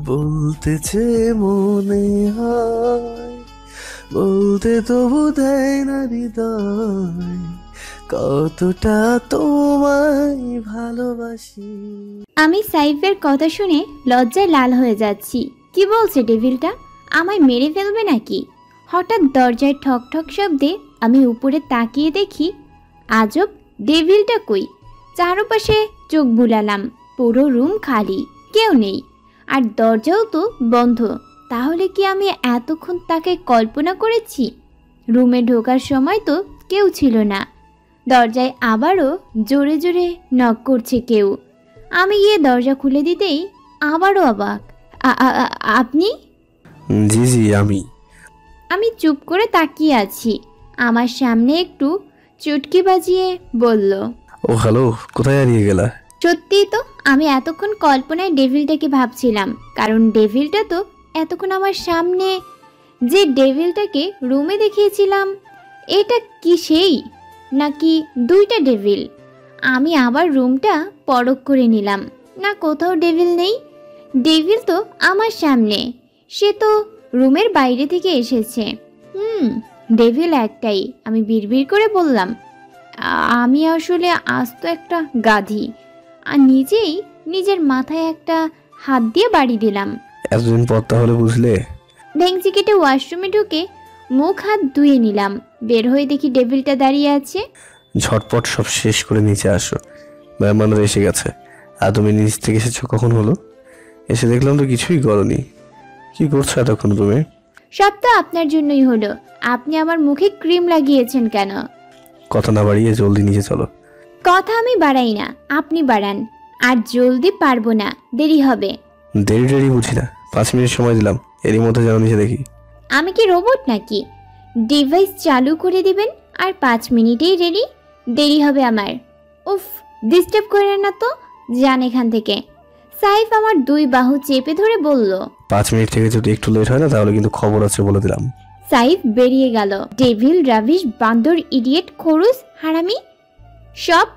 বলতেছে মনে হয়, বলতে তবু দেয় না হৃদয়, কতটা তোমায় ভালোবাসি। আমি সাইফের কথা শুনে লজ্জায় লাল হয়ে যাচ্ছি। কি বলছে ডেভিলটা? আমায় মেরে ফেলবে নাকি? হঠাৎ দরজায় ঠক ঠক শব্দে আমি উপরে তাকিয়ে দেখি আজব, ডেভিলটা কই? চারপাশে চোখ বুলালাম, পুরো রুম খালি, কেউ নেই, আর দরজাও তো বন্ধ। তাহলে কি আমি এতক্ষণ তাকে কল্পনা করেছি? রুমে ঢোকার সময় তো কেউ ছিল না। দরজায় আবারও জোরে জোরে নক করছে কেউ। আমি গিয়ে দরজা খুলে দিতেই আবারও অবাক। আপনি? জি জি আমি। আমি চুপ করে তাকিয়ে আছি। আমার সামনে একটু চুটকি বাজিয়ে বলল, ও হ্যালো, কোথায় হারিয়ে গেলা? সত্যিই তো, আমি এতক্ষণ কল্পনায় ডেভিলটাকে ভাবছিলাম, কারণ ডেভিলটা তো এতক্ষণ আমার সামনে। যে ডেভিলটাকে রুমে দেখিয়েছিলাম, এটা কি সেই, নাকি দুইটা ডেভিল? আমি আবার রুমটা পরখ করে নিলাম, না কোথাও ডেভিল নেই। ডেভিল তো আমার সামনে, সে তো রুমের বাইরে থেকে এসেছে। ডেভিল একটাই। আমি বিড়বিড় করে বললাম, আমি আসলে আস্ত একটা গাধি। আর নিজেই নিজের মাথায় একটা হাত দিয়ে বাড়ি দিলাম। এতদিন পর তাহলে বুঝলে? ভেংচি কেটে ওয়াশরুমে ঢুকে মুখ হাত ধুয়ে নিলাম। বের হয়ে দেখি ডেভিলটা দাঁড়িয়ে আছে। ঝটপট সব শেষ করে নিচে আসো, মেহমানরা এসে গেছে। আর তুমি নিচ থেকে এসেছো কখন হলো? এসে দেখলাম তো কিছুই করনি। কি করছো এতক্ষণ রুমে? সব তো আপনার জন্যই হলো। আপনি আমার মুখে ক্রিম লাগিয়েছেন কেন? কথা না বাড়িয়ে জলদি নিচে চলো। কথা আমি বাড়াই না, আপনি বাড়ান। আর জলদি পারবো না, দেরি হবে। দেরি বুঝি না, 5 মিনিট সময় দিলাম, এরই মধ্যে যেন নিচে দেখি। আমি কি রোবট নাকি? ডিভাইস চালু করে দিবেন আর 5 মিনিটেই রেডি? দেরি হবে আমার। উফ, ডিস্টার্ব করেন না তো, যান এখান থেকে। সাইফ আমার 2 বাহু চেপে ধরে বলল, 5 মিনিট থেকে যদি একটু লেট হয় না তাহলে কিন্তু খবর আছে বলে দিলাম। সাইফ বেরিয়ে গেল। ডেভিল, রাভিশ, বান্দর, ইডিয়েট, খরুস, হারামি, সব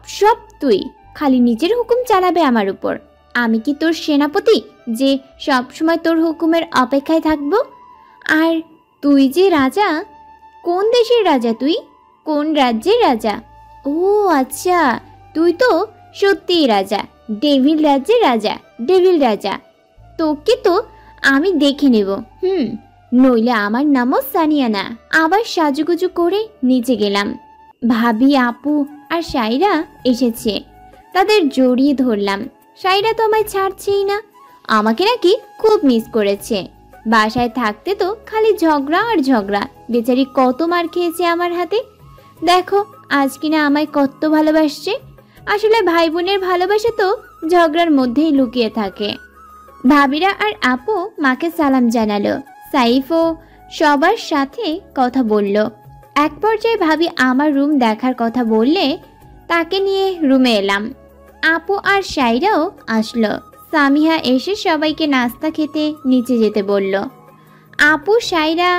তুই খালি নিজের হুকুম চালাবে আমার উপর। আমি কি তোর সেনাপতি যে সব সময় তোর হুকুমের অপেক্ষায় থাকবো? আর তুই যে রাজা, কোন দেশের রাজা তুই? কোন রাজ্যের রাজা? ও আচ্ছা, তুই তো সত্যিই রাজা, ডেভিল রাজ্যের রাজা, ডেভিল রাজা। তোকে তো আমি দেখে নেব। নইলে আমার নামও সানিয়া না। আবার সাজুগুজু করে নিচে গেলাম। ভাবি, আপু আর সাইরা এসেছে, তাদের জড়িয়ে ধরলাম। সাইরা তো আমায় ছাড়ছেই না, আমাকে নাকি খুব মিস করেছে। বাসায় থাকতে তো খালি ঝগড়া আর ঝগড়া। বেচারি কত মার খেয়েছে আমার হাতে। দেখো আজ কিনা আমায় কত ভালোবাসছে। আসলে ভাই বোনের ভালোবাসা তো ঝগড়ার মধ্যেই লুকিয়ে থাকে। ভাবিরা আর আপু মাকে সালাম জানালো। সাইফও সবার সাথে কথা বলল। এক পর্যায়ে ভাবি আমার রুম দেখার কথা বললে তাকে নিয়ে রুমে এলাম। আপু আর সাইরাও আসলো। সামিহা এসে সবাইকে নাস্তা খেতে নিচে যেতে বলল। আপু, সাইরা,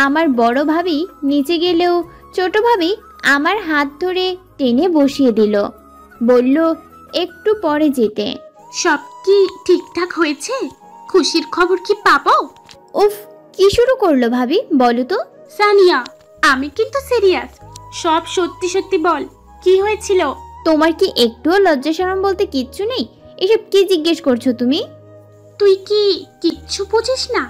আমার বড় ভাবি নিচে গেলেও ছোট ভাবি আমার হাত ধরে টেনে বসিয়ে দিল, বলল একটু পরে যেতে। সব কি ঠিকঠাক হয়েছে? খুশির খবর কি পাবো? উফ, কি শুরু করলো ভাবি, বলো তো। সানিয়া, আমি কিন্তু সিরিয়াস, সব সত্যি সত্যি বল, কি হয়েছিল? তোমার কি একটুও লজ্জা শরম বলতে কিচ্ছু নেই? এসব কি জিজ্ঞেস করছো তুমি? তুই কি কিচ্ছু বুঝিস না?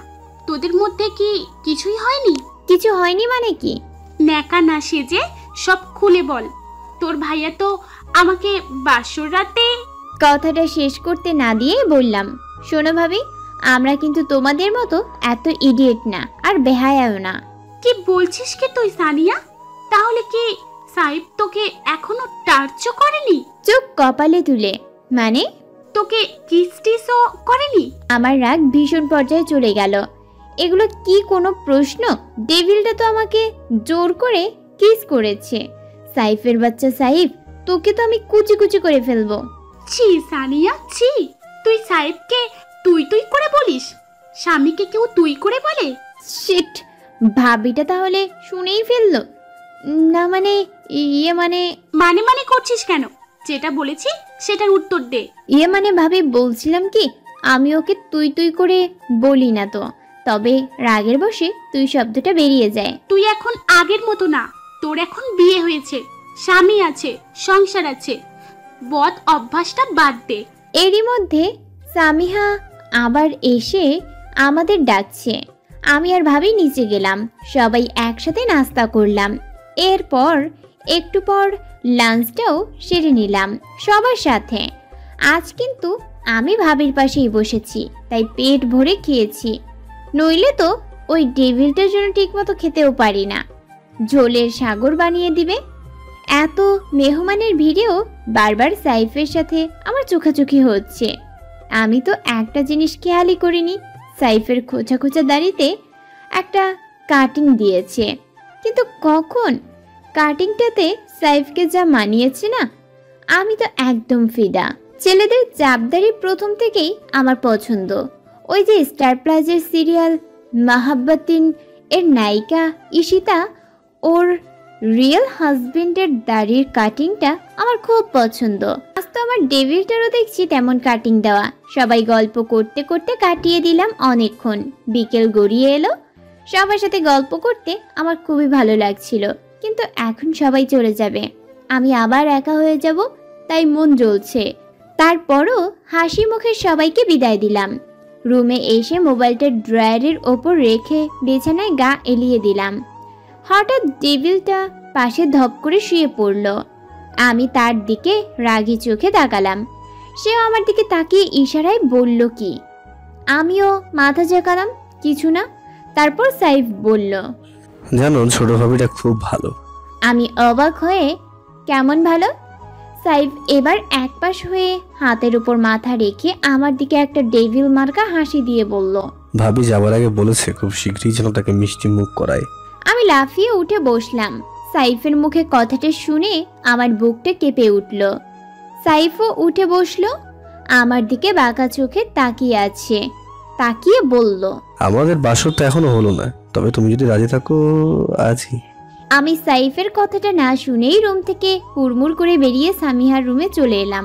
তোদের মধ্যে কি কিছুই হয়নি? কিছু হয়নি মানে কি? ন্যাকা না সেজে সব খুলে বল। তোর ভাইয়া তো আমাকে বাসর রাতে। কথাটা শেষ করতে না দিয়ে বললাম, শোনো ভাবি, আমরা কিন্তু তোমাদের মতো এত ইডিয়েট না, আর বেহায়াও না। কি বলছিস কি তুই সানিয়া? তাহলে কি সাইফ তোকে এখনো টার্চও করেনি? চোখ কপালে তুলে। মানে? তোকে কিস টিসও করেনি? আমার রাগ ভীষণ পর্যায়ে চলে গেল। এগুলো কি কোনো প্রশ্ন? ডেভিলটা তো আমাকে জোর করে কিস করেছে। সাইফের বাচ্চা সাইফ, তোকে তো আমি কুচি কুচি করে ফেলবো। ছি সানিয়া, ছি। তুই সাইফকে তুই তুই করে বলিস? স্বামীকে কেউ তুই করে বলে? শিট, ভাবিটা তাহলে শুনেই ফেললো। না মানে মানে করছিস কেন? যেটা বলেছি সেটার উত্তর দে। মানে ভাবি বলছিলাম কি, আমি ওকে তুই তুই করে বলি না তো, তবে রাগের বশে তুই শব্দটা বেরিয়ে যায়। তুই এখন আগের মতো না, তোর এখন বিয়ে হয়েছে, স্বামী আছে, সংসার আছে, বদ অভ্যাসটা বাদ দে। এরই মধ্যে সামিহা আবার এসে আমাদের ডাকছে। আমি আর ভাবি নিচে গেলাম, সবাই একসাথে নাস্তা করলাম। এরপর একটু পর লাঞ্চটাও সেরে নিলাম সবার সাথে। আজ কিন্তু আমি ভাবির পাশেই বসেছি, তাই পেট ভরে খেয়েছি, নইলে তো ওই ডেভিলটার জন্য ঠিকমতো খেতেও পারি না, ঝোলের সাগর বানিয়ে দিবে। এত মেহমানের ভিড়েও বারবার সাইফের সাথে আমার চোখাচোখি হচ্ছে। আমি তো একটা জিনিস খেয়ালই করিনি, সাইফের খোঁচা খোঁচা দাড়িতে একটা কাটিং দিয়েছে, কিন্তু কখন? কাটিংটাতে সাইফকে যা মানিয়েছে না, আমি তো একদম ফিদা। ছেলেদের চাপদারি প্রথম থেকেই আমার পছন্দ। ওই যে স্টার প্লাসের সিরিয়াল মাহাব্বতিন এর নায়িকা ঈশিতা, ওর রিয়েল হাজবেন্ডের দাড়ির কাটিংটা আমার খুব পছন্দ। আজ তো আমার ডেভিলটারও দেখছি তেমন কাটিং দেওয়া। সবাই গল্প করতে করতে কাটিয়ে দিলাম অনেকক্ষণ। বিকেল গড়িয়ে এলো, সবার সাথে গল্প করতে আমার খুবই ভালো লাগছিল, কিন্তু এখন সবাই চলে যাবে, আমি আবার একা হয়ে যাব, তাই মন জ্বলছে। তারপরও হাসি মুখে সবাইকে বিদায় দিলাম। রুমে এসে মোবাইলটা ড্রয়ারের ওপর রেখে বিছানায় গা এলিয়ে দিলাম। হঠাৎ ডেভিলটা পাশে ধপ করে শুয়ে পড়ল। আমি তার দিকে রাগী চোখে তাকালাম, সেও আমার দিকে তাকিয়ে ইশারায় বলল কি। আমিও মাথা ঝাঁকালাম, কিছু না। তারপর সাইফ বলল, জানো ছোট ভাবিটা খুব ভালো। আমি অবাক হয়ে, কেমন ভালো? সাইফ এবার একপাশ হয়ে হাতের উপর মাথা রেখে আমার দিকে একটা ডেভিল মার্কা হাসি দিয়ে বলল, ভাবি যাবার আগে বলেছে খুব শীঘ্রই যেন তাকে মিষ্টি মুখ করায়। আমি লাফিয়ে উঠে বসলাম। সাইফের মুখে কথাটা শুনে আমার বুকটা কেঁপে উঠল। সাইফও উঠে বসলো, আমার দিকে বাঁকা চোখে তাকিয়ে আছে। তাকিয়ে বলল, আমাদের বাসর তো এখনো হলো না, তবে তুমি যদি রাজি থাকো আজই। আমি সাইফের কথাটা না শুনেই রুম থেকে হুড়মুড় করে বেরিয়ে সামিহার রুমে চলে এলাম।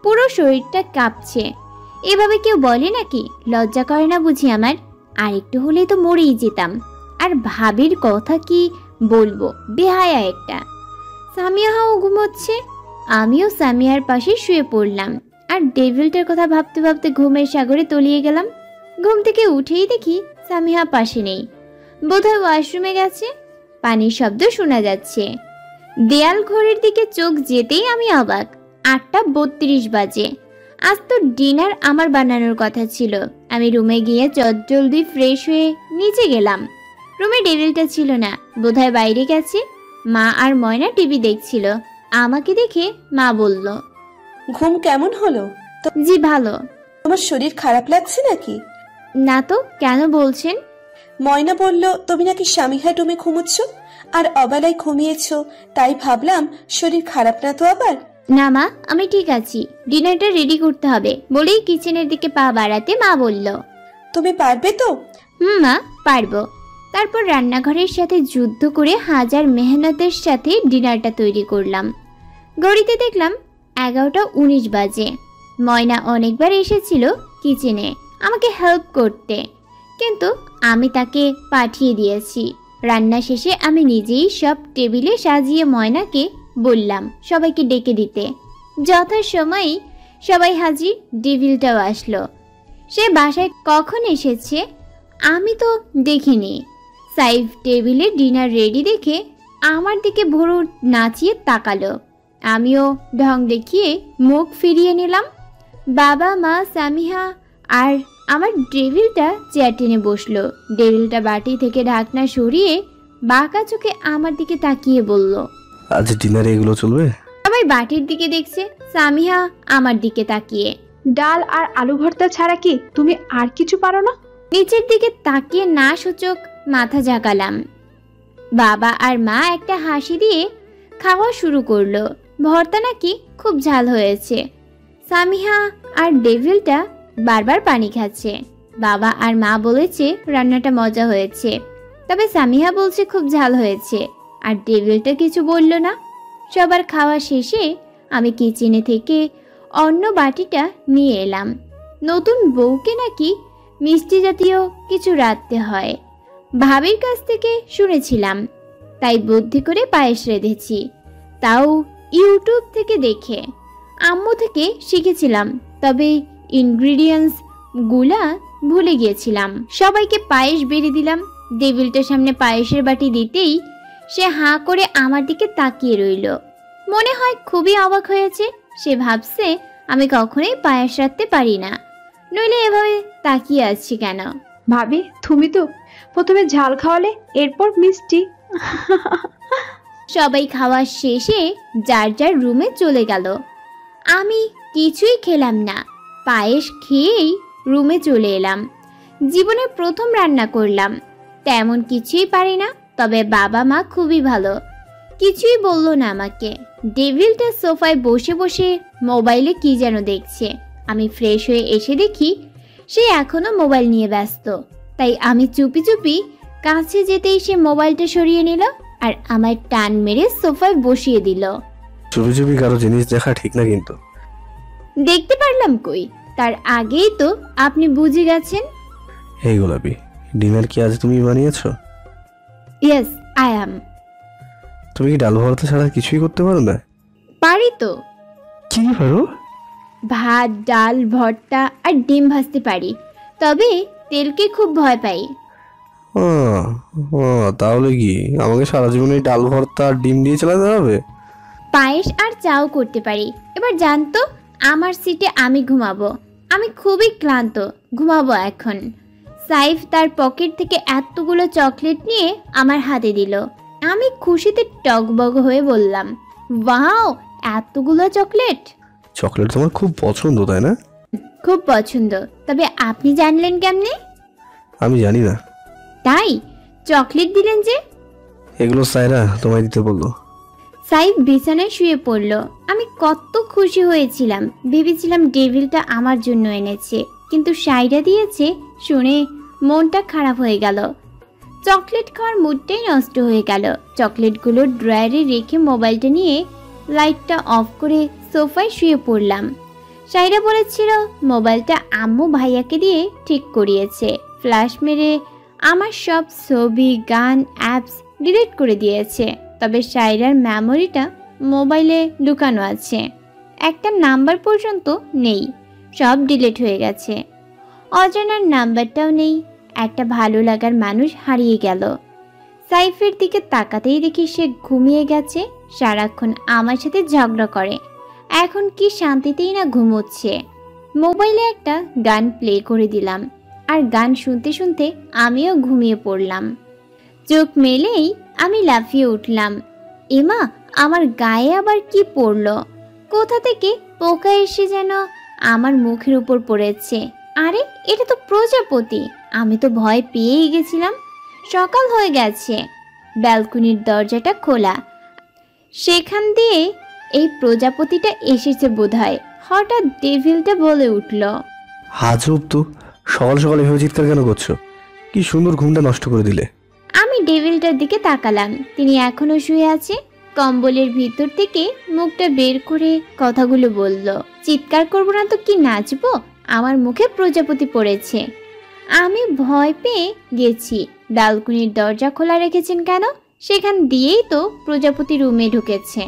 পুরো শরীরটা কাঁপছে। এভাবে কেউ বলে নাকি? লজ্জা করে না বুঝি আমার? আর একটু হলেই তো মরেই যেতাম। আর ভাবির কথা কি বলবো, বেহায়া একটা। সামিয়াও ঘুমোচ্ছে, আমিও সামিয়ার পাশে শুয়ে পড়লাম। আর ডেভিলটার কথা ভাবতে ভাবতে ঘুমের সাগরে তলিয়ে গেলাম। ঘুম থেকে উঠেই দেখি সামিহা পাশে নেই, বোধহয় ওয়াশরুমে গেছে। পানির শব্দ শোনা যাচ্ছে। দেয়াল ঘড়ির দিকে চোখ যেতেই আমি অবাক, 8:32 বাজে। আজ তো ডিনার আমার বানানোর কথা ছিল। আমি রুমে গিয়ে চটজলদি ফ্রেশ হয়ে নিচে গেলাম। রুমে ডেভিলটা ছিল না, বোধহয় বাইরে গেছে। মা আর ময়না টিভি দেখছিল। আমাকে দেখে মা বলল, ঘুম কেমন হলো? জি ভালো। তোমার শরীর খারাপ লাগছে নাকি? না তো, কেন বলছেন? ময়না বলল তুমি নাকি স্বামীহার রুমে ঘুমোচ্ছ, আর অবেলায় ঘুমিয়েছো, তাই ভাবলাম শরীর খারাপ না তো আবার। না মা, আমি ঠিক আছি। ডিনারটা রেডি করতে হবে বলেই কিচেনের দিকে পা বাড়াতে মা বলল, তুমি পারবে তো? মা, পারবো। তারপর রান্নাঘরের সাথে যুদ্ধ করে হাজার মেহনতের সাথে ডিনারটা তৈরি করলাম। ঘড়িতে দেখলাম 11:19 বাজে। ময়না অনেকবার এসেছিল কিচেনে আমাকে হেল্প করতে, কিন্তু আমি তাকে পাঠিয়ে দিয়েছি। রান্না শেষে আমি নিজেই সব টেবিলে সাজিয়ে ময়নাকে বললাম সবাইকে ডেকে দিতে। যথাসময়েই সবাই হাজির। ডেভিলটাও আসলো। সে বাসায় কখন এসেছে আমি তো দেখিনি। সাইফ টেবিলে ডিনার রেডি দেখে আমার দিকে ভোর নাচিয়ে তাকালো। আমিও ঢং দেখিয়ে মুখ ফিরিয়ে নিলাম। বাবা, মা, সামিহা আর আমার ডেভিলটা চেয়ার টেনে বসলো। ডেভিলটা বাটি থেকে ঢাকনা সরিয়ে বাঁকা চোখে আমার দিকে তাকিয়ে বলল, আজ ডিনারে এগুলো চলবে? সবাই বাটির দিকে দেখছে, সামিহা আমার দিকে তাকিয়ে। ডাল আর আলু ভর্তা ছাড়া কি তুমি আর কিছু পারো না? নিচের দিকে তাকিয়ে না সূচক মাথা ঝাঁকালাম। বাবা আর মা একটা হাসি দিয়ে খাওয়া শুরু করলো। ভর্তা নাকি খুব ঝাল হয়েছে। সামিহা আর ডেভিলটা বারবার পানি খাচ্ছে। বাবা আর মা বলেছে রান্নাটা মজা হয়েছে, তবে সামিহা বলছে খুব ঝাল হয়েছে। আর ডেভিলটা কিছু বলল না। সবার খাওয়া শেষে আমি কিচেনে থেকে অন্য বাটিটা নিয়ে এলাম। নতুন বউকে নাকি মিষ্টি জাতীয় কিছু রাঁধতে হয়। ভাবির কাছ থেকে শুনেছিলাম, তাই বুদ্ধি করে পায়েস রেঁধেছি, তাও ইউটিউব থেকে দেখে। আম্মু থেকে শিখেছিলাম, তবে ইনগ্রিডিয়েন্টস গুলা ভুলে গিয়েছিলাম। সবাইকে পায়েস বেড়ে দিলাম। ডেভিলটার সামনে পায়েসের বাটি দিতেই সে হাঁ করে আমার দিকে তাকিয়ে রইল। মনে হয় খুবই অবাক হয়েছে। সে ভাবছে আমি কখনোই পায়েস রাখতে পারি না, নইলে এভাবে তাকিয়ে আছি কেন। ভাবি, তুমি তো প্রথমে ঝাল খাওয়ালে, এরপর মিষ্টি। সবাই খাওয়া শেষে যার যার রুমে চলে গেল। আমি কিছুই খেলাম না, পায়েস খেয়েই রুমে চলে এলাম। জীবনে প্রথম রান্না করলাম, তেমন কিছুই পারি না, তবে বাবা মা খুবই ভালো, কিছুই বললো না আমাকে। ডেভিলটা সোফায় বসে বসে মোবাইলে কি যেন দেখছে। আমি ফ্রেশ হয়ে এসে দেখি সে এখনো মোবাইল নিয়ে ব্যস্ত, তাই আমি চুপি চুপি কাছে যেতেই সে মোবাইলটা সরিয়ে নিল আর আমায় টান মেরে সোফায় বসিয়ে দিল। চুপি চুপি কারো জিনিস দেখা ঠিক না কিন্তু। দেখতে পারলাম কই, তার আগেই তো আপনি বুঝে গেছেন। এই গোলাপি, ডিনার কি আজ তুমি বানিয়েছো? Yes, I am. তুমি কি ডাল ভর্তা ছাড়া কিছুই করতে পারো না? পারি তো। কি পারো? ভাত, ডাল, ভর্তা আর ডিম ভাজতে পারি, তবে তেলকে খুব ভয় পাই। ও ও, তাহলে কি আমাকে সারা জীবন এই ডাল ভর্তা আর ডিম দিয়ে চালাতে হবে? পায়েস আর চাও করতে পারি। এবার জানতো, আমার সিটে আমি ঘুমাবো। আমি খুবই ক্লান্ত, ঘুমাবো এখন। সাইফ তার পকেট থেকে এতগুলো চকলেট নিয়ে আমার হাতে দিল। আমি খুশিতে টগবগ হয়ে বললাম, ওয়াও, এতগুলো চকলেট! চকলেট তোমার খুব পছন্দ, তাই না? খুব পছন্দ, তবে আপনি জানলেন কেমনে? আমি জানি না। তাই চকলেট দিলেন যে? এগুলো সায়রা তোমায় দিতে বললো। সাইফ বিছানায় শুয়ে পড়ল। আমি কত খুশি হয়েছিলাম, ভেবেছিলাম ডেভিলটা আমার জন্য এনেছে, কিন্তু সাইরা দিয়েছে শুনে মনটা খারাপ হয়ে গেল। চকলেট খাওয়ার মুডটাই নষ্ট হয়ে গেল। চকলেটগুলো ড্রয়ারে রেখে মোবাইলটা নিয়ে লাইটটা অফ করে সোফায় শুয়ে পড়লাম। সাইরা বলেছিল মোবাইলটা আম্মু ভাইয়াকে দিয়ে ঠিক করিয়েছে, ফ্ল্যাশ মেরে আমার সব ছবি, গান, অ্যাপস ডিলিট করে দিয়েছে। তবে সাইরার মেমোরিটা মোবাইলে লুকানো আছে, একটা নাম্বার পর্যন্ত নেই, সব ডিলিট হয়ে গেছে। অজানার নাম্বারটাও নেই। একটা ভালো লাগার মানুষ হারিয়ে গেল। সাইফের দিকে তাকাতেই দেখি সে ঘুমিয়ে গেছে। সারাক্ষণ আমার সাথে ঝগড়া করে, এখন কি শান্তিতেই না ঘুমোচ্ছে। মোবাইলে একটা গান প্লে করে দিলাম, আর গান শুনতে শুনতে আমিও ঘুমিয়ে পড়লাম। চোখ মেলেই আমি লাফিয়ে উঠলাম। এমা, আমার গায়ে আবার কি পড়লো? কোথা থেকে পোকা এসে যেন আমার মুখের উপর পড়েছে। আরে, এটা তো প্রজাপতি! আমি তো ভয় পেয়েই গেছিলাম। সকাল হয়ে গেছে, ব্যালকনির দরজাটা খোলা, সেখান দিয়ে এই প্রজাপতিটা এসেছে বোধহয়। হঠাৎ ডেভিলটা বলে উঠল, আজব তো, সকাল সকাল এভাবে চিৎকার কেন করছো? কি সুন্দর ঘুমটা নষ্ট করে দিলে। আমি ডেভিলটার দিকে তাকালাম। তিনি এখনো শুয়ে আছে, কম্বলের ভিতর থেকে মুখটা বের করে কথাগুলো বলল। চিৎকার করবো না তো কি নাচবো? আমার মুখে প্রজাপতি পড়েছে। আমি ভয় পেয়ে গেছি। ব্যালকনির দরজা খোলা রেখেছেন কেন? সেখান দিয়েই তো প্রজাপতি রুমে ঢুকেছে।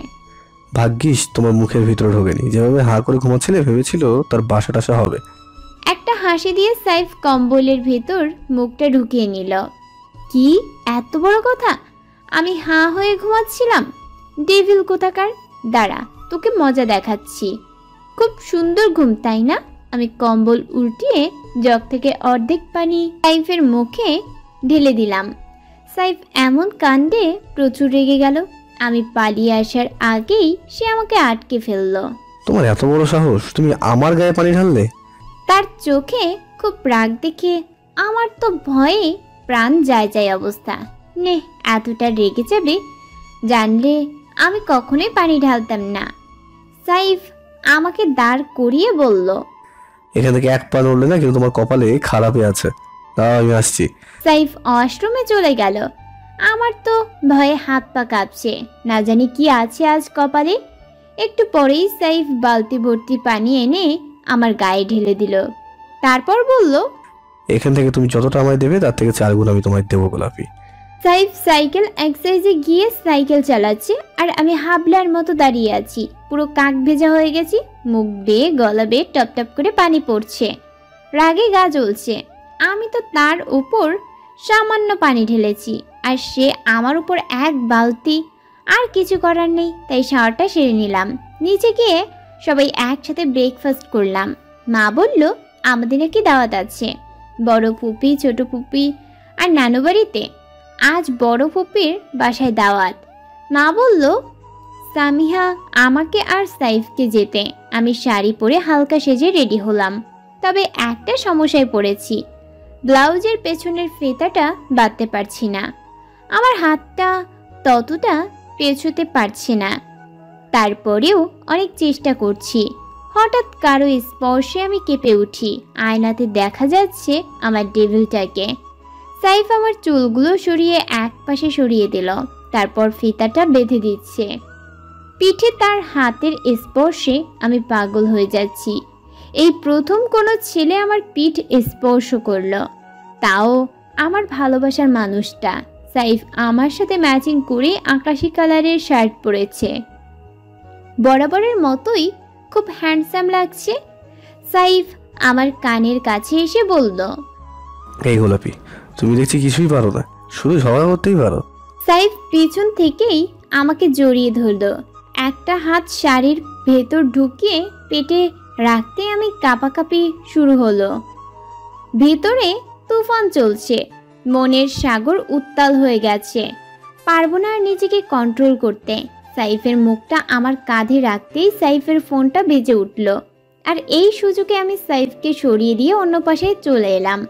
ভাগ্যিস তোমার মুখের ভিতরে ঢোকেনি। যেভাবে হাঁ করে ঘুমাচ্ছিলে ভেবেছিল তার বাসা টাসা হবে। একটা হাসি দিয়ে সাইফ কম্বলের ভেতর মুখটা ঢুকিয়ে নিল। কি এত বড় কথা? আমি হাঁ হয়ে ঘুমাচ্ছিলাম। ডেভিল কোথাকার, দাঁড়া, তোকে মজা দেখাচ্ছি। খুব সুন্দর ঘুম, তাই না? আমি কম্বল উল্টিয়ে জগ থেকে অর্ধেক পানি সাইফের মুখে ঢেলে দিলাম। সাইফ এমন কাণ্ডে প্রচুর রেগে গেল। আমি পালিয়ে আসার আগেই সে আমাকে আটকে ফেললো। তোমার এত বড় সাহস, তুমি আমার গায়ে পানি ঢাললে? তার চোখে খুব রাগ দেখে আমার তো ভয়ে প্রাণ যায় যায় অবস্থা। নে, এতটা রেগে যাবে জানলে আমি কখনোই পানি ঢালতাম না। সাইফ আমাকে দাঁড় করিয়ে বলল, এখান থেকে এক পা নড়লে না কিন্তু তোমার কপালে খারাপই আছে। তাও আমি আসছি। সাইফ ওয়াশরুমে চলে গেল। আমার তো ভয়ে হাত পা কাঁপছে, না জানি কি আছে আজ কপালে। একটু পরেই সাইফ বালতি ভর্তি পানি এনে আমার গায়ে ঢেলে দিল। তারপর বলল, এখান থেকে তুমি যতটা আমায় দেবে তার থেকে 4 গুণ আমি তোমায় দেবো গোলাপি। সাইফ সাইকেল এক্সারসাইজে গিয়ে সাইকেল চালাচ্ছে আর আমি হাবলার মতো দাঁড়িয়ে আছি। পুরো কাক ভেজা হয়ে গেছি, মুখ বেয়ে গলা বেয়ে টপ টপ করে পানি পড়ছে, রাগে গা জ্বলছে। আমি তো তার উপর সামান্য পানি ঢেলেছি আর সে আমার উপর 1 বালতি। আর কিছু করার নেই, তাই শাওয়ারটা সেরে নিলাম। নিচে গিয়ে সবাই একসাথে ব্রেকফাস্ট করলাম। মা বলল আমাদের নাকি দাওয়াত আছে, বড় ফুপি, ছোট ফুপি আর নানু বাড়িতে। আজ বড় ফুপির বাসায় দাওয়াত। মা বলল সামিহা আমাকে আর সাইফকে যেতে। আমি শাড়ি পরে হালকা সেজে রেডি হলাম। তবে একটা সমস্যায় পড়েছি, ব্লাউজের পেছনের ফিতাটা বাঁধতে পারছি না। আমার হাতটা ততটা পেছোতে পারছে না। তারপরেও অনেক চেষ্টা করছি। হঠাৎ কারো স্পর্শে আমি কেঁপে উঠি। আয়নাতে দেখা যাচ্ছে আমার ডেভিলটাকে। সাইফ আমার চুলগুলো সরিয়ে এক পাশে সরিয়ে দিল, তারপর ফিতাটা বেঁধে দিচ্ছে। পিঠে তার হাতের স্পর্শে আমি পাগল হয়ে যাচ্ছি। এই প্রথম কোনো ছেলে আমার পিঠ স্পর্শ করলো, তাও আমার ভালোবাসার মানুষটা। সাইফ আমার সাথে ম্যাচিং করে আকাশি কালারের শার্ট পরেছে। বরাবরের মতোই খুব হ্যান্ডসাম লাগছে। সাইফ আমার কানের কাছে এসে বলল, এই গোলাপি, তুমি দেখছি কিছুই পারো না, শুধু ঝগড়া করতেই পারো। সাইফ পিছন থেকেই আমাকে জড়িয়ে ধরল। একটা হাত শাড়ির ভেতর ঢুকিয়ে পেটে রাখতে আমি কাঁপাকাঁপি শুরু হলো। ভেতরে তুফান চলছে, মনের সাগর উত্তাল হয়ে গেছে। পারবো না আর নিজেকে কন্ট্রোল করতে। সাইফের মুখটা আমার কাঁধে রাখতেই সাইফের ফোনটা বেজে উঠল, আর এই সুযোগে আমি সাইফকে সরিয়ে দিয়ে অন্য পাশে চলে এলাম।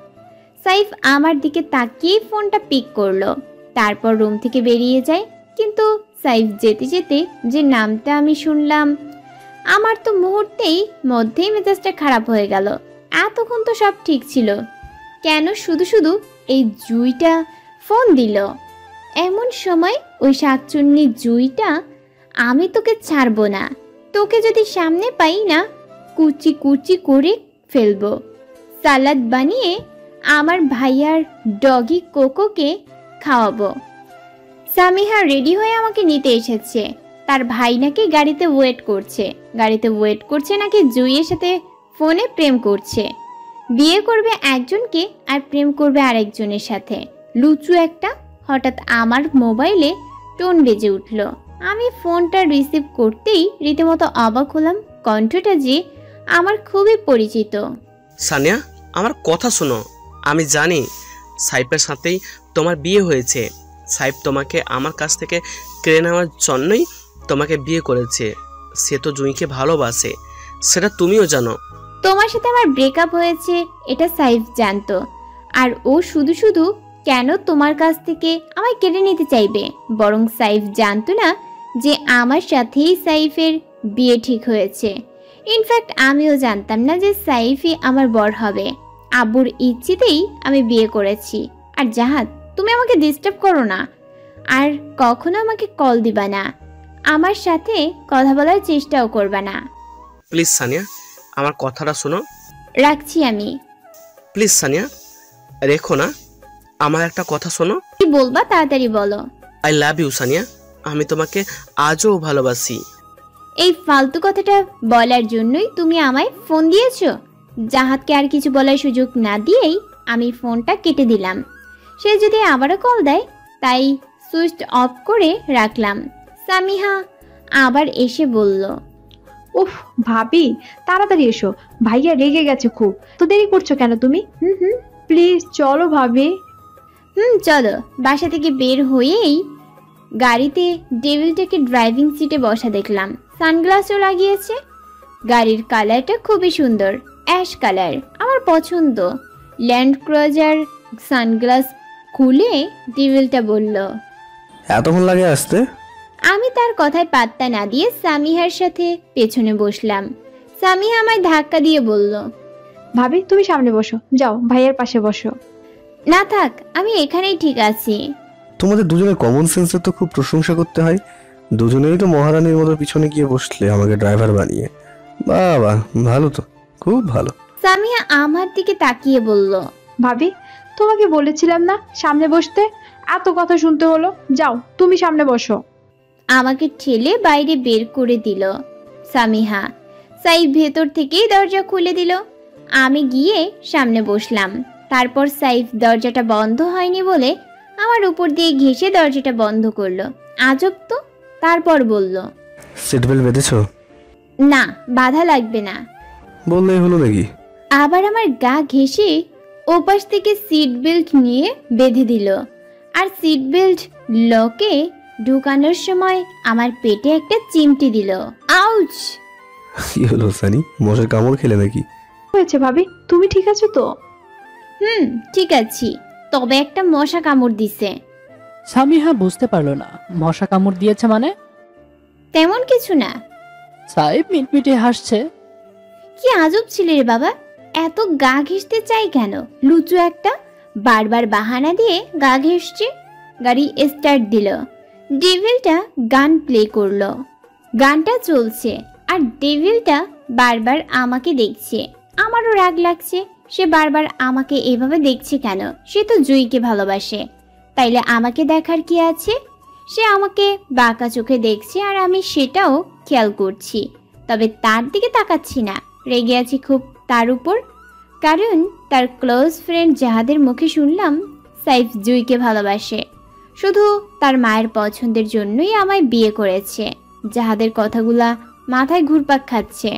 সাইফ আমার দিকে তাকিয়ে ফোনটা পিক করলো, তারপর রুম থেকে বেরিয়ে যায়। কিন্তু সাইফ যেতে যেতে যে নামটা আমি শুনলাম, আমার তো মুহূর্তেই মধ্যেই মেজাজটা খারাপ হয়ে গেল। এতক্ষণ তো সব ঠিক ছিল, কেন শুধু শুধু এই জুইটা ফোন দিল? এমন সময় ওই শাকচুন্নি জুইটা, আমি তোকে ছাড়বো না, তোকে যদি সামনে পাই না কুচি কুচি করে ফেলবো। সালাদ বানিয়ে আমার ভাইয়ার ডগি কোকোকে খাওয়াবো। সামিহা রেডি হয়ে আমাকে নিতে এসেছে। তার ভাই নাকি গাড়িতে ওয়েট করছে নাকি জুইয়ের সাথে ফোনে প্রেম করছে। বিয়ে করবে একজনকে আর প্রেম করবে আরেকজনের সাথে, লুচু একটা। হঠাৎ আমার মোবাইলে টোন বেজে উঠল। আমি ফোনটা রিসিভ করতেই রীতিমতো অবাক হলাম। কণ্ঠটা যে আমার খুবই পরিচিত। সানিয়া, আমার কথা শোনো। আমি জানি সাইফের সাথেই তোমার বিয়ে হয়েছে। সাইফ তোমাকে আমার কাছ থেকে কেড়ে নেওয়ার জন্যই তোমাকে বিয়ে করেছে। সে তো জুঁইকে ভালোবাসে, সেটা তুমিও জানো। তোমার সাথে আমার ব্রেকআপ হয়েছে এটা সাইফ জানতো, আর ও শুধু শুধু কেন তোমার কাছ থেকে আমায় কেড়ে নিতে চাইবে? বরং সাইফ জানতো না যে আমার সাথেই সাইফের বিয়ে ঠিক হয়েছে। ইনফ্যাক্ট আমিও জানতাম না যে সাইফই আমার বর হবে। আব্বুর ইচ্ছেতেই আমি বিয়ে করেছি। আর জাহাদ, তুমি আমাকে ডিস্টার্ব করো না, আর কখনো আমাকে কল দিবা না, আমার সাথে কথা বলার চেষ্টাও করবা না। প্লিজ সানিয়া, আমার কথাটা শোনো। রাখছি আমি। প্লিজ সানিয়া, রেখো না। আমার একটা কথা শোনো। কি বলবা তাড়াতাড়ি বলো। আই লাভ ইউ সানিয়া, আমি তোমাকে আজও ভালোবাসি। এই ফালতু কথাটা বলার জন্যই তুমি আমায় ফোন দিয়েছো? জাহাদকে আর কিছু বলার সুযোগ না দিয়েই আমি ফোনটা কেটে দিলাম। সে যদি আবারও কল দেয় তাই সুইচ অফ করে রাখলাম। সামিহা আবার এসে বলল, উফ ভাবি, তাড়াতাড়ি এসো, ভাইয়া রেগে গেছে খুব। তো দেরি করছো কেন তুমি? প্লিজ চলো ভাবি। চলো। বাসা থেকে বের হয়েই গাড়িতে ডেভিলটাকে ড্রাইভিং সিটে বসা দেখলাম। সানগ্লাসও লাগিয়েছে। গাড়ির কালারটা খুবই সুন্দর, অ্যাশ কালার, আমার পছন্দ। Land cruiser. সানগ্লাস খুলে ডেভিলটা বলল, এতক্ষণ লাগে আসতে? আমি তার কথায় পাত্তা না দিয়ে সামিহার সাথে পেছনে বসলাম। সামিহা আমায় ধাক্কা দিয়ে বলল, ভাবি তুমি সামনে বসো, যাও ভাইয়ার পাশে বসো। না থাক, আমি এখানেই ঠিক আছি। তোমাদের দুজনের কমন সেন্সের তো খুব প্রশংসা করতে হয়। দুজনেই তো মহারানীর মতো পিছনে গিয়ে বসলে আমাকে ড্রাইভার বানিয়ে। বাবা, ভালো তো, খুব ভালো। সামিয়া আমার দিকে তাকিয়ে বলল, ভাবি তোমাকে বলেছিলাম না সামনে বসতে, এত কথা শুনতে হলো। যাও তুমি সামনে বসো। আমাকে ঠেলে বাইরে বের করে দিল সামিহা। সাইফ ভেতর থেকেই দরজা খুলে দিল। আমি গিয়ে সামনে বসলাম। তারপর সাইফ দরজাটা বন্ধ হয়নি বলে আমার উপর দিয়ে ঘেঁষে দরজাটা বন্ধ করলো। আজব তো। তারপর বলল, সিট বেল্ট বেঁধেছো? না, বাধা লাগবে না। বললেই হলো নাকি? আবার আমার গা ঘেঁষে ওপাশ থেকে সিট বেল্ট নিয়ে বেঁধে দিল। আর সিট বেল্ট লকে ঢুকানোর সময় আমার পেটে একটা চিমটি দিল। আউচ! কি হলো সানি, মশার কামড় খেলে নাকি? হয়েছে ভাবি, তুমি ঠিক আছো তো? ঠিক আছি, তবে একটা মশা কামড় দিছে। সামিহা বুঝতে পারলো না মশা কামড় দিয়েছে মানে। তেমন কিছু না। সাইফ মিটমিটে হাসছে। কি আজব ছেলে রে বাবা, এত গা ঘেঁষতে চাই কেন? লুচু একটা, বারবার বাহানা দিয়ে গা ঘেঁষছে। গাড়ি স্টার্ট দিল। ডেভিলটা গান প্লে করলো। গানটা চলছে আর ডেভিলটা বারবার আমাকে দেখছে। আমারও রাগ লাগছে, সে বারবার আমাকে এভাবে দেখছে কেন? সে তো জুইকে ভালোবাসে, তাইলে আমাকে দেখার কি আছে? সে আমাকে বাঁকা চোখে দেখছে আর আমি সেটাও খেয়াল করছি, তবে তার দিকে তাকাচ্ছি না। রেগে আছি খুব তার উপর, কারণ তার ক্লোজ ফ্রেন্ড যাহাদের মুখে শুনলাম সাইফ জুইকে ভালোবাসে, শুধু তার মায়ের পছন্দের জন্যই আমায় বিয়ে করেছে। যাহাদের কথাগুলা মাথায় ঘুরপাক খাচ্ছে,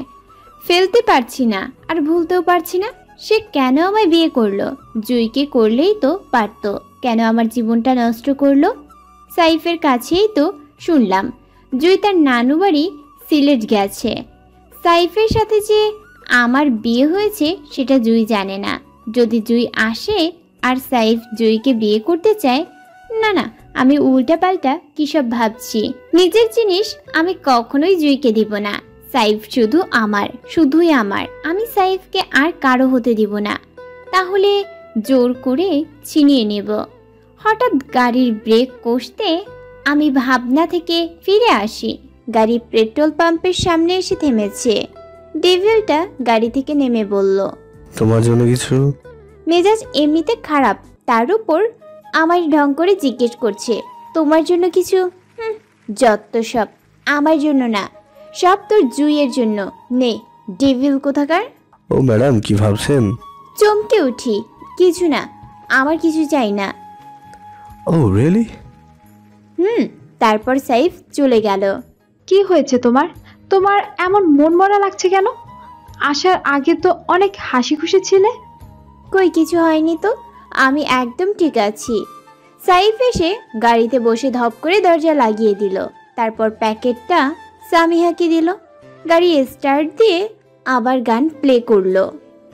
ফেলতে পারছি না আর ভুলতেও পারছি না। সে কেন আমায় বিয়ে করলো? জুইকে করলেই তো পারতো, কেন আমার জীবনটা নষ্ট করলো? সাইফের কাছেই তো শুনলাম জুই তার নানু বাড়ি সিলেট গেছে। সাইফের সাথে যে আমার বিয়ে হয়েছে সেটা জুই জানে না। যদি জুই আসে আর সাইফ জুইকে বিয়ে করতে চায়, না না, আমি উল্টাপাল্টা কি সব ভাবছি। নিজের জিনিস আমি কখনোই জুইকে দিব না। সাইফ শুধু আমার, শুধুই আমার। আমি সাইফকে আর কারো হতে দিব না, তাহলে জোর করে ছিনিয়ে নেব। হঠাৎ গাড়ির ব্রেক কষতে আমি ভাবনা থেকে ফিরে আসি। গাড়ি পেট্রোল পাম্পের সামনে এসে থেমেছে। ডেভিলটা গাড়ি থেকে নেমে বলল, তোমার জন্য কিছু? মেজাজ এমনিতে খারাপ, তার উপর আমার ঢং করে জিজ্ঞেস করছে তোমার জন্য কিছু? যত সব। আমার জন্য না, সব তোর জুইয়ের জন্য। নে, ডেভিল কোথাকার। ও ম্যাডাম, কি ভাবছেন? চমকে উঠি। কিছু না, আমার কিছু চাই না। ও রিয়েলি? তারপর সাইফ চলে গেল। কি হয়েছে তোমার? তোমার এমন মন মরা লাগছে কেন? আসার আগে তো অনেক হাসি খুশি ছিলে। কই কিছু হয়নি তো, আমি একদম ঠিক আছি। সাইফ এসে গাড়িতে বসে ধপ করে দরজা লাগিয়ে দিল। তারপর প্যাকেটটা সামিহাকে দিল। গাড়ি স্টার্ট দিয়ে আবার গান প্লে করলো।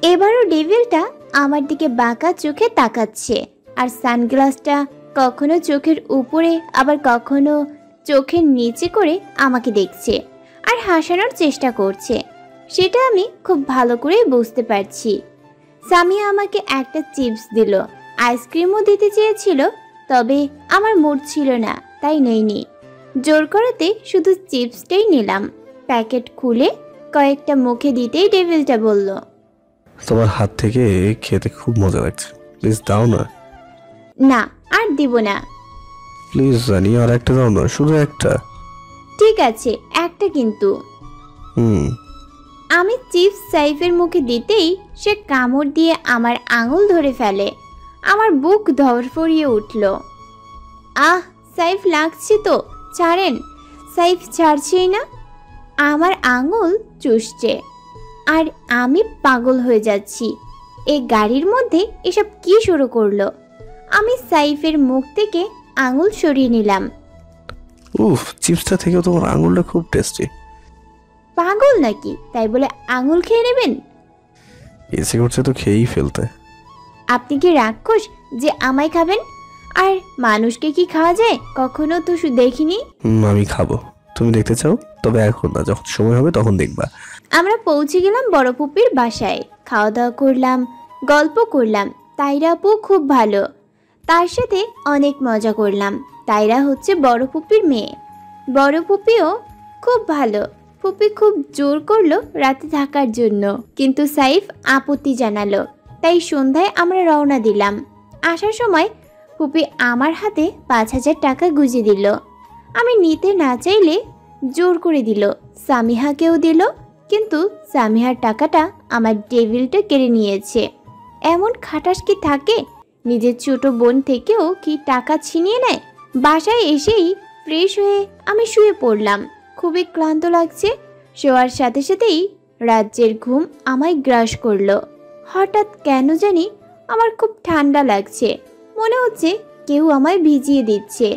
এবারও ডেভিলটা আমার দিকে বাঁকা চোখে তাকাচ্ছে, আর সানগ্লাসটা কখনো চোখের উপরে আবার কখনো চোখের নিচে করে আমাকে দেখছে আর হাসানোর চেষ্টা করছে। সেটা আমি খুব ভালো করে বুঝতে পারছি। সামিয়া আমাকে একটা চিপস দিল, আইসক্রিমও দিতে চেয়েছিল, তবে আমার মুড ছিল না, তাই নেইনি। জোর করাতে শুধু চিপসটাই নিলাম। প্যাকেট খুলে কয়েকটা মুখে দিতেই ডেভিলটা বলল, তোমার হাত থেকে খেতে খুব মজা লাগছে, প্লিজ দাও না। না, আর দিব না। প্লিজ জানি, আর একটা দাও না, শুধু একটা। ঠিক আছে, একটা কিন্তু। আমি চিপস সাইফের মুখে দিতেই সে কামড় দিয়ে আমার আঙুল ধরে ফেলে। আমার বুক ধরফরিয়ে উঠল। আহ, সাইফ লাগছে তো, ছাড়েন। সাইফ ছাড়ছেই না, আমার আঙুল চুষছে। আর আমি পাগল হয়ে যাচ্ছি। এই গাড়ির মধ্যে এসব কি শুরু করলো? আমি সাইফের মুখ থেকে আঙুল সরিয়ে নিলাম। উফ, চিপসটা থেকেও তোমার আঙুলটা খুব টেস্টি। পাগল নাকি তাই বলে আঙুল খেয়ে নেবেন? এসে করছে তো খেয়েই ফেলতে। আপনি কি রাক্ষস যে আমায় খাবেন? আর মানুষকে কি খাওয়া যায়? কখনো তো দেখিনি। আমি খাবো, তুমি দেখতে চাও? তবে এখন না, যখন সময় হবে তখন দেখবা। আমরা পৌঁছে গেলাম বড় পুপির বাসায়। খাওয়া দাওয়া করলাম, গল্প করলাম। তাইরা আপু খুব ভালো, তার সাথে অনেক মজা করলাম। তাইরা হচ্ছে বড় পুপির মেয়ে। বড় পুপিও খুব ভালো, ফুপি খুব জোর করলো রাতে থাকার জন্য, কিন্তু সাইফ আপত্তি জানালো। তাই সন্ধ্যায় আমরা রওনা দিলাম। আসার সময় ফুপি আমার হাতে 5,000 টাকা গুঁজে দিল। আমি নিতে না চাইলে জোর করে দিল। সামিহাকেও দিল, কিন্তু সামিহার টাকাটা আমার ডেভিলটা কেড়ে নিয়েছে। এমন খাটাস কি থাকে? নিজের ছোট বোন থেকেও কি টাকা ছিনিয়ে নেয়? বাসায় এসেই ফ্রেশ হয়ে আমি শুয়ে পড়লাম। খুবই ক্লান্ত লাগছে। শোয়ার সাথে সাথেই রাজ্যের ঘুম আমায় গ্রাস করলো। হঠাৎ কেন জানি আমার খুব ঠান্ডা লাগছে, মনে হচ্ছে কেউ আমায় ভিজিয়ে দিচ্ছে।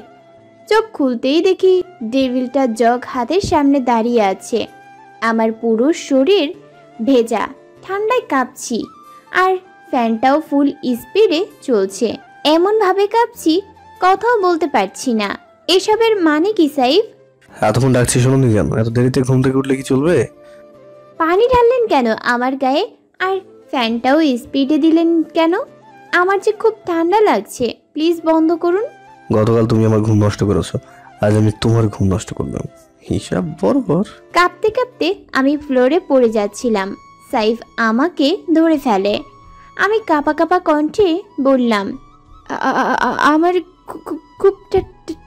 চোখ খুলতেই দেখি ডেভিলটা জগ হাতের সামনে দাঁড়িয়ে আছে। আমার পুরো শরীর ভেজা, ঠান্ডায় কাঁপছি, আর ফ্যানটাও ফুল স্পিডে চলছে। এমনভাবে কাঁপছি কথাও বলতে পারছি না। এসবের মানে কি সাইফ? এতক্ষণ ডাকছি শোনোনি কেন? এত দেরিতে ঘুম থেকে উঠলে কি চলবে? পানি ঢাললেন কেন আমার গায়ে? আর ফ্যানটাও স্পিডে দিলেন কেন? আমার যে খুব ঠান্ডা লাগছে, প্লিজ বন্ধ করুন। গতকাল তুমি আমার ঘুম নষ্ট করেছো, আজ আমি তোমার ঘুম নষ্ট করলাম। হিসাব বরাবর। কাঁপতে কাঁপতে আমি ফ্লোরে পড়ে যাচ্ছিলাম। সাইফ আমাকে ধরে ফেলে। আমি কাঁপা কাঁপা কণ্ঠে বললাম, আমার খুব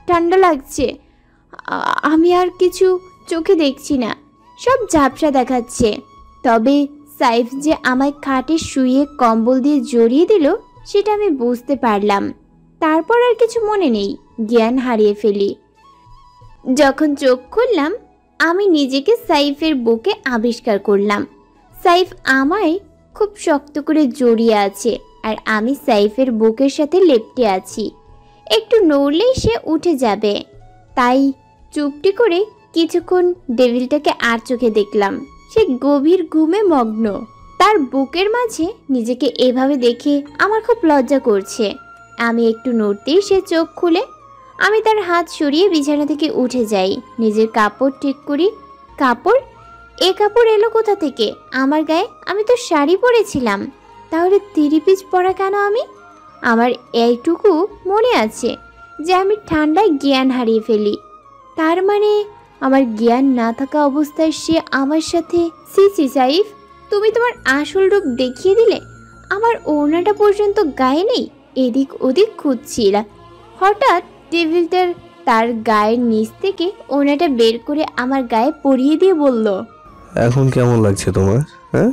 ঠান্ডা লাগছে। আমি আর কিছু চোখে দেখছি না, সব ঝাপসা দেখাচ্ছে। তবে সাইফ যে আমায় খাটে শুয়ে কম্বল দিয়ে জড়িয়ে দিল সেটা আমি বুঝতে পারলাম। তারপর আর কিছু মনে নেই, জ্ঞান হারিয়ে ফেলি। যখন চোখ খুললাম আমি নিজেকে সাইফের বুকে আবিষ্কার করলাম। সাইফ আমায় খুব শক্ত করে জড়িয়ে আছে, আর আমি সাইফের বুকের সাথে লেপ্টে আছি। একটু নড়লেই সে উঠে যাবে। তাই চুপটি করে কিছুক্ষণ ডেভিলটাকে আর চোখে দেখলাম। সে গভীর ঘুমে মগ্ন। তার বুকের মাঝে নিজেকে এভাবে দেখে আমার খুব লজ্জা করছে। আমি একটু নড়তেই সে চোখ খুলে। আমি তার হাত সরিয়ে বিছানা থেকে উঠে যাই, নিজের কাপড় ঠিক করি। কাপড়? এ কাপড় এলো কোথা থেকে আমার গায়ে? আমি তো শাড়ি পরেছিলাম। তাহলে 3 পিস পরা কেন আমি? আমার এইটুকু মনে আছে যে আমি ঠান্ডায় জ্ঞান হারিয়ে ফেলি। তার মানে আমার জ্ঞান না থাকা অবস্থায় সে আমার সাথে। সি সাইফ, তুমি তোমার আসল রূপ দেখিয়ে দিলে। আমার ওড়নাটা পর্যন্ত গায়ে নেই। এদিক ওদিক খুঁজছিলাম। হঠাৎ ডেভিলটার তার গায়ের নিচ থেকে ওড়নাটা বের করে আমার গায়ে পরিয়ে দিয়ে বলল, এখন কেমন লাগছে তোমার? হ্যাঁ?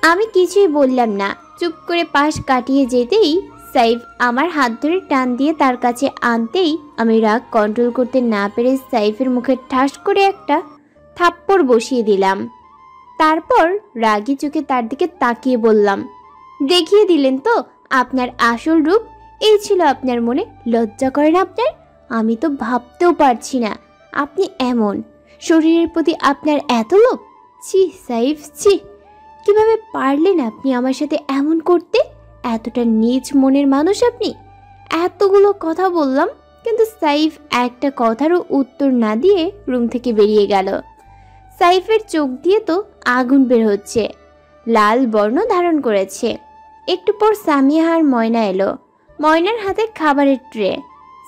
আমি কিছুই বললাম না। চুপ করে পাশ কাটিয়ে যেতেই সাইফ আমার হাত ধরে টান দিয়ে তার কাছে আনতেই আমি রাগ কন্ট্রোল করতে না পেরে সাইফের মুখে ঠাস করে একটা থাপ্পড় বসিয়ে দিলাম। তারপর রাগী চোখে তার দিকে তাকিয়ে বললাম, দেখিয়ে দিলেন তো আপনার আসল রূপ। এই ছিল আপনার মনে? লজ্জা করে না আপনার? আমি তো ভাবতেও পারছি না আপনি এমন। শরীরের প্রতি আপনার এত লোভ! ছি সাইফ, ছি! কিভাবে পারলেন আপনি আমার সাথে এমন করতে? এতটা নীচ মনের মানুষ আপনি। এতগুলো কথা বললাম, কিন্তু সাইফ একটা কথারও উত্তর না দিয়ে রুম থেকে বেরিয়ে গেল। সাইফের চোখ দিয়ে তো আগুন বের হচ্ছে, লাল বর্ণ ধারণ করেছে। একটু পর সামিহা আর ময়না এলো। ময়নার হাতে খাবারের ট্রে।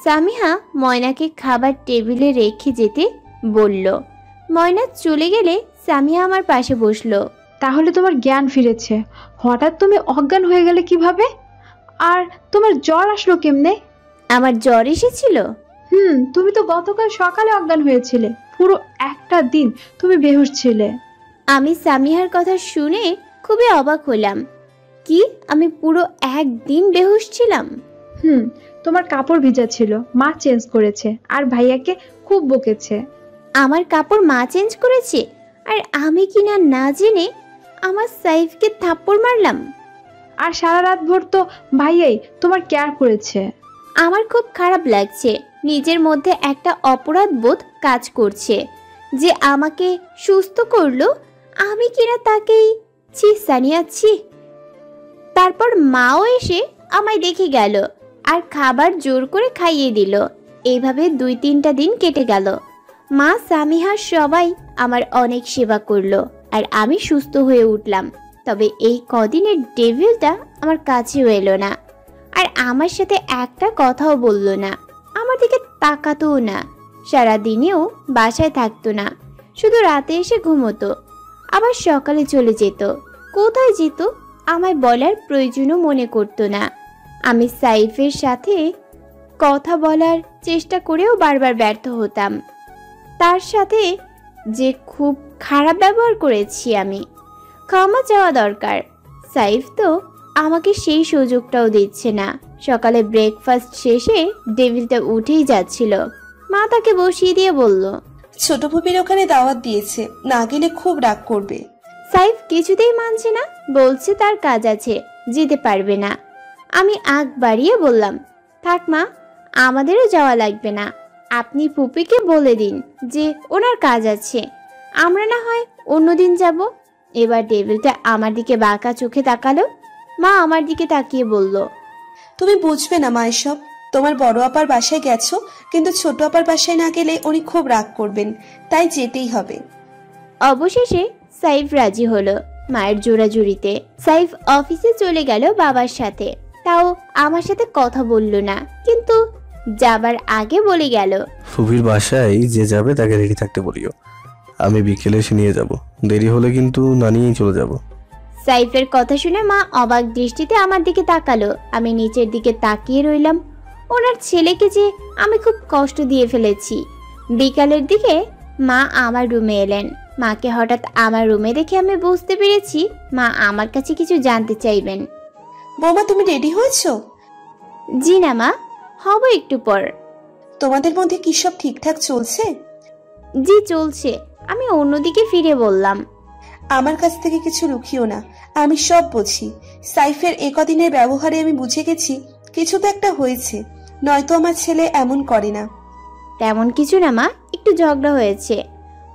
সামিহা ময়নাকে খাবার টেবিলে রেখে যেতে বলল। ময়না চলে গেলে সামিহা আমার পাশে বসলো। তাহলে তোমার জ্ঞান ফিরেছে। হঠাৎ তুমি অজ্ঞান হয়ে গেলে কিভাবে? আর তোমার জ্বর আসলো কেমনে? আমার জ্বর এসেছিল? তুমি তো গতকাল সকালে অজ্ঞান হয়েছিলে। পুরো একটা দিন তুমি বেহুশ ছিলে। আমি সামিহার কথা শুনে খুবই অবাক হলাম। কি, আমি পুরো একদিন বেহুশ ছিলাম? তোমার কাপড় ভিজা ছিল, মা চেঞ্জ করেছে, আর ভাইয়াকে খুব বকেছে। আমার কাপড় মা চেঞ্জ করেছে? আর আমি কিনা না জেনে আমার সাইফকে থাপ্পড় মারলাম। আর সারা রাত ভোর তো ভাইয়াই তোমার কেয়ার করেছে। আমার খুব খারাপ লাগছে। নিজের মধ্যে একটা অপরাধ বোধ কাজ করছে যে আমাকে সুস্থ করলো, আমি কিনা তাকেই। ছি সানিয়া, ছি! তারপর মাও এসে আমায় দেখে গেল আর খাবার জোর করে খাইয়ে দিল। এইভাবে 2-3টা দিন কেটে গেল। মা, সামিহা সবাই আমার অনেক সেবা করলো, আর আমি সুস্থ হয়ে উঠলাম। তবে এই কদিনের ডেভিলটা আমার কাছেও এলো না, আর আমার সাথে একটা কথাও বলল না, আমার দিকে তাকাতও না, সারাদিনেও বাসায় থাকতো না। শুধু রাতে এসে ঘুমোতো, আবার সকালে চলে যেত। কোথায় যেত আমায় বলার প্রয়োজনও মনে করতো না। আমি সাইফের সাথে কথা বলার চেষ্টা করেও বারবার ব্যর্থ হতাম। তার সাথে যে খুব খারাপ ব্যবহার করেছি আমি, ক্ষমা চাওয়া দরকার। সাইফ তো আমাকে সেই সুযোগটাও দিচ্ছে না। সকালে ব্রেকফাস্ট শেষে ডেভিলটা উঠেই যাচ্ছিল। মা তাকে বসিয়ে দিয়ে বলল, ছোট ভূমির ওখানে দাওয়াত দিয়েছে, না গেলে খুব রাগ করবে। সাইফ কিছুতেই মানছে না, বলছে তার কাজ আছে, যেতে পারবে না। আমি আগ বাড়িয়ে বললাম, থাক মা, আমাদেরও যাওয়া লাগবে না। আপনি ফুপিকে বলে দিন যে ওনার কাজ আছে, আমরা না হয় অন্যদিন যাব। এবার ডেভিলটা আমার দিকে বাঁকা চোখে তাকালো। মা আমার দিকে তাকিয়ে বলল, তুমি বুঝবে না মা এসব। তোমার বড় আপার বাসায় গেছো, কিন্তু ছোট আপার বাসায় না গেলে উনি খুব রাগ করবেন, তাই যেতেই হবে। অবশেষে সাইফ রাজি হলো মায়ের জোরাজুরিতে। সাইফ অফিসে চলে গেল বাবার সাথে, তাও আমার সাথে কথা বলল না, কিন্তু যাবার আগে বলে গেল, ফুপির বাসায় যে যাবে তাকে রেডি থাকতে বলিও, আমি বিকেলে এসে নিয়ে যাব। দেরি হলে কিন্তু না নিয়েই চলে যাব। সাইফের কথা শুনে মা অবাক দৃষ্টিতে আমার দিকে তাকালো। আমি নিচের দিকে তাকিয়ে রইলাম। ওনার ছেলেকে যে আমি খুব কষ্ট দিয়ে ফেলেছি। বিকালের দিকে মা আমার রুমে এলেন। মাকে হঠাৎ আমার রুমে দেখে আমি বুঝতে পেরেছি মা আমার কাছে কিছু জানতে চাইবেন। বৌমা, তুমি রেডি হয়েছো? জি না মা, হব একটু পর। তোমাদের মধ্যে কি সব ঠিকঠাক চলছে? জি চলছে। আমি অন্যদিকে ফিরে বললাম, আমার কাছ থেকে কিছু লুকিও না, আমি সব বুঝি। সাইফের একদিনের ব্যবহারে আমি বুঝে গেছি কিছু তো একটা হয়েছে, নয়তো আমার ছেলে এমন করে না। তেমন কিছু না মা, একটু ঝগড়া হয়েছে।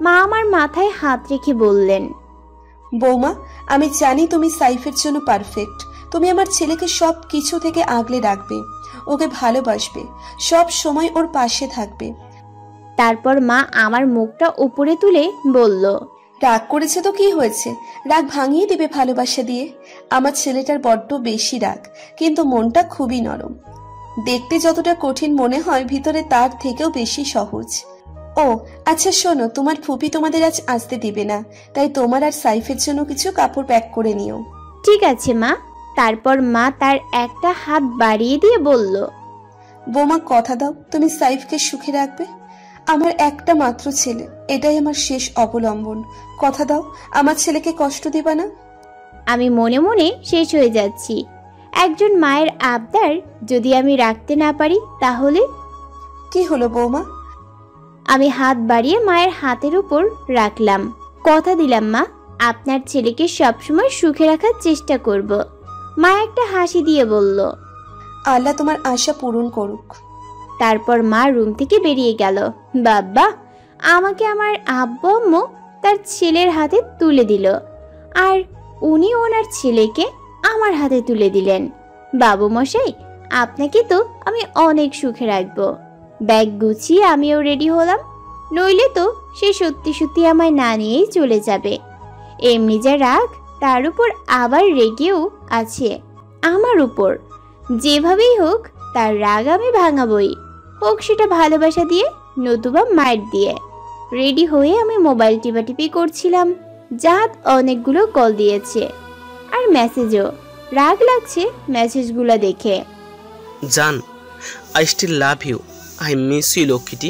মা আমার মাথায় হাত রেখে বললেন, বৌমা, আমি জানি তুমি সাইফের জন্য পারফেক্ট। তুমি আমার ছেলেকে সব কিছু থেকে আগলে রাখবে, ওকে ভালোবাসবে, সব সময় ওর পাশে থাকবে। তারপর মা আমার মুখটা উপরে তুলে বলল, রাগ করেছে তো কি হয়েছে, রাগ ভাঙিয়ে দিবে ভালোবাসা দিয়ে। আমার ছেলেটার বড্ড বেশি রাগ, কিন্তু মনটা খুবই নরম। দেখতে যতটা কঠিন মনে হয়, ভিতরে তার থেকেও বেশি সহজ। ও আচ্ছা শোনো, তোমার ফুপি তোমাদের আজ আসতে দিবে না, তাই তোমার আর সাইফের জন্য কিছু কাপড় প্যাক করে নিও। ঠিক আছে মা। তারপর মা তার একটা হাত বাড়িয়ে দিয়ে বলল, বৌমা, কথা দাও তুমি সাইফকে সুখে রাখবে। আমার একটা মাত্র ছেলে, এটাই আমার শেষ অবলম্বন। কথা দাও আমার ছেলেকে কষ্ট দিবা না। আমি মনে মনে শেষ হয়ে যাচ্ছি। একজন মায়ের আবদার যদি আমি রাখতে না পারি তাহলে? কি হলো বৌমা? আমি হাত বাড়িয়ে মায়ের হাতের উপর রাখলাম। কথা দিলাম মা, আপনার ছেলেকে সবসময় সুখে রাখার চেষ্টা করব। মা একটা হাসি দিয়ে বলল, আল্লাহ তোমার আশা পূরণ করুক। তারপর মা রুম থেকে বেরিয়ে গেল। বাবা আমাকে আমার আব্বু আম্মু তার ছেলের হাতে তুলে দিল, আর উনি ওনার ছেলেকে আমার হাতে তুলে দিলেন। বাবু মশাই, আপনাকে তো আমি অনেক সুখে রাখবো। ব্যাগ গুছিয়ে আমিও রেডি হলাম, নইলে তো সে সত্যি সত্যি আমায় না নিয়েই চলে যাবে। এমনি যা রাগ, তার উপর আবার রেগেও আছে আমার উপর। যেভাবেই হোক তার রাগ আমি ভাঙাবই, হোক সেটা ভালোবাসা দিয়ে নতুবা মায়ের দিয়ে। রেডি হয়ে আমি মোবাইল টিপাটিপি করছিলাম। জাহাদ অনেকগুলো কল দিয়েছে আর মেসেজও। রাগ লাগছে মেসেজগুলো দেখে। জান, I still love you, I miss you লক্ষ্মীটি।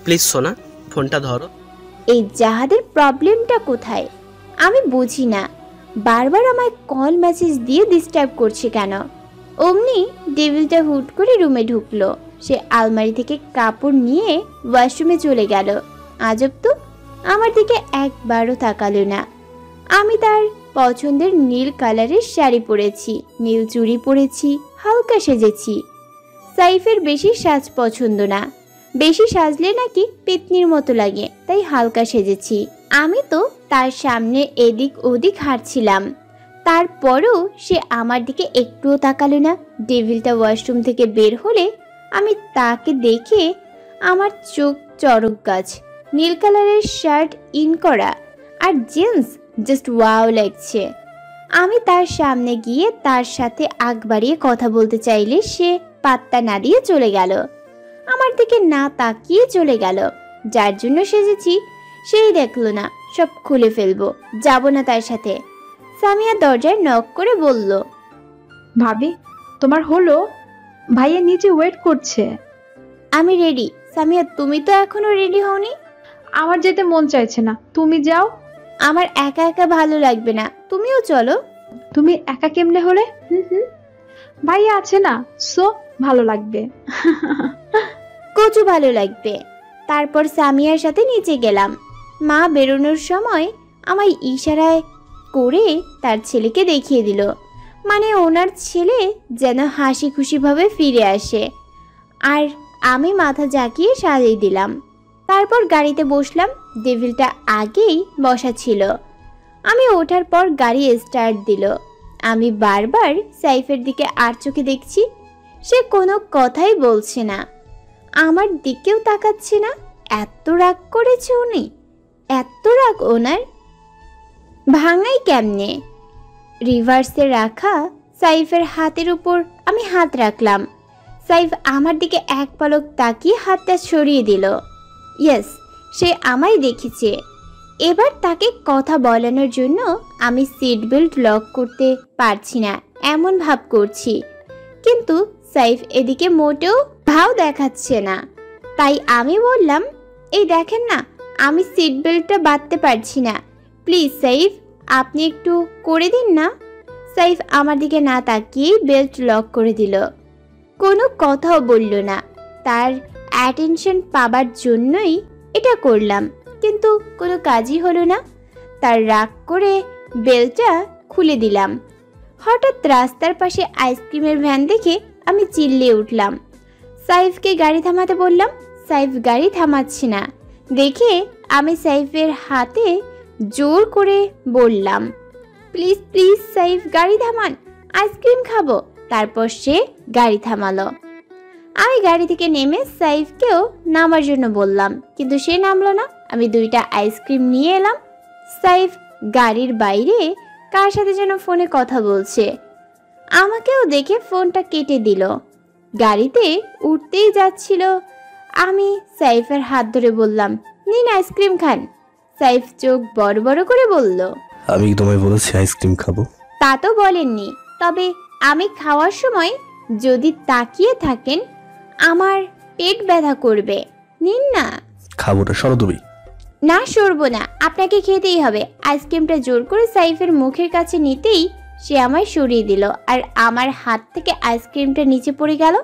প্লিজ সোনা, ফোনটা ধরো। এই জাহাদের প্রবলেমটা কোথায় আমি বুঝি না। বারবার আমায় কল মেসেজ দিয়ে ডিস্টার্ব করছে কেন? অমনি ডেভিলটা হুট করে রুমে ঢুকলো। সে আলমারি থেকে কাপড় নিয়ে ওয়াশরুমে চলে গেল। আজব তো, আমার দিকে একবারও তাকালো না। আমি তার পছন্দের নীল কালারের শাড়ি পরেছি, নীল চুড়ি পরেছি, হালকা সেজেছি। সাইফের বেশি সাজ পছন্দ না, বেশি সাজলে নাকি পেতনির মতো লাগে, তাই হালকা সেজেছি। আমি তো তার সামনে এদিক ওদিক হাঁটছিলাম, তারপরও সে আমার দিকে একটুও তাকালো না। ডেভিলটা ওয়াশরুম থেকে বের হলে আমি তাকে দেখে আমার চোখ চড়ক গাছ। নীল কালারের শার্ট ইন করা আর জিন্স, জাস্ট ওয়াও লাগছে। আমি তার সামনে গিয়ে তার সাথে আগ বাড়িয়ে কথা বলতে চাইলে সে পাত্তা না দিয়ে চলে গেল। আমার দিকে না তাকিয়ে চলে গেল। যার জন্য সেজেছি সেই দেখলো না, সব খুলে ফেলবো, যাব না তার সাথে। সামিয়া দরজায় নক করে বলল, ভাবি তোমার হলো? ভাইয়া নিচে ওয়েট করছে। আমি রেডি। সামিয়া তুমি তো এখনো রেডি হওনি। আমার যেতে মন চাইছে না, তুমি যাও। আমার একা একা ভালো লাগবে না, তুমিও চলো। তুমি একা কেমনে হলে? ভাইয়া আছে না, সো ভালো লাগবে। কচু ভালো লাগবে। তারপর সামিয়ার সাথে নিচে গেলাম। মা বেরোনোর সময় আমায় ইশারায় করে তার ছেলেকে দেখিয়ে দিল, মানে ওনার ছেলে যেন হাসি খুশিভাবে ফিরে আসে। আর আমি মাথা ঝাঁকিয়ে সাজিয়ে দিলাম। তারপর গাড়িতে বসলাম। ডেভিলটা আগেই বসা ছিল। আমি ওঠার পর গাড়ি স্টার্ট দিল। আমি বারবার সাইফের দিকে আর চোখে দেখছি। সে কোনো কথাই বলছে না, আমার দিকেও তাকাচ্ছে না। এত রাগ করেছে উনি? এত রাগ ওনার? ভাঙাই কেমনে? রিভার্সে রাখা সাইফের হাতের উপর আমি হাত রাখলাম। সাইফ আমার দিকে এক পলক তাকিয়ে হাতটা সরিয়ে দিল। ইয়েস, সে আমায় দেখেছে। এবার তাকে কথা বলানোর জন্য আমি সিট বেল্ট লক করতে পারছি না এমন ভাব করছি, কিন্তু সাইফ এদিকে মোটেও ভাও দেখাচ্ছে না। তাই আমি বললাম, এই দেখেন না, আমি সিট বেল্টটা বাঁধতে পারছি না, প্লিজ সাইফ আপনি একটু করে দিন না। সাইফ আমার দিকে না তাকিয়েই বেল্ট লক করে দিল। কোনো কথাও বলল না। তার অ্যাটেনশন পাবার জন্যই এটা করলাম, কিন্তু কোনো কাজই হলো না। তার রাগ করে বেল্টটা খুলে দিলাম। হঠাৎ রাস্তার পাশে আইসক্রিমের ভ্যান দেখে আমি চিল্লিয়ে উঠলাম। সাইফকে গাড়ি থামাতে বললাম। সাইফ গাড়ি থামাচ্ছে না দেখে আমি সাইফের হাতে জোর করে বললাম, প্লিজ প্লিজ সাইফ গাড়ি থামান, আইসক্রিম খাবো। তারপর সে গাড়ি থামালো। আমি গাড়ি থেকে নেমে সাইফকেও নামার জন্য বললাম, কিন্তু সে নামলো না। আমি 2টা আইসক্রিম নিয়ে এলাম। সাইফ গাড়ির বাইরে কার সাথে যেন ফোনে কথা বলছে। আমাকেও দেখে ফোনটা কেটে দিল। গাড়িতে উঠতেই যাচ্ছিল, আমি সাইফের হাত ধরে বললাম, নিন আইসক্রিম খান। সাইফ চোখ বড় বড় করে বলল, আমি কি তোমায় বলেছি আইসক্রিম খাবো? তা তো বলেননি, তবে আমি খাওয়ার সময় যদি তাকিয়ে থাকেন আমার পেট ব্যথা করবে। নিন না। খাবো না, সরো তুমি। না সরবো না, আপনাকে খেতেই হবে। আইসক্রিমটা জোর করে সাইফের মুখের কাছে নিতেই সে আমায় সরিয়ে দিল, আর আমার হাত থেকে আইসক্রিমটা নিচে পড়ে গেল।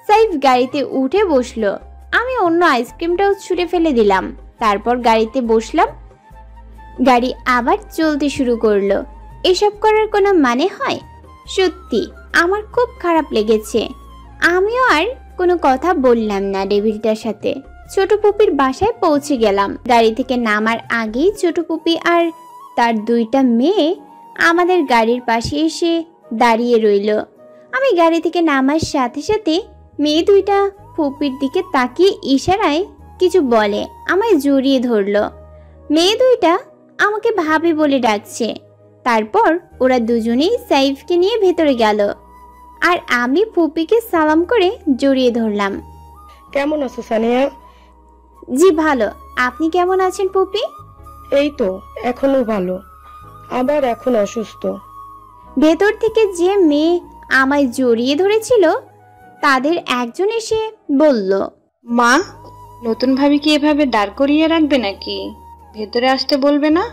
সাইফ গাড়িতে উঠে বসলো। আমি অন্য আইসক্রিমটাও ছুঁড়ে ফেলে দিলাম। তারপর গাড়িতে বসলাম। গাড়ি আবার চলতে শুরু করলো। এসব করার কোনো মানে হয়? সত্যি আমার খুব খারাপ লেগেছে। আমিও আর কোনো কথা বললাম না ডেভিলটার সাথে। ছোট পুপির বাসায় পৌঁছে গেলাম। গাড়ি থেকে নামার আগেই ছোট পুপি আর তার 2টা মেয়ে আমাদের গাড়ির পাশে এসে দাঁড়িয়ে রইল। আমি গাড়ি থেকে নামার সাথে সাথে মেয়ে 2টা পুপির দিকে তাকিয়ে ইশারায় কিছু বলে আমায় জড়িয়ে ধরলো। মেয়ে 2টা আমাকে ভাবি বলে ডাকছে। তারপর ওরা দুজনেই সাইফকে নিয়ে ভেতরে গেল, আর আমি পুপিকে সালাম করে জড়িয়ে ধরলাম। কেমন আছো সানিয়া? জি ভালো, আপনি কেমন আছেন পুপি? এই তো এখনো ভালো, আবার এখন অসুস্থ। ভেতর থেকে যে মেয়ে আমায় জড়িয়ে ধরেছিল তাদের একজন এসে বলল, মা, নতুন ভাবি কি এভাবে দাঁড় করিয়ে রাখবে নাকি? ভেতরে আসতে বলবে না?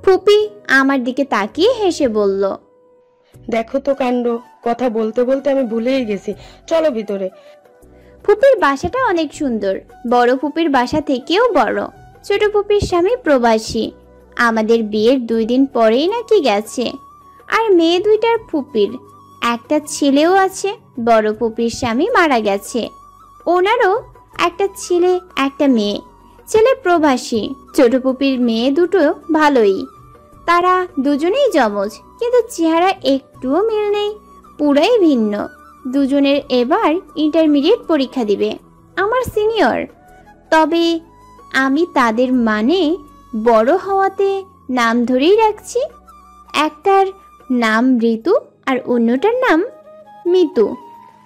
পুপি আমার দিকে তাকিয়ে হেসে বলল, দেখো তো কাণ্ড, কথা বলতে বলতে আমি ভুলেই গেছি, চলো ভিতরে। পুপির বাসাটা অনেক সুন্দর, বড় পুপির বাসা থেকেও বড়। ছোট পুপির স্বামী প্রবাসী, আমাদের বিয়ের 2 দিন পরেই নাকি গেছে। আর মেয়ে 2টার পুপির একটা ছেলেও আছে। বড় পুপির স্বামী মারা গেছে, ওনারও একটা ছেলে একটা মেয়ে। ছেলে প্রবাসী। ছোট পুপির মেয়ে 2টো ভালোই, তারা দুজনেই যমজ, কিন্তু চেহারা একটুও মিল নেই, পুরাই ভিন্ন। দুজনের এবার ইন্টারমিডিয়েট পরীক্ষা দিবে, আমার সিনিয়র। তবে আমি তাদের মানে বড় হওয়াতে নাম ধরেই রাখছি। একটার নাম ঋতু আর অন্যটার নাম মিতু।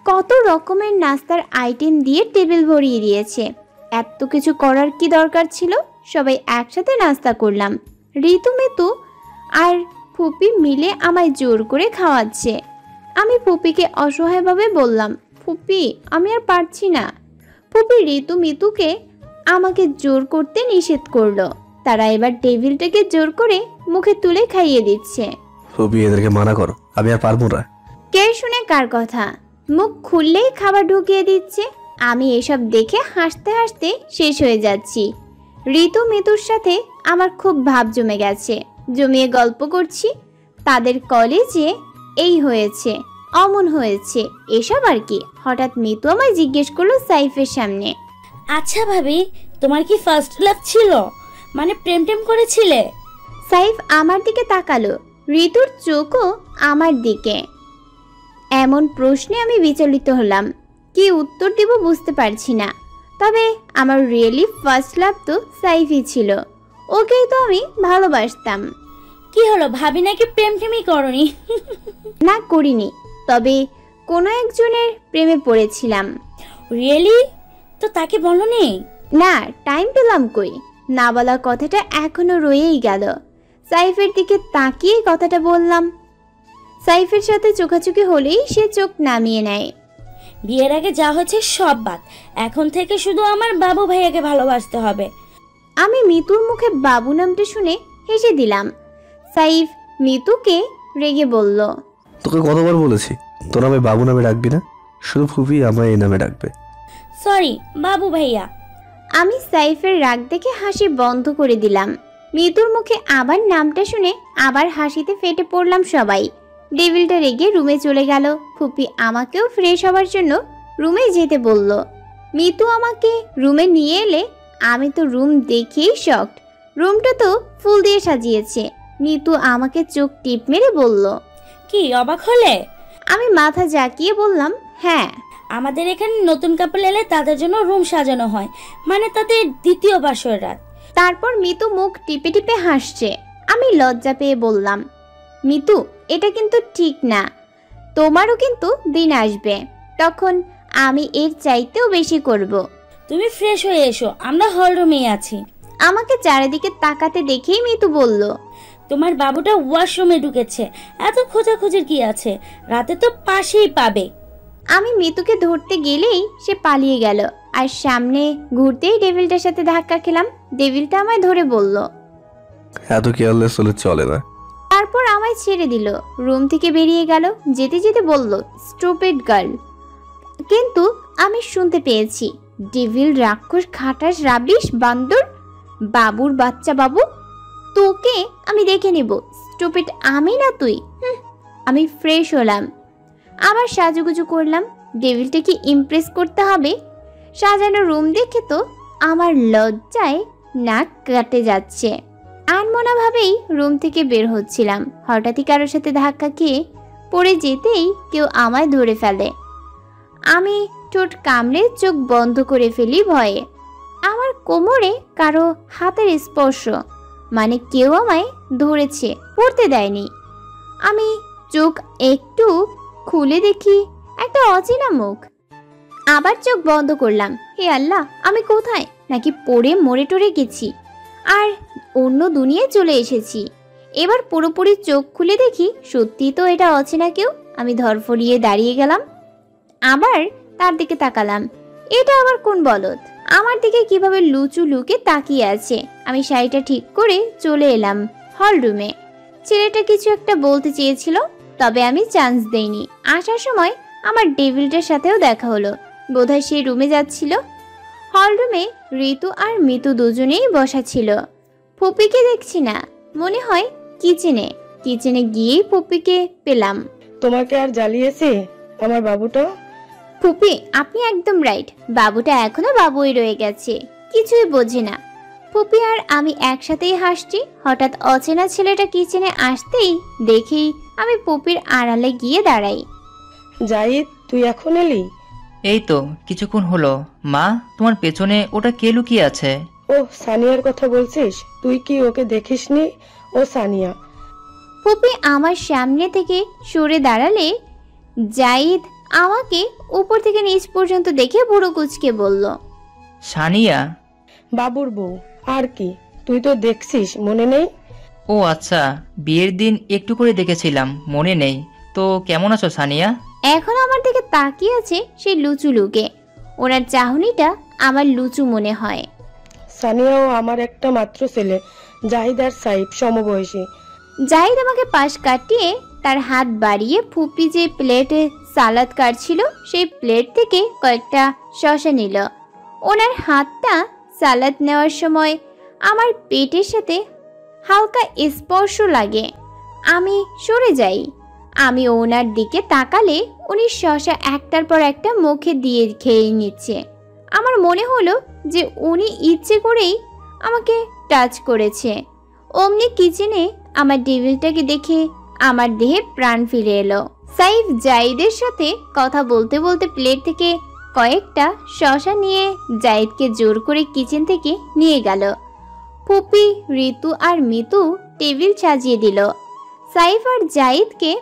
কত রকমের নাস্তার আইটেম দিয়ে টেবিল ভরিয়ে দিয়েছে। এত কিছু করার কি দরকার ছিল? সবাই একসাথে নাস্তা করলাম। ঋতু মিতু আর ফুপি মিলে আমায় জোর করে খাওয়াচ্ছে। আমি ফুপিকে অসহায়ভাবে বললাম, ফুপি আমি আর পারছি না। ফুপি ঋতু মিতুকে আমাকে জোর করতে নিষেধ করলো। তারা এবার টেবিলটাকে জোর করে মুখে তুলে খাইয়ে দিচ্ছে। ফুপি এদেরকে মানা করো, আমি আর পারবো না। কে শুনে কার কথা? মুখ খুললেই খাবার ঢুকিয়ে দিচ্ছে। আমি এসব দেখে হাসতে হাসতে শেষ হয়ে যাচ্ছি। ঋতু মিতুর সাথে আমার খুব ভাব জমে গেছে। জমিয়ে গল্প করছি। তাদের কলেজে এই হয়েছে, অমন হয়েছে, এসব আর কি। হঠাৎ মিতু আমায় জিজ্ঞেস করলো সাইফের সামনে, আচ্ছা ভাবি, তোমার কি ফার্স্ট লাভ ছিল? মানে প্রেম টেম করেছিলে? সাইফ আমার দিকে তাকালো, ঋতুর চোখও আমার দিকে। এমন প্রশ্নে আমি বিচলিত হলাম। কি উত্তর দিব বুঝতে পারছি না। তবে আমার রিয়েলি ফার্স্ট লাভ তো সাইফই ছিল। ওকেই তো আমি ভালোবাসতাম। কি হলো ভাবি, নাকি প্রেম টেমই করনি? না করিনি, তবে কোনো একজনের প্রেমে পড়েছিলাম। রিয়েলি? তো তাকে বলনি? না, টাইম পেলাম কই। না বলা কথাটা এখনো রয়েই গেল। সাইফের দিকে তাকিয়ে কথাটা বললাম। সাইফের সাথে চোখাচোখি হলেই সে চোখ নামিয়ে নেয়। বিয়ের আগে যা হয়েছে সব বাদ, এখন থেকে শুধু আমার বাবু ভাইয়াকে ভালোবাসতে হবে। আমি মিতুর মুখে বাবু নামটা শুনে হেসে দিলাম। সাইফ মিতুকে রেগে বলল, তোকে কতবার বলেছি তোর নামে বাবু নামে ডাকবি না, শুধু ফুপি আমায় এই নামে ডাকবে। সরি বাবু ভাইয়া। আমি সাইফের রাগ দেখে হাসি বন্ধ করে দিলাম। মিতুর মুখে আবার নামটা শুনে আবার হাসিতে ফেটে পড়লাম সবাই। ডেভিলটা রেগে রুমে চলে গেল। ফুপি আমাকেও ফ্রেশ হওয়ার জন্য রুমে যেতে বলল। মিতু আমাকে রুমে নিয়ে এলে আমি তো রুম দেখেই শকড। রুমটা তো ফুল দিয়ে সাজিয়েছে। মিতু আমাকে চোখ টিপ মেরে বলল, কি অবাক হলে? আমি মাথা জাকিয়ে বললাম, হ্যাঁ। আমাদের এখানে নতুন কাপল এলে তাদের জন্য রুম সাজানো হয়, মানে তাদের দ্বিতীয় বাসর রাত। তারপর মিতু মুখ টিপে টিপে হাসছে। আমি লজ্জা পেয়ে বললাম, মিতু এটা কিন্তু ঠিক না। তোমারও কিন্তু দিন আসবে, তখন আমি এর চাইতেও বেশি করব। তুমি ফ্রেশ হয়ে এসো, আমরা হল রুমে আছি। আমাকে চারিদিকে তাকাতে দেখেই মিতু বলল, তোমার বাবুটা ওয়াশরুমে ঢুকেছে, এত খোঁজাখুঁজির কি আছে? রাতে তো পাশেই পাবে। আমি মিতুকে ধরতে গেলেই সে পালিয়ে গেল। আর সামনে ঘুরতেই ডেভিলটার সাথে ধাক্কা খেলাম। ডেভিলটা আমায় ধরে বলল, এত কেয়ারলেস হলে চলে না। তারপর আমায় ছেড়ে দিল। রুম থেকে বেরিয়ে গেল। যেতে যেতে বলল, স্টুপিড গার্ল। কিন্তু আমি শুনতে পেয়েছি, ডেভিল, রাক্ষস, খাটাস, রাবিশ, বান্দর, বাবুর বাচ্চা বাবু, তোকে আমি দেখে নেব। স্টুপিড আমি না তুই। আমি ফ্রেশ হলাম, আবার সাজুগুজু করলাম। ডেভিলটাকে ইমপ্রেস করতে হবে। সাজানো রুম দেখে তো আমার লজ্জায় নাক কাটে যাচ্ছে। আনমনাভাবেই রুম থেকে বের হচ্ছিলাম। হঠাৎই কারোর সাথে ধাক্কা খেয়ে পড়ে যেতেই কেউ আমায় ধরে ফেলে। আমি ঠোঁট কামড়ে চোখ বন্ধ করে ফেলি ভয়ে। আমার কোমরে কারো হাতের স্পর্শ, মানে কেউ আমায় ধরেছে, পড়তে দেয়নি। আমি চোখ একটু খুলে দেখি একটা অচেনা মুখ। আবার চোখ বন্ধ করলাম। হে আল্লাহ, আমি কোথায়? নাকি পড়ে মরে টরে গেছি আর অন্য দুনিয়ায় চলে এসেছি? এবার পুরোপুরি চোখ খুলে দেখি সত্যি তো এটা অচেনা কেউ। আমি ধরফড়িয়ে দাঁড়িয়ে গেলাম, আবার তার দিকে তাকালাম। এটা আবার কোন বলদ আমার দিকে কিভাবে লুচু লুকে তাকিয়ে আছে? আমি শাড়িটা ঠিক করে চলে এলাম হল রুমে। ছেলেটা কিছু একটা বলতে চেয়েছিল, তবে আমি চান্স দেইনি। আসার সময় আমার ডেভিলটার সাথেও দেখা হলো। বোধহয় সে রুমে যাচ্ছিল। হল রুমে ঋতু আর মিতু দুজনেই বসা ছিল। ফুপিকে দেখছি না, মনে হয় কিচেনে। কিচেনে গিয়েই ফুপিকে পেলাম। তোমাকে আর জ্বালিয়েছে আমার বাবুটা? ফুপি আপনি একদম রাইট, বাবুটা এখনো বাবুই রয়ে গেছে, কিছুই বোঝে না। ফুপি আর আমি একসাথেই হাসছি। হঠাৎ অচেনা ছেলেটা কিচেনে আসতেই দেখি আমি ফুপির আড়ালে গিয়ে দাঁড়াই। জাহিদ, তুই এখন এলি? এই তো কিছুক্ষণ হলো। মা, তোমার পেছনে ওটা কে লুকিয়ে আছে? ও সানিয়ার কথা বলছিস? তুই কি ওকে দেখিসনি? ও সানিয়া। ফুপি আমার সামনে থেকে সরে দাঁড়ালে জাহিদ আমাকে উপর থেকে নিচ পর্যন্ত দেখে বুড়ো কুচকে বলল, সানিয়া? বাবুর বউ। আর কি, তুই তো দেখছিস, মনে নেই? ও আচ্ছা, বিয়ের দিন একটু করে দেখেছিলাম, মনে নেই। তো কেমন আছো সানিয়া? এখন আমার দিকে তাকিয়ে আছে সেই লুচু লুকে। ওনার চাহনিটা আমার লুচু মনে হয়। সানিয়াও আমার একটা মাত্র ছেলে, জাহিদ আর সাইফ সমবয়সী। জাহিদ আমাকে পাশ কাটিয়ে তার হাত বাড়িয়ে ফুপি যে প্লেটে সালাদ কাটছিল সেই প্লেট থেকে কয়েকটা শসা নিল। ওনার হাতটা সালাদ নেওয়ার সময় আমার পেটের সাথে হালকা স্পর্শ লাগে। আমি সরে যাই। আমি ওনার দিকে তাকালে উনি শসা একটার পর একটা মুখে দিয়ে খেয়ে নিচ্ছে। আমার মনে হলো যে উনি ইচ্ছে করেই আমাকে টাচ করেছে। অমনি কিচেনে আমার ডেভিলটাকে দেখে আমার দেহে প্রাণ ফিরে এলো। সাইফ জাহিদের সাথে কথা বলতে বলতে প্লেট থেকে কয়েকটা শসা নিয়ে জাহিদকে জোর করে কিচেন থেকে নিয়ে গেল। ফুপি, ঋতু আর মিতু টেবিল সাজিয়ে দিল। সাইফ আর জাহিদকে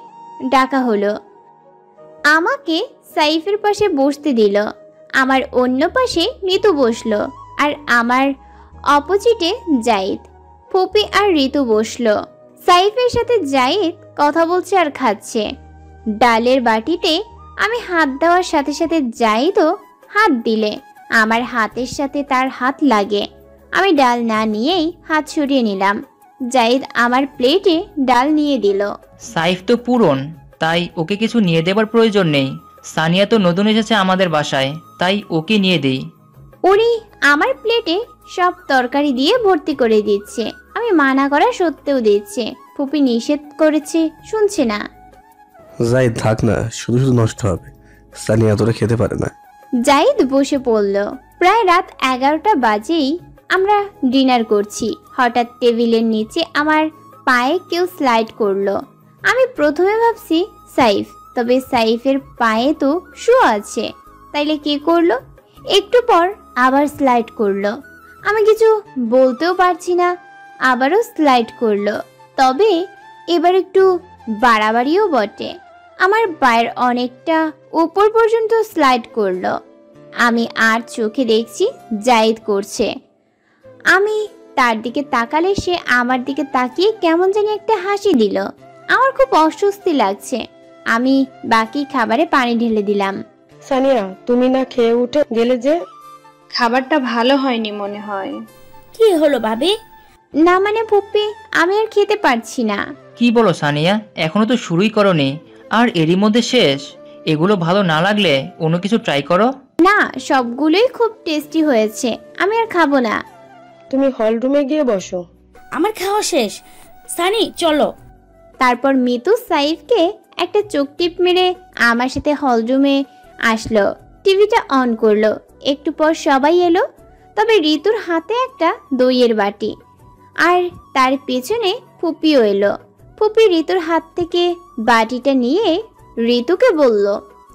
ডাকা হলো। আমাকে সাইফের পাশে বসতে দিল। আমার অন্য পাশে মিতু বসলো আর আমার অপোজিটে জাহিদ। ফুপি আর ঋতু বসলো। সাইফের সাথে জাহিদ কথা বলছে আর খাচ্ছে। ডালের বাটিতে আমি হাত দেওয়ার সাথে সাথে জাহিদও হাত দিলে আমার হাতের সাথে তার হাত লাগে। আমি ডাল না নিয়েই হাত সরিয়ে নিলাম। জাহিদ আমার প্লেটে ডাল নিয়ে দিল। সাইফ তো পুরন, তাই ওকে কিছু নিয়ে দেবার প্রয়োজন নেই। সানিয়া তো নতুন এসেছে আমাদের বাসায়, তাই ওকে নিয়ে দেই। উনি আমার প্লেটে সব তরকারি দিয়ে ভর্তি করে দিচ্ছে। আমি মানা করা সত্ত্বেও দিচ্ছে। ফুপি নিষেধ করেছে, শুনছে না। জাহিদ থাক না, শুধু শুধু নষ্ট হবে। সানিয়া তোরা খেতে পারে না। জাহিদ বসে পড়ল। প্রায় রাত 11টা বাজেই আমরা ডিনার করছি। হঠাৎ টেবিলের নিচে আমার পায়ে কেউ স্লাইড করলো। আমি প্রথমে ভাবছি সাইফ, তবে সাইফের পায়ে তো শু আছে, তাইলে কে করলো? একটু পর আবার স্লাইড করলো। আমি কিছু বলতেও পারছি না। আবারও স্লাইড করলো, তবে এবার একটু বাড়াবাড়িও বটে। আমার পায়ের অনেকটা উপর পর্যন্ত স্লাইড করলো। আমি আর চোখে দেখছি জাহিদ করছে। আমি তার দিকে তাকালে সে আমার দিকে তাকিয়ে কেমন জানি একটা হাসি দিল। আমার খুব অস্বস্তি লাগছে। আমি বাকি খাবারে পানি ঢেলে দিলাম। সানিয়া, তুমি না খেয়ে উঠে গেলে যে? খাবারটা ভালো হয়নি মনে হয়। কি হলো ভাবি? না মানে ফুপি, আমি আর খেতে পারছি না। কি বলো সানিয়া, এখনো তো শুরুই করনি, আর এরই মধ্যে শেষ? এগুলো ভালো না লাগলে অন্য কিছু ট্রাই করো। না, সবগুলোই খুব টেস্টি হয়েছে, আমি আর খাবো না। তুমি হল রুমে গিয়ে বসো। আমার খাওয়া শেষ। সানি চলো। তারপর মিতু সাইফকে একটা চোখ টিপ মেরে আমার সাথে হল রুমে আসলো। টিভিটা অন করলো। একটু পর সবাই এলো, তবে ঋতুর হাতে একটা দইয়ের বাটি, আর তার পেছনে ফুপিও এলো। ফুপি ঋতুর হাত থেকে বাটিটা নিয়ে ঋতুকে বলল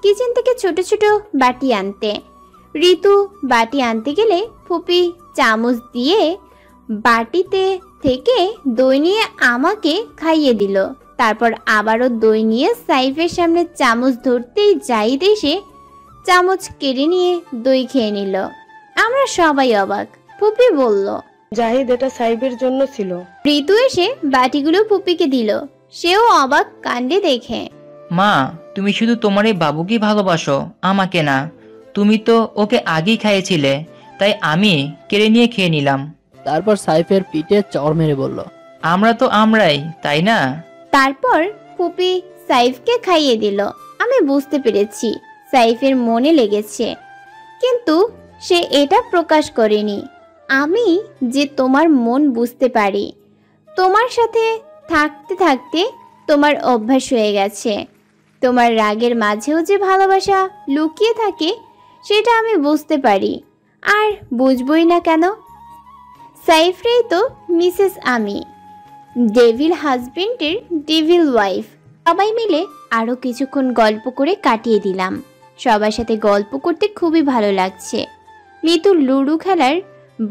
কিচেন থেকে ছোট ছোট বাটি আনতে। ঋতু বাটি আনতে গেলে ফুপি চামচ দিয়ে বাটিতে থেকে দই নিয়ে আমাকে খাইয়ে দিল। তারপর আবারও দই নিয়ে সাইফের সামনে চামচ ধরতেই জাহিদ এসে চামচ কেড়ে নিয়ে দই খেয়ে নিল। আমরা সবাই অবাক। ফুপি বলল, জাহিদ, এটা সাইফের জন্য ছিল। ঋতু এসে বাটিগুলো ফুপিকে দিল। সেও অবাক কাণ্ডে দেখে। মা, তুমি শুধু তোমার এই বাবুকে ভালোবাসো, আমাকে না। তুমি তো ওকে আগেই খাইয়েছিলে, তাই আমি কেড়ে নিয়ে খেয়ে নিলাম। তারপর সাইফের পিঠে চড় মেরে বলল, আমরা তো আমরাই, তাই না? তারপর ফুপি সাইফকে খাইয়ে দিল। আমি বুঝতে পেরেছি সাইফের মনে লেগেছে, কিন্তু সে এটা প্রকাশ করেনি। আমি যে তোমার মন বুঝতে পারি। তোমার সাথে থাকতে থাকতে তোমার অভ্যাস হয়ে গেছে। তোমার রাগের মাঝেও যে ভালোবাসা লুকিয়ে থাকে সেটা আমি বুঝতে পারি, আর বুঝবই না কেন। সাইফরেই তো মিসেস আমি, ডেভিল হাজবেন্ডের ডেভিল ওয়াইফ। সবাই মিলে আরও কিছুক্ষণ গল্প করে কাটিয়ে দিলাম। সবার সাথে গল্প করতে খুবই ভালো লাগছে। মিতু লুডো খেলার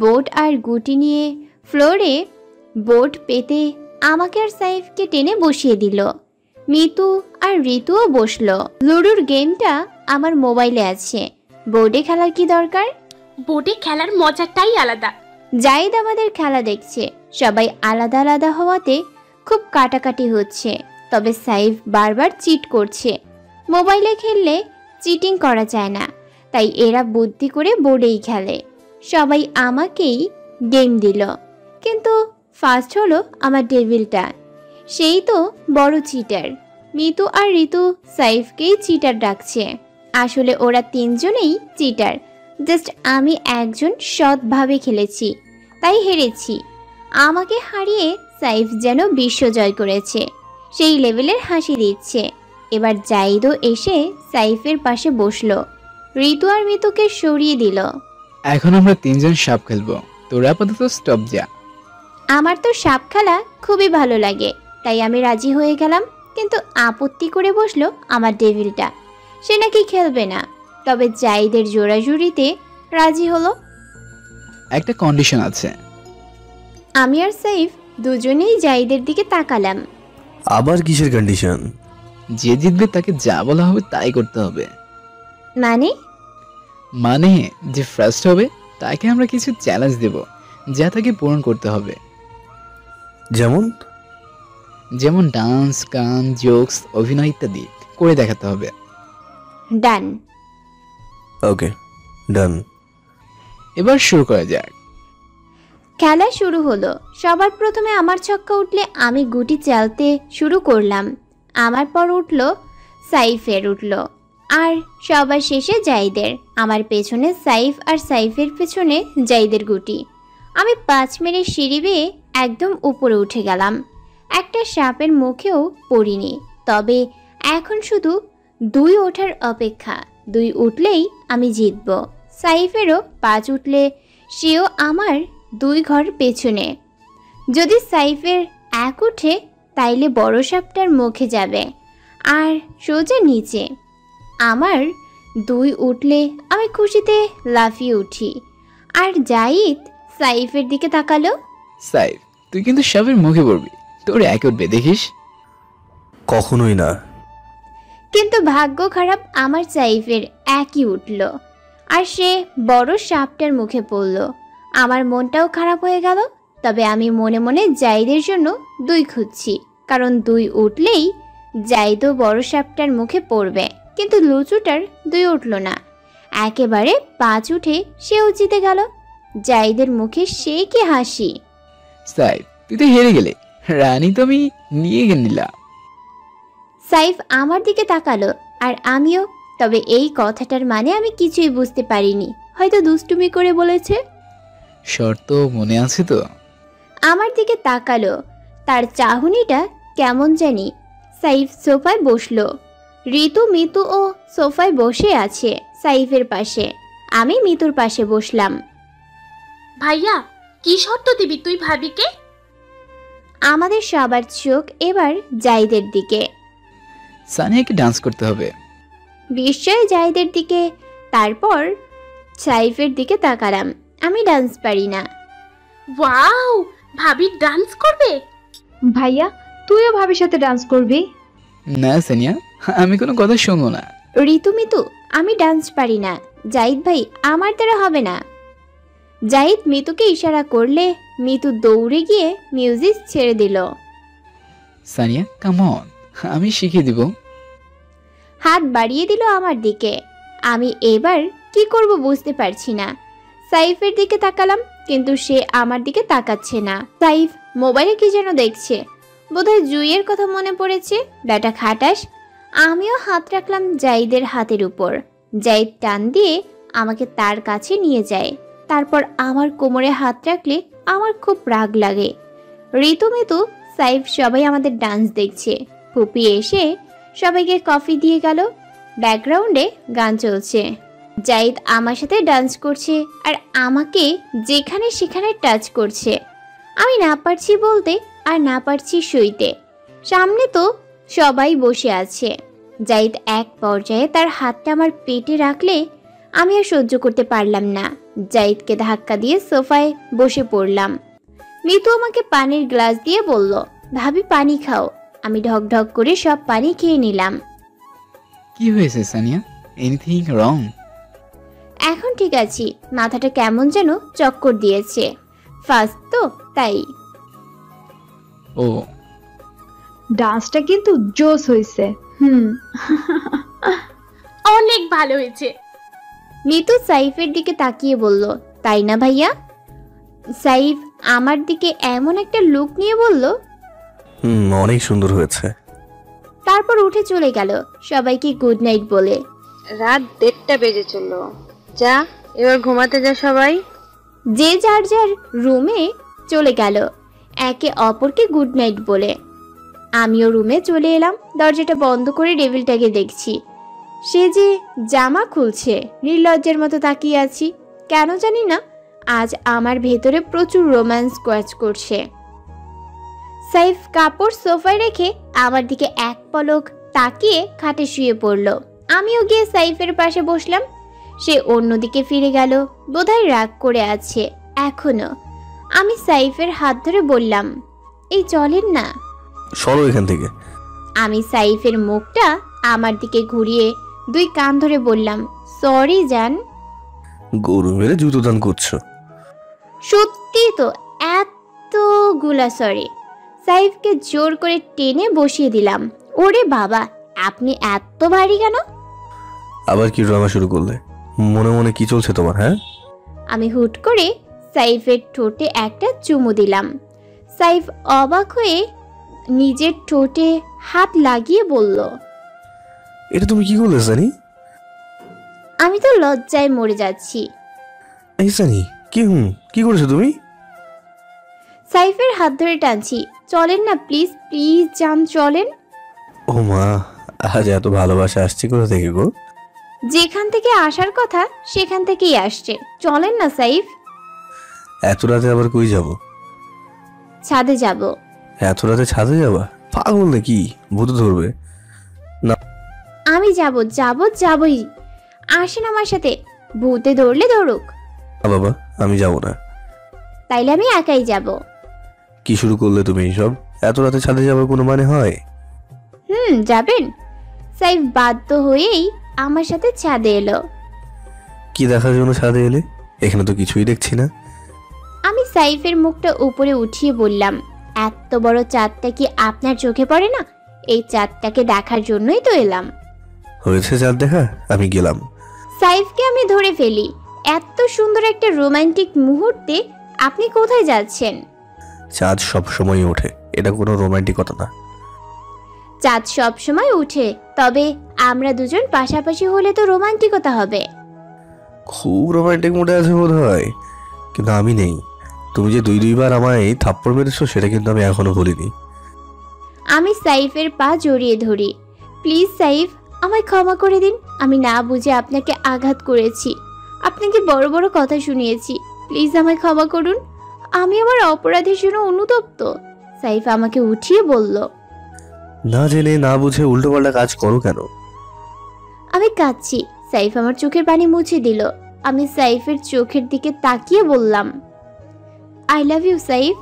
বোর্ড আর গুটি নিয়ে ফ্লোরে বোর্ড পেতে আমাকে আর সাইফকে টেনে বসিয়ে দিল। মিতু আর ঋতুও বসলো। লুডোর গেমটা আমার মোবাইলে আছে, বোর্ডে খেলার কি দরকার? বোর্ডে খেলার মজাটাই আলাদা। জাহিদ আমাদের খেলা দেখছে। সবাই আলাদা আলাদা হওয়াতে খুব কাটাকাটি হচ্ছে। তবে সাইফ বারবার চিট করছে। মোবাইলে খেললে চিটিং করা যায় না, তাই এরা বুদ্ধি করে বোর্ডেই খেলে। সবাই আমাকেই গেম দিল, কিন্তু ফার্স্ট হলো আমার ডেভিলটা। সেই তো বড় চিটার। মিতু আর ঋতু সাইফকেই চিটার ডাকছে। আসলে ওরা তিনজনেই চিটার, জাস্ট আমি একজন সৎভাবে খেলেছি, তাই হেরেছি। আমাকে হারিয়ে সাইফ যেন বিশ্ব জয় করেছে, সেই লেভেলের হাসি দিচ্ছে। এবার জাহিদও এসে সাইফের পাশে বসলো। ঋতু আর মিতুকে সরিয়ে দিল। এখন আমরা তিনজন সাপ খেলবো, তোরা আপাতত স্টপ যা। আমার তো সাপ খেলা খুবই ভালো লাগে, তাই আমি রাজি হয়ে গেলাম। কিন্তু আপত্তি করে বসলো আমার ডেভিলটা, সে নাকি খেলবে না। তবে জাহিদের জোড়াজুড়িতে রাজি হলো। একটা কন্ডিশন আছে। আমি আর সাইফ দুজনেই জাহিদের দিকে তাকালাম। আবার কিসের কন্ডিশন? যে জিতবে তাকে যা বলা হবে তাই করতে হবে। মানে যে ফার্স্ট হবে তাকে আমরা কিছু চ্যালেঞ্জ দেব, যা তাকে পূরণ করতে হবে। যেমন ডান্স, গান, জোকস, অভিনয় ইত্যাদি করে দেখাতে হবে। ডান। ওকে, ডান। এবার শুরু করা যাক। খেলা শুরু হলো। সবার প্রথমে আমার ছক্কা উঠলে আমি গুটি চালতে শুরু করলাম। আমার পর উঠল সাইফের, আর সবার শেষে জাহিদের। আমার পেছনে সাইফ আর সাইফের পেছনে জাহিদের গুটি। আমি 5 মিনিট সিঁড়ি বেয়ে একদম উপরে উঠে গেলাম। একটা সাপের মুখেও পড়িনি। তবে এখন শুধু 2 ওঠার অপেক্ষা। 2 উঠলেই আমি জিতব। সাইফেরও 5 উঠলে সেও আমার 2 ঘর পেছনে। যদি সাইফের 1 উঠে তাইলে বড় সাপটার মুখে যাবে আর সোজা নিচে। আমার 2 উঠলে আমি খুশিতে লাফিয়ে উঠি। আর জাহিদ সাইফের দিকে তাকালো। সাইফ, তুই কিন্তু সাপের মুখে পড়বি, তোর 1 উঠবে, দেখিস। কখনোই না। কিন্তু ভাগ্য খারাপ, আমার সাইফের 1ই উঠল আর সে বড় সাপটার মুখে পড়ল। আমার মনটাও খারাপ হয়ে গেল। তবে আমি মনে মনে জাহিদের জন্য 2 খুঁজছি, কারণ 2 উঠলেই জাহিদও বড় সাপটার মুখে পড়বে। কিন্তু লুচুটার 2 উঠল না, একেবারে 5 উঠে সেও জিতে গেল। জাহিদের মুখে সে কি হাসি। সাইফ, তুই তো হেরে গেলে, রানী তো আমি নিয়ে নিলাম। সাইফ আমার দিকে তাকালো আর আমিও। তবে এই কথাটার মানে আমি কিছুই বুঝতে পারিনি। হয়তো দুষ্টুমি করে বলেছে। শর্ত মনে আছে তো? আমার দিকে তাকালো, তার চাহনিটা কেমন জানি। সাইফ সোফায় বসলো। ঋতু, মিতু ও সোফায় বসে আছে সাইফের পাশে। আমি মিতুর পাশে বসলাম। ভাইয়া, কি শর্ত দিবি তুই ভাবিকে? আমাদের সবার চোখ এবার জাহিদের দিকে। সানিয়াকে ডান্স করতে হবে। বিস্ময় জাহিদের দিকে, তারপর সাইফের দিকে তাকালাম। আমি ডান্স পারি না। ওয়াও, ভাবি ডান্স করবে? ভাইয়া, তুইও ভাবির সাথে ডান্স করবি? না সানিয়া, আমি কোনো কথা শুনবো না। ঋতু, মিতু, আমি ডান্স পারি না। জাহিদ ভাই, আমার দ্বারা হবে না। জাহিদ মিতুকে ইশারা করলে মিতু দৌড়ে গিয়ে মিউজিক ছেড়ে দিল। সানিয়া, কাম অন, আমি শিখিয়ে দিব। হাত বাড়িয়ে দিল আমার দিকে। আমি এবার কি করব বুঝতে পারছি না। সাইফের দিকে তাকালাম, কিন্তু সে আমার দিকে তাকাচ্ছে না। সাইফ মোবাইলে কি যেন দেখছে, বোধহয় জুইয়ের কথা মনে পড়েছে। ডাটা খাটাস। আমিও হাত রাখলাম জাহিদের হাতের উপর। জাহিদ টান দিয়ে আমাকে তার কাছে নিয়ে যায়। তারপর আমার কোমরে হাত রাখলে আমার খুব রাগ লাগে। ঋতু, মিতু, সাইফ সবাই আমাদের ডান্স দেখছে। ফুপি এসে সবাইকে কফি দিয়ে গেল। ব্যাকগ্রাউন্ডে গান চলছে। জাহিদ আমার সাথে ডান্স করছে আর আমাকে যেখানে সেখানে টাচ করছে। আমি না পারছি বলতে আর না পারছি সইতে। সামনে তো সবাই বসে আছে। জাহিদ এক পর্যায়ে তার হাতটা আমার পেটে রাখলে আমি আর সহ্য করতে পারলাম না। জাহিদকে ধাক্কা দিয়ে সোফায় বসে পড়লাম। মিতু আমাকে পানির গ্লাস দিয়ে বলল, ভাবি পানি খাও। আমি ঢক ঢক করে সব পানি খেয়ে নিলাম। কি হয়েছে সানিয়া? Anything wrong? এখন ঠিক আছি। মাথাটা কেমন যেন চক্কর দিয়েছে। ফার্স্ট তো তাই। ও ডান্সটা কিন্তু জোস হয়েছে। অনেক ভালো হয়েছে। মিতু সাইফের দিকে তাকিয়ে বলল, তাই না ভাইয়া? সাইফ আমার দিকে এমন একটা লুক নিয়ে বলল, অনেক সুন্দর হয়েছে। তারপর উঠে চলে গেল সবাইকে গুড নাইট বলে। রাত 1:30 বেজে চললো। যা এবার ঘুমাতে যা সবাই। যে যার যার রুমে চলে গেল একে অপরকে গুড নাইট বলে। আমিও রুমে চলে এলাম। দরজাটা বন্ধ করে ডেভিলটাকে দেখছি। সে যে জামা খুলছে, নির্লজ্জের মতো তাকিয়ে আছি। কেন জানি না আজ আমার ভেতরে প্রচুর রোম্যান্স কাজ করছে। সাইফ কাপড় সোফায় রেখে আমার দিকে এক পলক তাকিয়ে খাটে শুয়ে পড়ল। আমিও গিয়ে সাইফের পাশে বসলাম। সে অন্যদিকে ফিরে গেল, বোধহয় রাগ করে আছে এখনো। আমি সাইফের হাত ধরে বললাম, এই চলেন না। সরো এখান থেকে। আমি সাইফের মুখটা আমার দিকে ঘুরিয়ে 2 কান ধরে বললাম, সরি জান। গরু মেরে জুতো দান করছো। সত্যি তো, এতগুলা সরি। সাইফকে জোর করে টেনে বসিয়ে দিলাম। ওরে বাবা, আপনি এত ভারী কেন? আবার কি ড্রামা শুরু করলে? মনে মনে কি চলছে তোমার? হ্যাঁ, আমি হুট করে সাইফের ঠোঁটে একটা চুমু দিলাম। সাইফ অবাক হয়ে নিজের ঠোঁটে হাত লাগিয়ে বলল, এটা তুমি কি করলে সানি? আমি তো লজ্জায় মরে যাচ্ছি। এই সানি, কি করেছো তুমি? সাইফের হাত ধরে টানছি। চলেন না প্লিজ, প্লিজ জান চলেন। ও মা, আজ এত ভালোবাসা আসছে কোথা থেকে গো? যেখান থেকে আসার কথা সেখান থেকেই আসছে। চলেন না সাইফ। এত রাতে আবার কই যাব? ছাদে যাব। এত রাতে ছাদে যাবা? পাগল নাকি? ভূত ধরবে না। আমি যাবই। আসেন আমার সাথে। ভূতে ধরলে ধরুক। বাবা, আমি যাব না। তাইলে আমি একাই যাব। কি শুরু করলে তুমি এইসব? এত রাতে ছাদে যাওয়ার কোনো মানে হয়? যাবেন। সাইফ বাধ্য হয়েই আমার সাথে ছাদে এলো। কি দেখার জন্য ছাদে এলে? এখানে তো কিছুই দেখছি না। আমি সাইফের মুখটা উপরে উঠিয়ে বললাম, এত বড় চাঁদটা কি আপনার চোখে পড়ে না? এই চাঁদটাকে দেখার জন্যই তো এলাম। হয়েছে চাঁদ দেখা, আমি গেলাম। সাইফকে আমি ধরে ফেলি। এত সুন্দর একটা রোমান্টিক মুহূর্তে আপনি কোথায় যাচ্ছেন? চাঁদ সব সময় ওঠে, এটা কোনো রোমান্টিকতা না। চাঁদ সব সময় উঠে, তবে আমরা দুজন পাশাপাশি হলে তো রোমান্টিকতা হবে। খুব রোমান্টিক মুডে আছে বোধ হয়, কিন্তু আমি নেই। তুমি যে 2-2বার আমায় থাপ্পড় মেরেছো সেটা কিন্তু আমি এখনো ভুলিনি। আমি সাইফের পা জড়িয়ে ধরি। প্লিজ সাইফ, আমায় ক্ষমা করে দিন। আমি না বুঝে আপনাকে আঘাত করেছি, আপনাকে বড় বড় কথা শুনিয়েছি। প্লিজ আমায় ক্ষমা করুন। আমি আমার অপরাধের জন্য অনুতপ্ত। সাইফ আমাকে উঠিয়ে বলল, না জেনে না বুঝে উল্টোপাল্টা কাজ করো কেন? আমি কাঁদছি। সাইফ আমার চোখের পানি মুছে দিল। আমি সাইফের চোখের দিকে তাকিয়ে বললাম, I love you Saif.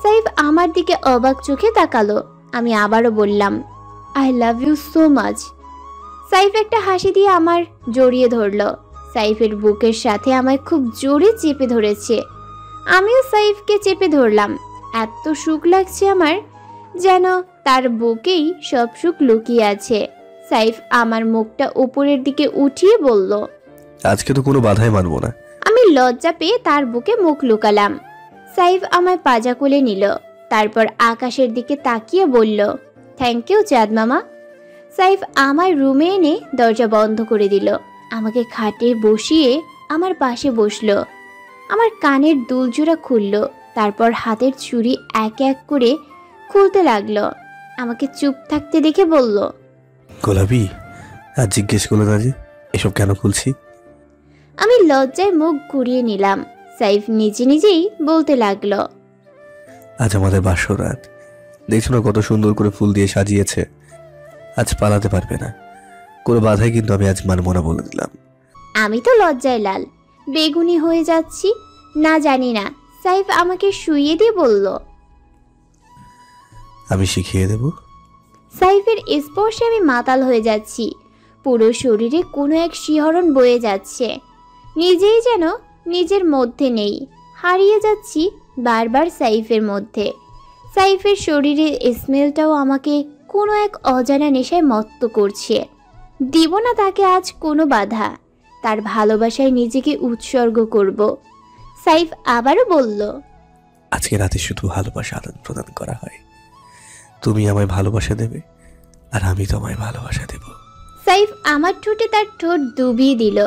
Saif আমার দিকে অবাক চোখে তাকালো। আমি আবারও বললাম, I love you so much. Saif একটা হাসি দিয়ে আমার জড়িয়ে ধরলো। সাইফের বুকের সাথে আমায় খুব জোরে চেপে ধরেছে। আমিও সাইফকে চেপে ধরলাম। এত সুখ লাগছে আমার, যেন তার বুকেই সব সুখ লুকিয়ে আছে। সাইফ আমার মুখটা উপরের দিকে উঠিয়ে বলল, আজকে তো কোনো বাধাই মানবো না। আমি লজ্জা পেয়ে তার বুকে মুখ লুকালাম। সাইফ আমায় পাজা কোলে নিল। তারপর আকাশের দিকে তাকিয়ে বলল, থ্যাংক ইউ চাঁদ মামা। সাইফ আমার রুমে এনে দরজা বন্ধ করে দিল। আমাকে খাটে বসিয়ে আমার পাশে বসলো। আমার কানের দুলজোড়া খুলল। তারপর হাতের চুড়ি এক এক করে খুলতে লাগলো। আমাকে চুপ থাকতে দেখে বলল, গোলাপি, আর জিজ্ঞেস করলো না যে এসব কেন খুলছি? আমি লজ্জায় মুখ ঘুরিয়ে নিলাম। সাইফ নিজে নিজেই বলতে লাগলো, আজ আমাদের বাসরাত, দেখছো না কত সুন্দর করে ফুল দিয়ে সাজিয়েছে। আজ পালাতে পারবে না, কোনো বাধাই কিন্তু আমি আজ মানবো না বলে দিলাম। আমি তো লজ্জায় লাল বেগুনি হয়ে যাচ্ছি। না জানি না সাইফ আমাকে শুইয়ে দিয়ে বলল, আমি শিখিয়ে দেব। সাইফের স্পর্শে আমি মাতাল হয়ে যাচ্ছি। পুরো শরীরে কোনো এক শিহরণ বয়ে যাচ্ছে। নিজেই যেন নিজের মধ্যে নেই, হারিয়ে যাচ্ছি বারবার সাইফের মধ্যে। সাইফের শরীরের স্মেলটাও আমাকে কোনো এক অজানা নেশায় মত্ত করছে। দিব না তাকে আজ কোনো বাধা, তার ভালোবাসায় নিজেকে উৎসর্গ করব। সাইফ আবারও বলল, আজকে রাতে শুধু ভালোবাসা আদান প্রদান করা হয়। তুমি আমায় ভালোবাসা দেবে আর আমি তোমায় ভালোবাসা দেব। সাইফ আমার ঠোঁটে তার ঠোঁট ডুবিয়ে দিল।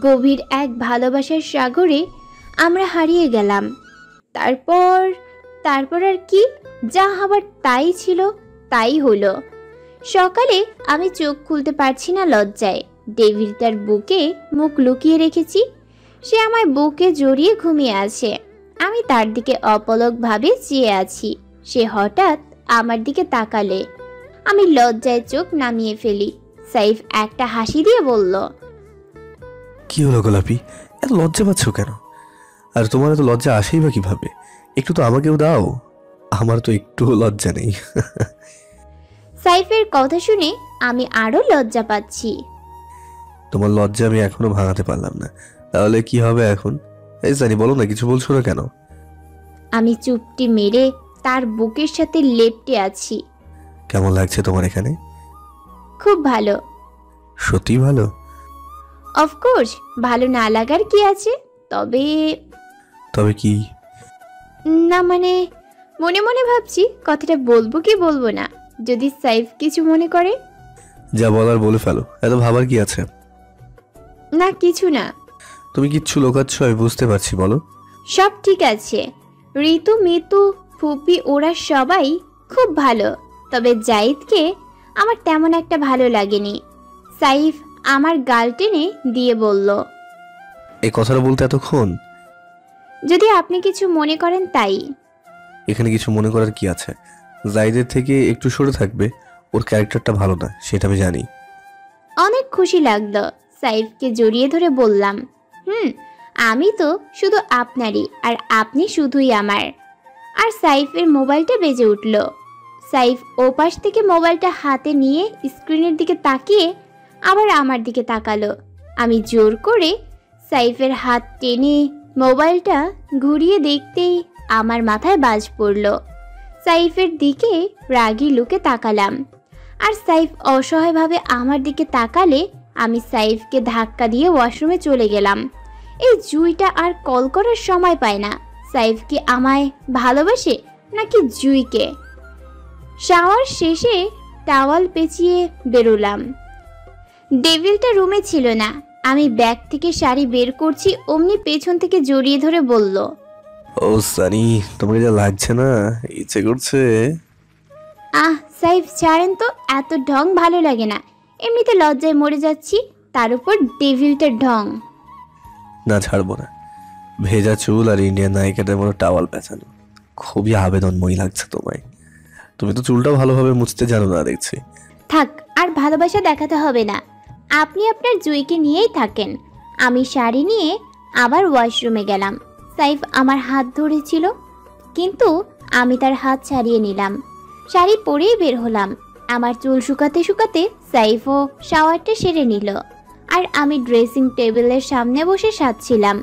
গভীর এক ভালোবাসার সাগরে আমরা হারিয়ে গেলাম। তারপর আর কি, যা হবার তাই ছিল, তাই হলো। সকালে আমি চোখ খুলতে পারছি না লজ্জায়। ডেভিড তার বুকে মুখ লুকিয়ে রেখেছি। সে আমায় বুকে জড়িয়ে ঘুমিয়ে আছে। আমি তার দিকে অপলকভাবে চেয়ে আছি। সে হঠাৎ আমার দিকে তাকালে আমি লজ্জায় চোখ নামিয়ে ফেলি। সাইফ একটা হাসি দিয়ে বলল, কি হলো গোলাপি, এত লজ্জা পাচ্ছ কেন? আর তোমার এত লজ্জা আসেই বা কিভাবে? একটু তো আমাকেও দাও, আমার তো একটু লজ্জা নেই। সাইফের কথা শুনে আমি আরো লজ্জা পাচ্ছি। তোমার লজ্জা আমি এখনো ভাঙাতে পারলাম না, তাহলে কি হবে এখন? এই জানি, বলো না, কিছু বলছো না কেন? আমি চুপটি মেরে তার বুকের সাথে লেপ্টে আছি। কেমন লাগছে তোমার এখানে? খুব ভালো। সত্যি ভালো? অফকোর্স, ভালো না লাগার কি আছে? তবে কি? না মানে, মনে মনে ভাবছি কথাটা বলবো কি বলবো না, যদি সাইফ কিছু মনে করে। যা বলার বলে ফেলো, এত ভাবার কি আছে? না কিছু না। তুমি কিচ্ছু লোকাচ্ছ, আমি বুঝতে পারছি, বলো। সব ঠিক আছে। ঋতু, মিতু, ফুপি ওরা সবাই খুব ভালো, তবে জাহিদকে আমার তেমন একটা ভালো লাগেনি। সাইফ আমার গাল টেনে দিয়ে বলল, এই কথাটা বলতে এতক্ষণ? যদি আপনি কিছু মনে করেন তাই। এখানে কিছু মনে করার কি আছে? জাহিদের থেকে একটু সরে থাকবে, ওর ক্যারেক্টারটা ভালো না, সেটা আমি জানি। অনেক খুশি লাগলো। সাইফকে জড়িয়ে ধরে বললাম, আমি তো শুধু আপনারই, আর আপনি শুধুই আমার। আর সাইফের মোবাইলটা বেজে উঠল। সাইফ ওপাশ থেকে মোবাইলটা হাতে নিয়ে স্ক্রিনের দিকে তাকিয়ে আবার আমার দিকে তাকালো। আমি জোর করে সাইফের হাত টেনে মোবাইলটা ঘুরিয়ে দেখতেই আমার মাথায় বাজ পড়ল। সাইফের দিকে রাগী লুকে তাকালাম, আর সাইফ অসহায়ভাবে আমার দিকে তাকালে আমি সাইফকে ধাক্কা দিয়ে ওয়াশরুমে চলে গেলাম। এই জুইটা আর কল করার সময় পায় না। সাইফ কি আমায় ভালোবাসে নাকি জুইকে? শাওয়ার শেষে টাওয়াল পেঁচিয়ে বেরোলাম। ডেভিলটা রুমে ছিল না। আমি ব্যাগ থেকে শাড়ি বের করছি, অমনি পেছন থেকে জড়িয়ে ধরে বলল, ও সানি, তোমাকে যা লাগছে না, ইচ্ছে করছে। সাইফ ছাড়েন তো, এত ঢং ভালো লাগে না। এমনিতে লজ্জায় মরে যাচ্ছি, তার উপর ডেভিলটার ঢং। না, ছাড়বো না। ভেজা চুল আর ইন্ডিয়ান নায়িকাদের মতো টাওয়াল পেঁচানো, খুবই আবেদনময়ী লাগছে তোমায়। তুমি তো চুলটা ভালোভাবে মুছতে জানো না দেখছি। থাক, আর ভালোবাসা দেখাতে হবে না। আপনি আপনার জুইকে নিয়েই থাকেন। আমি শাড়ি নিয়ে আবার ওয়াশরুমে গেলাম। সাইফ আমার হাত ধরেছিল, কিন্তু আমি তার হাত ছাড়িয়ে নিলাম। শাড়ি পরেই বের হলাম। আমার চুল শুকাতে শুকাতে সাইফও শাওয়ারটা সেরে নিল, আর আমি ড্রেসিং টেবিলের সামনে বসে সাজছিলাম।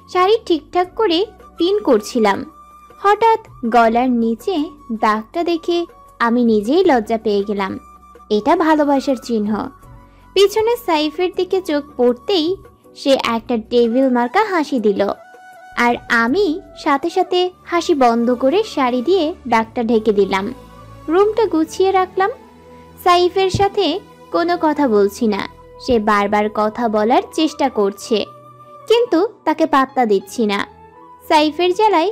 শাড়ি ঠিকঠাক করে পিন করছিলাম। হঠাৎ গলার নিচে দাগটা দেখে আমি নিজেই লজ্জা পেয়ে গেলাম। এটা ভালোবাসার চিহ্ন। পিছনে সাইফের দিকে চোখ পড়তেই সে একটা টেবিল মার্কা হাসি দিল, আর আমি সাথে সাথে হাসি বন্ধ করে শাড়ি দিয়ে দাগটা ঢেকে দিলাম। রুমটা গুছিয়ে রাখলাম। সাইফের সাথে কোনো কথা বলছি না। সে বারবার কথা বলার চেষ্টা করছে, কিন্তু তাকে পাত্তা দিচ্ছি না। সাইফের জ্বালায়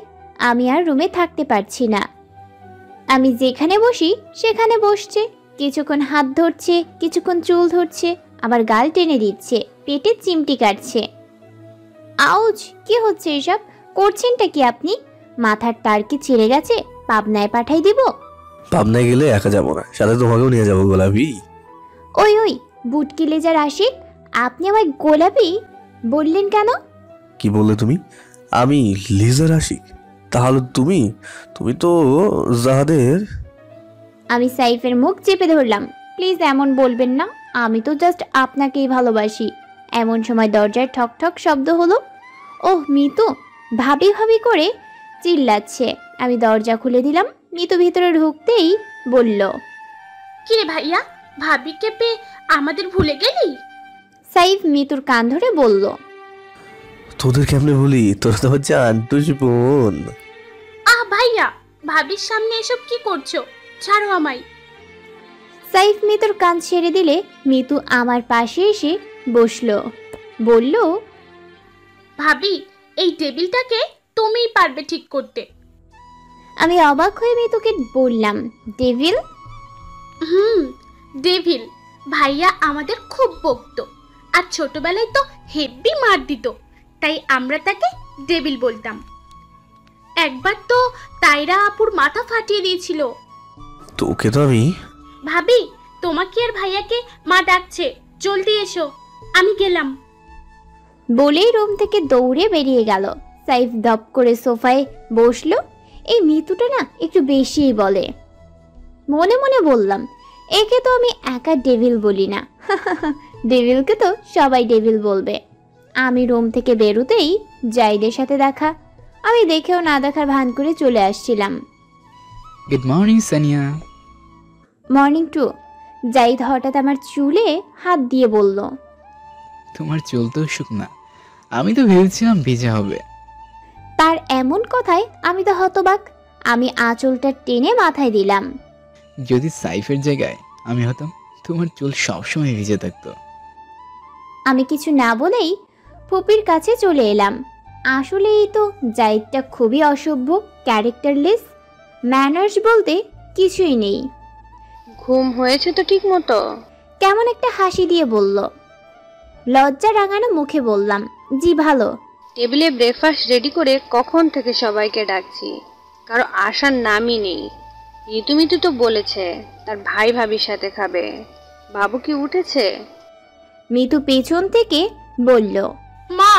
আমি আর রুমে থাকতে পারছি না। আমি যেখানে বসি সেখানে বসছে, কিছুক্ষণ হাত ধরছে, কিছুক্ষণ চুল ধরছে, আবার গাল টেনে দিচ্ছে, পেটে চিমটি কাটছে। আউচ, কি হচ্ছে এসব? করছেনটা কি আপনি? মাথার তার কি ছিঁড়ে গেছে? পাবনায় পাঠাই দিব? পাবনায় গেলে একা যাবো না, সাথে তোমাকেও নিয়ে যাবো গোলাপি। ওই বুটকি লেজার আশিক, আপনি আমায় গোলাপি বললেন কেন? কি বললে তুমি? আমি লেজার আশিক? তাহলে তুমি তো জাহাদের। আমি সাইফের মুখ চেপে ধরলাম। প্লিজ এমন বলবেন না, আমি তো জাস্ট আপনাকেই ভালোবাসি। এমন সময় দরজায় ঠক ঠক শব্দ হলো। ওহ মিতু, ভাবি ভাবি করে চিল্লাচ্ছে। আমি দরজা খুলে দিলাম। মিতু ভিতরে ঢুকতেই বলল, কিরে ভাইয়া, ভাবিকে পেয়ে আমাদের ভুলে গেলি? সাইফ মিতুর কান ধরে বলল, তোদের কেমনে বলি, তোরা তো হচ্ছে আন্টুস বোন। ভাইয়া, ভাবির সামনে এসব কি করছো? ছাড়ো আমায়। সাইফ মিতুর কান ছেড়ে দিলে মিতু আমার পাশে এসে বসলো। বলল, ভাবি, এই টেবিলটাকে তুমিই পারবে ঠিক করতে। আমি অবাক হয়ে মিতুকে বললাম, ডেভিল? ডেভিল। ভাইয়া আমাদের খুব বকতো, আর ছোটবেলায় তো হেব্বি মার দিত, তাই আমরা তাকে ডেভিল বলতাম। একবার তো তাইরা আপুর মাথা ফাটিয়ে দিয়েছিল। তোকে তো আমি। ভাবি, তোমাকে আর ভাইয়াকে মা ডাকছে, জলদি এসো। আমি গেলাম। বলেই রুম থেকে দৌড়ে বেরিয়ে গেল। সাইফ দপ করে সোফায় বসলো। এই মিতুটা না একটু বেশিই বলে। মনে মনে বললাম, একে তো আমি একা ডেভিল বলি না, ডেভিলকে তো সবাই ডেভিল বলবে। আমি রুম থেকে বেরোতেই জাইদের সাথে দেখা। আমি দেখেও না দেখার ভান করে চলে আসছিলাম। Good morning Sania. Morning to. Zaid হঠাৎ আমার চুলে হাত দিয়ে বলল, তোমার চুল তো শুকনা, আমি তো ভেবেছিলাম ভিজা হবে। তার এমন কথায় আমি তো হতবাক। আমি আঁচলটা টেনে মাথায় দিলাম। যদি সাইফের জায়গায় আমি হতাম, তোমার চুল সবসময় ভিজে থাকতো। আমি কিছু না বলেই ফুপির কাছে চলে এলাম। আসলেই তো জাইদটা খুবই অসভ্য, ক্যারেক্টারলেস, ম্যানার্স বলতে কিছুই নেই। ঘুম হয়েছে তো ঠিক মতো? কেমন একটা হাসি দিয়ে বলল। লজ্জা রাঙানো মুখে বললাম, জি ভালো। টেবিলে ব্রেকফাস্ট রেডি করে কখন থেকে সবাইকে ডাকছি, কারো আসার নামই নেই। ঋতুমিতু তো বলেছে তার ভাই ভাবির সাথে খাবে। বাবু কি উঠেছে? মিতু পেছন থেকে বলল, মা,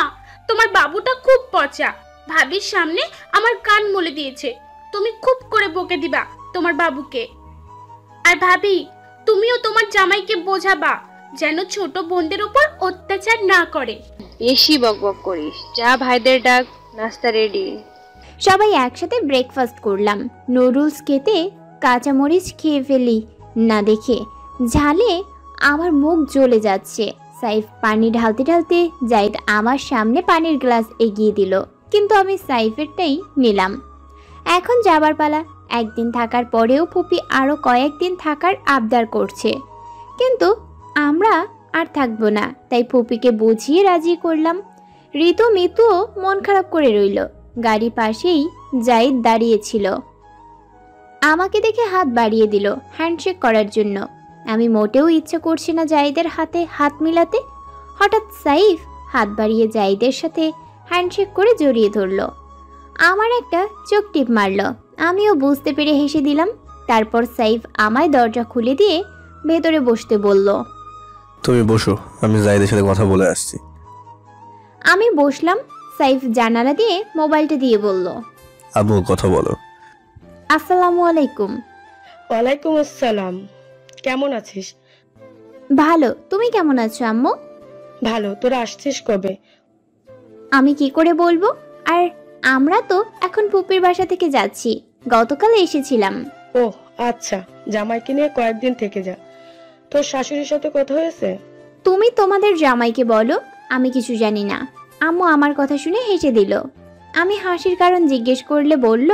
তোমার বাবুটা খুব পচা। ভাবির সামনে আমার কান মলে দিয়েছে। তুমি খুব করে বকে দিবা তোমার বাবুকে। আর ভাবি, তুমিও তোমার জামাইকে বোঝাবা যেন ছোট বোনদের উপর অত্যাচার না করে। বেশি বকবক করিস। যা, ভাইদের ডাক, নাস্তা রেডি। সবাই একসাথে ব্রেকফাস্ট করলাম। নুডলস খেতে কাঁচামরিচ খেয়ে ফেলি না দেখে ঝালে আমার মুখ জ্বলে যাচ্ছে। সাইফ পানি ঢালতে ঢালতে জাইদ আমার সামনে পানির গ্লাস এগিয়ে দিল, কিন্তু আমি সাইফেরটাই নিলাম। এখন যাবার পালা। একদিন থাকার পরেও ফুপি আরও কয়েকদিন থাকার আবদার করছে, কিন্তু আমরা আর থাকবো না, তাই ফুপিকে বুঝিয়ে রাজি করলাম। ঋতু মিতুও মন খারাপ করে রইল। গাড়ি পাশেই জাইদ দাঁড়িয়েছিল, আমাকে দেখে হাত বাড়িয়ে দিল হ্যান্ডশেক করার জন্য। আমি মোটেও ইচ্ছে করছি না জাইদের হাতে হাত মিলাতে। হঠাৎ সাইফ হাত বাড়িয়ে জাইদের সাথে হ্যান্ডশেক করে জড়িয়ে ধরল। আমার একটা চোখ টিপ মারল। আমিও বুঝতে পেরে হেসে দিলাম। তারপর সাইফ আমায় দরজা খুলে দিয়ে ভেতরে বসতে বলল, তুমি বসো, আমি জাইদের সাথে কথা বলে আসছি। আমি বসলাম। সাইফ জানালা দিয়ে মোবাইলটা দিয়ে বলল, আম্মু কথা বলো। আসসালামু আলাইকুম। ওয়ালাইকুম আসসালাম। কেমন আছিস? ভালো, তুমি কেমন আছো আম্মু? ভালো। তোরা আসছিস কবে? আমি কি করে বলবো? আর আমরা তো এখন পুপির বাসা থেকে যাচ্ছি, গতকাল এসেছিলাম। ও আচ্ছা, জামাইকে নিয়ে কয়েকদিন থেকে যা। তোর শাশুড়ির সাথে কথা হয়েছে? তুমি তোমাদের জামাইকে বলো, আমি কিছু জানি না। আম্মু আমার কথা শুনে হেসে দিল। আমি হাসির কারণ জিজ্ঞেস করলে বলল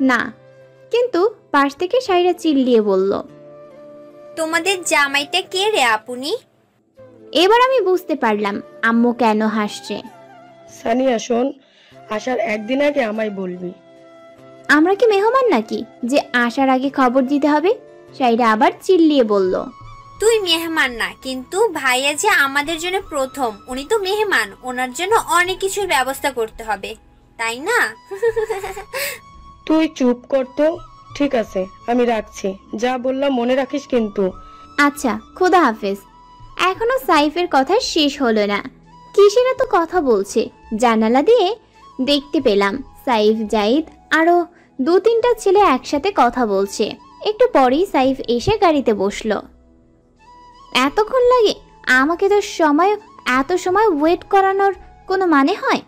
না, কিন্তু পাশ থেকে সাইরা চিল্লিয়ে বলল, তোমাদের জামাইটা কে রে আপুনি? এবার আমি বুঝতে পারলাম আম্মু কেন হাসছে। সানিয়া শোন, আসার একদিন আগে আমায় বলবি। আমরা কি মেহমান নাকি যে আসার আগে খবর দিতে হবে? সাইরা আবার চিল্লিয়ে বলল, তুই মেহমান না, কিন্তু ভাইয়া যে আমাদের জন্য প্রথম, উনি তো মেহমান, ওনার জন্য অনেক কিছুর ব্যবস্থা করতে হবে, তাই না? তুই চুপ কর তো। ঠিক আছে, আমি রাখছি। যা বললাম মনে রাখিস কিন্তু। আচ্ছা, খোদা হাফেজ। এখনো সাইফের কথা শেষ হলো না। কিসের এত কথা বলছে। জানালা দিয়ে দেখতে পেলাম সাইফ, জাইদ আরো 2-3টা ছেলে একসাথে কথা বলছে। একটু পরেই সাইফ এসে গাড়িতে বসলো। এতক্ষণ লাগে? আমাকে তো এত সময় ওয়েট করানোর কোনো মানে হয়?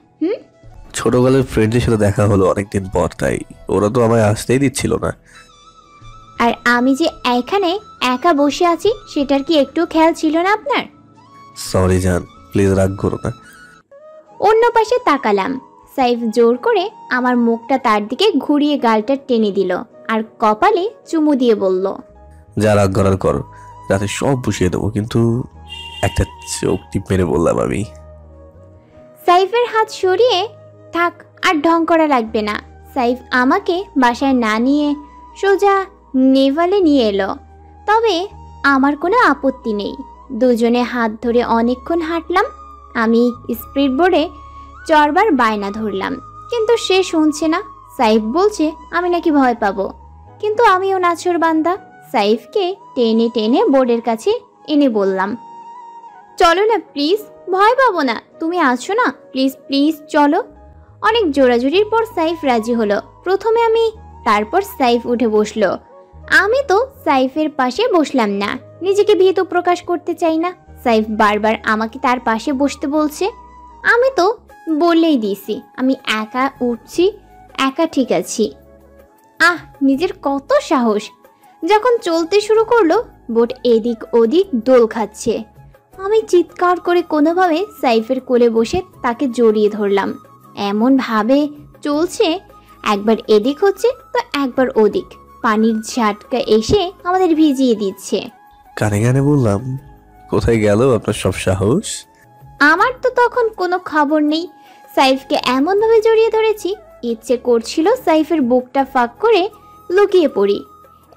ছোটকালের ফ্রেন্ডের সাথে দেখা হলো অনেকদিন পর, তাই ওরা তো আমায় আসতেই দিচ্ছিল না। আর আমি যে এখানে একা বসে আছি সেটার কি একটু খেয়াল ছিল না আপনার? সরি জান, প্লিজ রাগ করো না। অন্য পাশে তাকালাম। সাইফ জোর করে আমার মুখটা তার দিকে ঘুরিয়ে গালটা টেনে দিল আর কপালে চুমু দিয়ে বলল, যা রাগ করার করো, রাতে সব বসিয়ে দেবো, কিন্তু একটা চোখ টিপ মেরে বললাম আমি। সাইফের হাত সরিয়ে, থাক আর ঢং করা লাগবে না। সাইফ আমাকে বাসায় না নিয়ে সোজা নেভালে নিয়ে এলো। তবে আমার কোনো আপত্তি নেই। দুজনে হাত ধরে অনেকক্ষণ হাঁটলাম। আমি স্পিড বোর্ডে চড়বার বায়না ধরলাম, কিন্তু সে শুনছে না। সাইফ বলছে আমি নাকি ভয় পাবো, কিন্তু আমিও নাছোড়বান্দা। সাইফকে টেনে টেনে বোর্ডের কাছে এনে বললাম, চলো না প্লিজ, ভয় পাবো না, তুমি আছো না, প্লিজ প্লিজ চলো। অনেক জোরাজুরির পর সাইফ রাজি হলো। প্রথমে আমি, তারপর সাইফ উঠে বসলো। আমি তো সাইফের পাশে বসলাম না, নিজেকে ভীত প্রকাশ করতে চাই না। সাইফ বারবার আমাকে তার পাশে বসতে বলছে। আমি তো বললেই দিয়েছি আমি একা উঠছি, একা ঠিক আছি। নিজের কত সাহস! যখন চলতে শুরু করলো, বোট এদিক ওদিক দোল খাচ্ছে। আমি চিৎকার করে কোনোভাবে সাইফের কোলে বসে তাকে জড়িয়ে ধরলাম। এমন ভাবে চলছে, একবার এদিক হচ্ছে তো একবার ওদিক। পানির ঝাটকা এসে আমাদের ভিজিয়ে দিচ্ছে। কানে কানে বললাম, কোথায় গেল আপনার সব সাহস? আমার তো তখন কোনো খবর নেই। সাইফকে এমনভাবে জড়িয়ে ধরেছি, ইচ্ছে করছিল সাইফের বুকটা ফাঁক করে লুকিয়ে পড়ি।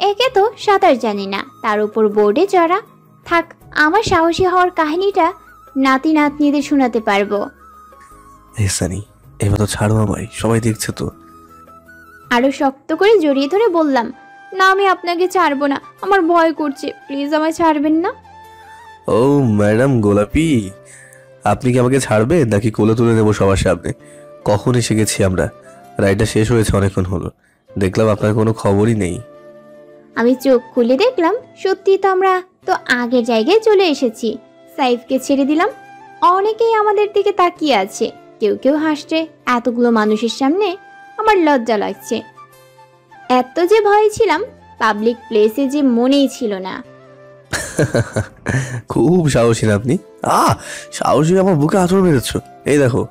একে তো সাঁতার জানি না, তার উপর বোর্ডে চড়া। থাক, আমার সাহসী হওয়ার কাহিনীটা নাতি নাতনিদের শোনাতে পারবো। সানি, এবার তো ছাড়ো আমায়, সবাই দেখছে তো। আরো শক্ত করে জড়িয়ে ধরে বললাম, না আমি আপনাকে ছাড়বো না, আমার ভয় করছে, প্লিজ আমায় ছাড়বেন না। ও ম্যাডাম গোলাপি, আপনি কি আমাকে ছাড়বেন নাকি কোলে তুলে নেবো সবার সামনে? কখন এসে গেছি আমরা? রাইডটা শেষ হয়েছে অনেকক্ষণ হলো, দেখলাম আপনার কোনো খবরই নেই। আমি চোখ খুলে দেখলাম সত্যি তো আমরা তো আগের জায়গায় চলে এসেছি। সাইফকে ছেড়ে দিলাম। অনেকেই আমাদের দিকে তাকিয়ে আছে, কেউ কেউ হাসছে। এতগুলো মানুষের সামনে আমার লজ্জা লাগছে। এত যে ভয় ছিলাম, পাবলিক প্লেসে যে মনেই ছিল না। খুব সাহসী না আপনি? সাহসী আমার বুকে আঁচড় মেরেছ, এই দেখো।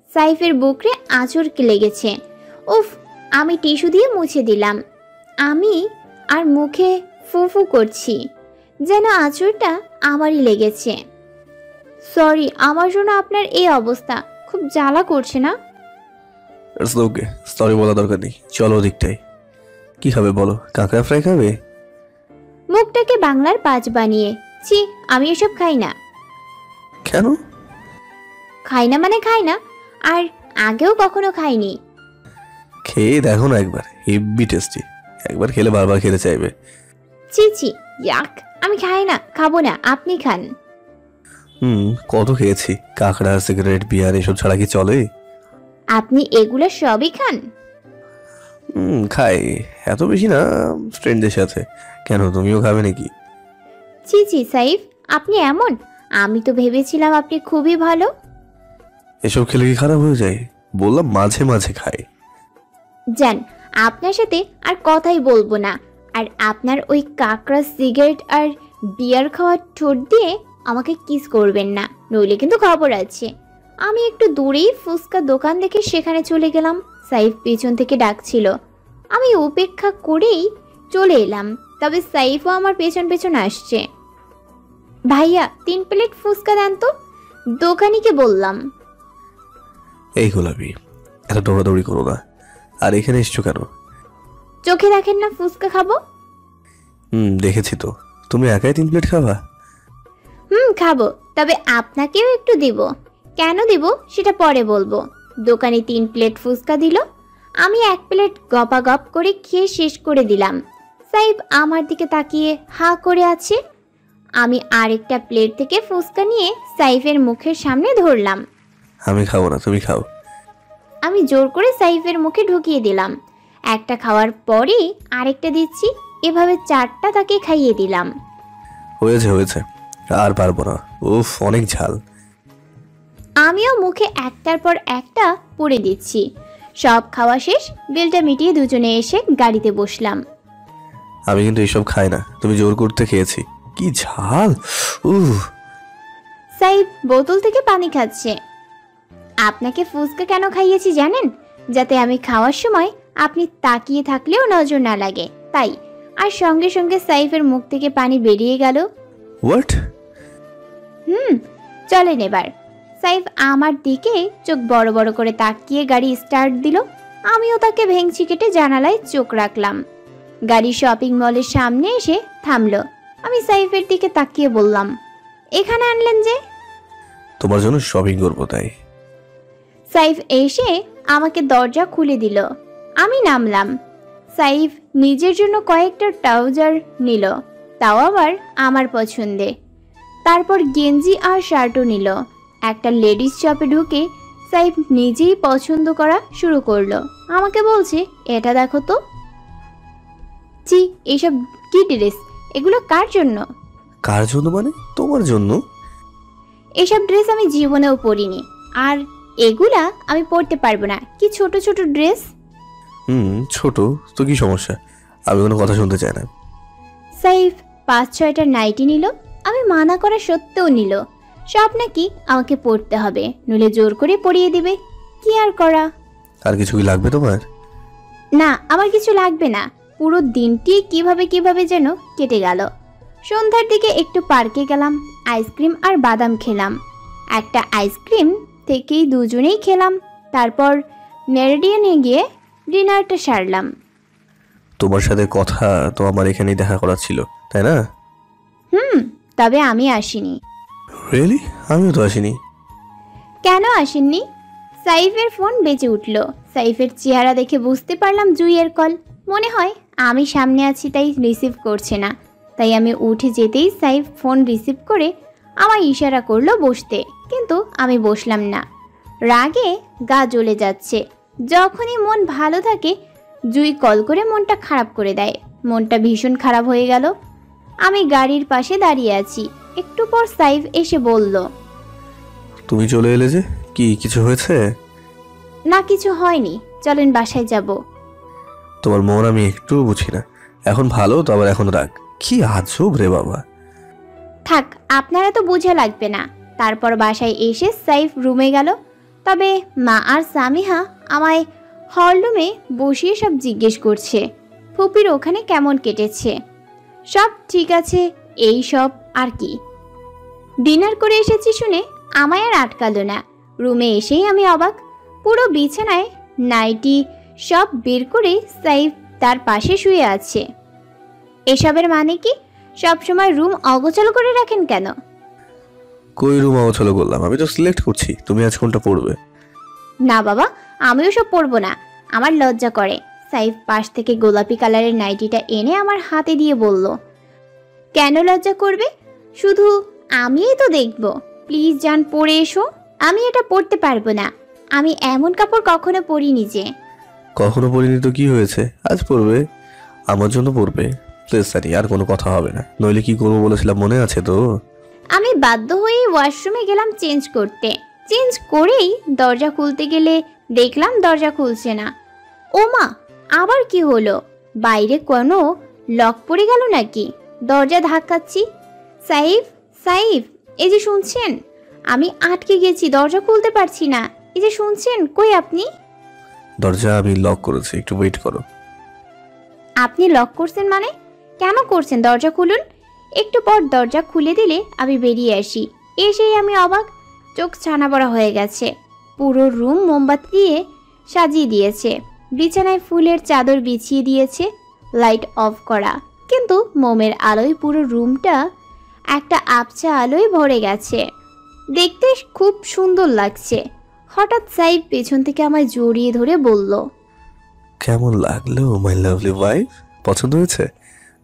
সাইফের বুকে আঁচড় লেগেছে। উফ, আমি টিস্যু দিয়ে মুছে দিলাম। আমি আর মুখে ফুফু করছি, যেন আঁচড়টা আমারই লেগেছে। সরি, আমার জন্য আপনার এই অবস্থা, খুব জ্বালা করছে না? ওকে, সরি বলা দরকার নেই, চলো ওদিকটাই। কি খাবে বলো? কাঁকড়া ফ্রাই খাবে? মুখটাকে বাংলার পাঁচ বানিয়ে, ছি, আমি এসব খাই না। কেন খাই না? মানে খাই না, আর আগেও কখনো খাইনি। খেয়ে দেখো না একবার, হেভি টেস্টি। একবার খেলে বারবার খেতে চাইবে। ছি ছি, ইয়াক, আমি খাই না, খাবো না, আপনি খান। কত খেয়েছি, কাঁকড়া, সিগারেট, বিয়ার, এসব ছাড়া কি চলে? আপনি এগুলো সবই খান? খাই, এত বেশি না, ফ্রেন্ডদের সাথে। কেন, তুমিও খাবে নাকি? ছি ছি সাইফ, আপনি এমন? আমি তো ভেবেছিলাম আপনি খুবই ভালো। এসব খেলে কি খারাপ হয়ে যায়? বললাম মাঝে মাঝে খাই। জান, আপনার সাথে আর কথাই বলবো না। আর আপনার ওই কাঁকড়া, সিগারেট আর বিয়ার খাওয়ার ঠোঁট দিয়ে আমাকে কিস করবেন না, নইলে কিন্তু খবর আছে। আমি একটু দূরেই ফুচকা দোকান দেখে সেখানে চলে গেলাম। সাইফ পেছন থেকে ডাকছিল, আমি উপেক্ষা করেই চলে এলাম। তবে সাইফও আমার পেছন পেছন আসছে। ভাইয়া 3 প্লেট ফুচকা দেন তো, দোকানিকে বললাম। এই গোলাপি, এত দৌড়াদৌড়ি করো না। আর এখানে এসছো কেন? চোখে দেখেন না ফুচকা খাবো? দেখেছি তো, তুমি একাই 3 প্লেট খাবা? খাবো, তবে আপনাকেও একটু দিব। কেন দিব সেটা পরে বলবো। দোকানে 3 প্লেট ফুচকা দিল, আমি 1 প্লেট গপাগপ করে খেয়ে শেষ করে দিলাম। সাইফ আমার দিকে তাকিয়ে হা করে আছে। আমি আরেকটা প্লেট থেকে ফুচকা নিয়ে সাইফের মুখের সামনে ধরলাম। আমি খাবো না, তুমি খাও। আমি জোর করে সাইফের মুখে ঢুকিয়ে দিলাম। একটা খাওয়ার পরেই আরেকটা দিচ্ছি, এভাবে 4টা তাকে খাইয়ে দিলাম। হয়েছে হয়েছে, আর পারবো না, উফ অনেক ঝাল। আমিও মুখে একটার পর একটা পরে দিচ্ছি। সব খাওয়া শেষ, বিলটা মিটিয়ে দুজনে এসে গাড়িতে বসলাম। আমি কিন্তু এসব খাই না, তুমি জোর করতে খেয়েছি। কি ঝাল! সাইফ বোতল থেকে পানি খাচ্ছে। আপনাকে ফুচকা কেন খাইয়েছি জানেন? যাতে আমি খাওয়ার সময় আপনি তাকিয়ে থাকলেও নজর না লাগে, তাই। আর সঙ্গে সঙ্গে সাইফের মুখ থেকে পানি বেরিয়ে গেল। হোয়াট? চলেন এবার। সাইফ আমার দিকে চোখ বড় বড় করে তাকিয়ে গাড়ি স্টার্ট দিল। আমিও তাকে ভেঙচি কেটে জানালায় চোখ রাখলাম। গাড়ি শপিং মলের সামনে এসে থামলো। আমি সাইফের দিকে তাকিয়ে বললাম, এখানে আনলেন যে? তোমার জন্য শপিং করবো তাই। সাইফ এসে আমাকে দরজা খুলে দিল। আমি নামলাম। সাইফ নিজের জন্য কয়েকটা ট্রাউজার নিল, তাও আবার আমার পছন্দে। তারপর গেঞ্জি আর শার্টও নিল। একটা লেডিস শপে ঢুকে সাইফ নিজেই পছন্দ করা শুরু করলো। আমাকে বলছে, এটা দেখো তো। জি, এসব কি ড্রেস? এগুলো কার জন্য? কার জন্য মানে? তোমার জন্য। এসব ড্রেস আমি জীবনেও পরিনি, আর এগুলা আমি পরতে পারবো না। কি ছোট ছোট ড্রেস। ছোট তো কি সমস্যা? আমি কোনো কথা শুনতে চাই না। সাইফ 5-6টা নাইটি নিল। আমি মানা করা সত্ত্বেও নিল। সব নাকি আমাকে পরতে হবে, নইলে জোর করে পরিয়ে দিবে। কি আর করা। আর কিছু কি লাগবে তোমার? না, আমার কিছু লাগবে না। পুরো দিনটি কিভাবে যেন কেটে গেল। সন্ধ্যার দিকে একটু পার্কে গেলাম, আইসক্রিম আর বাদাম খেলাম। একটা আইসক্রিম থেকেই দুজনেই খেলাম। তারপর মেরিডিয়ানে গিয়ে ডিনারটা সারলাম। তোমার সাথে কথা তো আমার এখানেই দেখা করার ছিল, তাই না? তবে আমি আসিনি। রিয়েলি? আমিও তো আসিনি। কেন আসেননি? সাইফের ফোন বেজে উঠল। সাইফের চেহারা দেখে বুঝতে পারলাম জুইয়ের কল। মনে হয় আমি সামনে আছি তাই রিসিভ করছে না। তাই আমি উঠে যেতেই সাইফ ফোন রিসিভ করে আমায় ইশারা করলো বসতে, কিন্তু আমি বসলাম না। রাগে গা জ্বলে যাচ্ছে। যখনই মন ভালো থাকে জুই কল করে মনটা খারাপ করে দেয়। মনটা ভীষণ খারাপ হয়ে গেল। আমি গাড়ির পাশে দাঁড়িয়ে আছি। একটু পর সাইফ এসে বলল, তুমি চলে এলে যে, কি কিছু হয়েছে? না, কিছু হয়নি, চলেন বাসায় যাব। তোমার মন আমি একটু বুঝি না। এখন ভালো তো আবার এখন রাগ। কি আজব রে বাবা। থাক, আপনারা তো বোঝা লাগবে না। তারপর বাসায় এসে সাইফ রুমে গেল। তবে মা আর সামিহা আমায় হলরুমে বসিয়ে সব জিজ্ঞেস করছে ফুপির ওখানে কেমন কেটেছে। সব ঠিক আছে, এই সব আর কি। ডিনার করে এসেছি শুনে আমায় আর আটকালো না। রুমে এসেই আমি অবাক। পুরো বিছানায় নাইটি সব বের করে সাইফ তার পাশে শুয়ে আছে। এসবের মানে কি? সবসময় রুম অগোছালো করে রাখেন কেন? কই রুম অগোছালো করলাম? আমি তো সিলেক্ট করছি তুমি আজ কোনটা পরবে। না বাবা, আমিও সব পরবো না, আমার লজ্জা করে। সাইফ পাশ থেকে গোলাপি কালারের নাইটিটা এনে আমার হাতে দিয়ে বলল, কেন লজ্জা করবে? শুধু আমিই তো দেখব। প্লিজ যান, পরে এসো। আমি এটা পরতে পারবো না। আমি এমন কাপড় কখনো পরিনি যে। কখনো পরিনি তো কি হয়েছে, আজ পরবে, আমার জন্য পরবে। প্লিজ সানি, আর কোনো কথা হবে না, নইলে কি করবো বলেছিলাম মনে আছে তো? আমি বাধ্য হয়েই ওয়াশরুমে গেলাম চেঞ্জ করতে। চেঞ্জ করেই দরজা খুলতে গেলে দেখলাম দরজা খুলছে না। ও মা, আবার কি হলো? বাইরে কোনো লক পড়ে গেল নাকি? দরজা ধাক্কাচ্ছি। সাইফ, সাইফ, এই যে শুনছেন? আমি আটকে গেছি, দরজা খুলতে পারছি না। এই যে শুনছেন? কই আপনি? দরজা আমি লক করেছি, একটু ওয়েট করো। আপনি লক করছেন মানে? কেন করছেন? দরজা খুলুন। একটু পর দরজা খুলে দিলে আমি বেরিয়ে আসি। এসেই আমি অবাক, চোখ ছানা বড়া হয়ে গেছে। পুরো রুম মোমবাতি দিয়ে সাজিয়ে দিয়েছে। বিছানায় ফুলের চাদর বিছিয়ে দিয়েছে, লাইট অফ করা, কিন্তু মোমের আলোয় পুরো রুমটা একটা আবছা আলোয় ভরে গেছে। দেখতে খুব সুন্দর লাগছে। হঠাৎ সাইফ পেছন থেকে আমায় জড়িয়ে ধরে বলল, কেমন লাগলো মাই লাভলি ওয়াইফ? পছন্দ হয়েছে?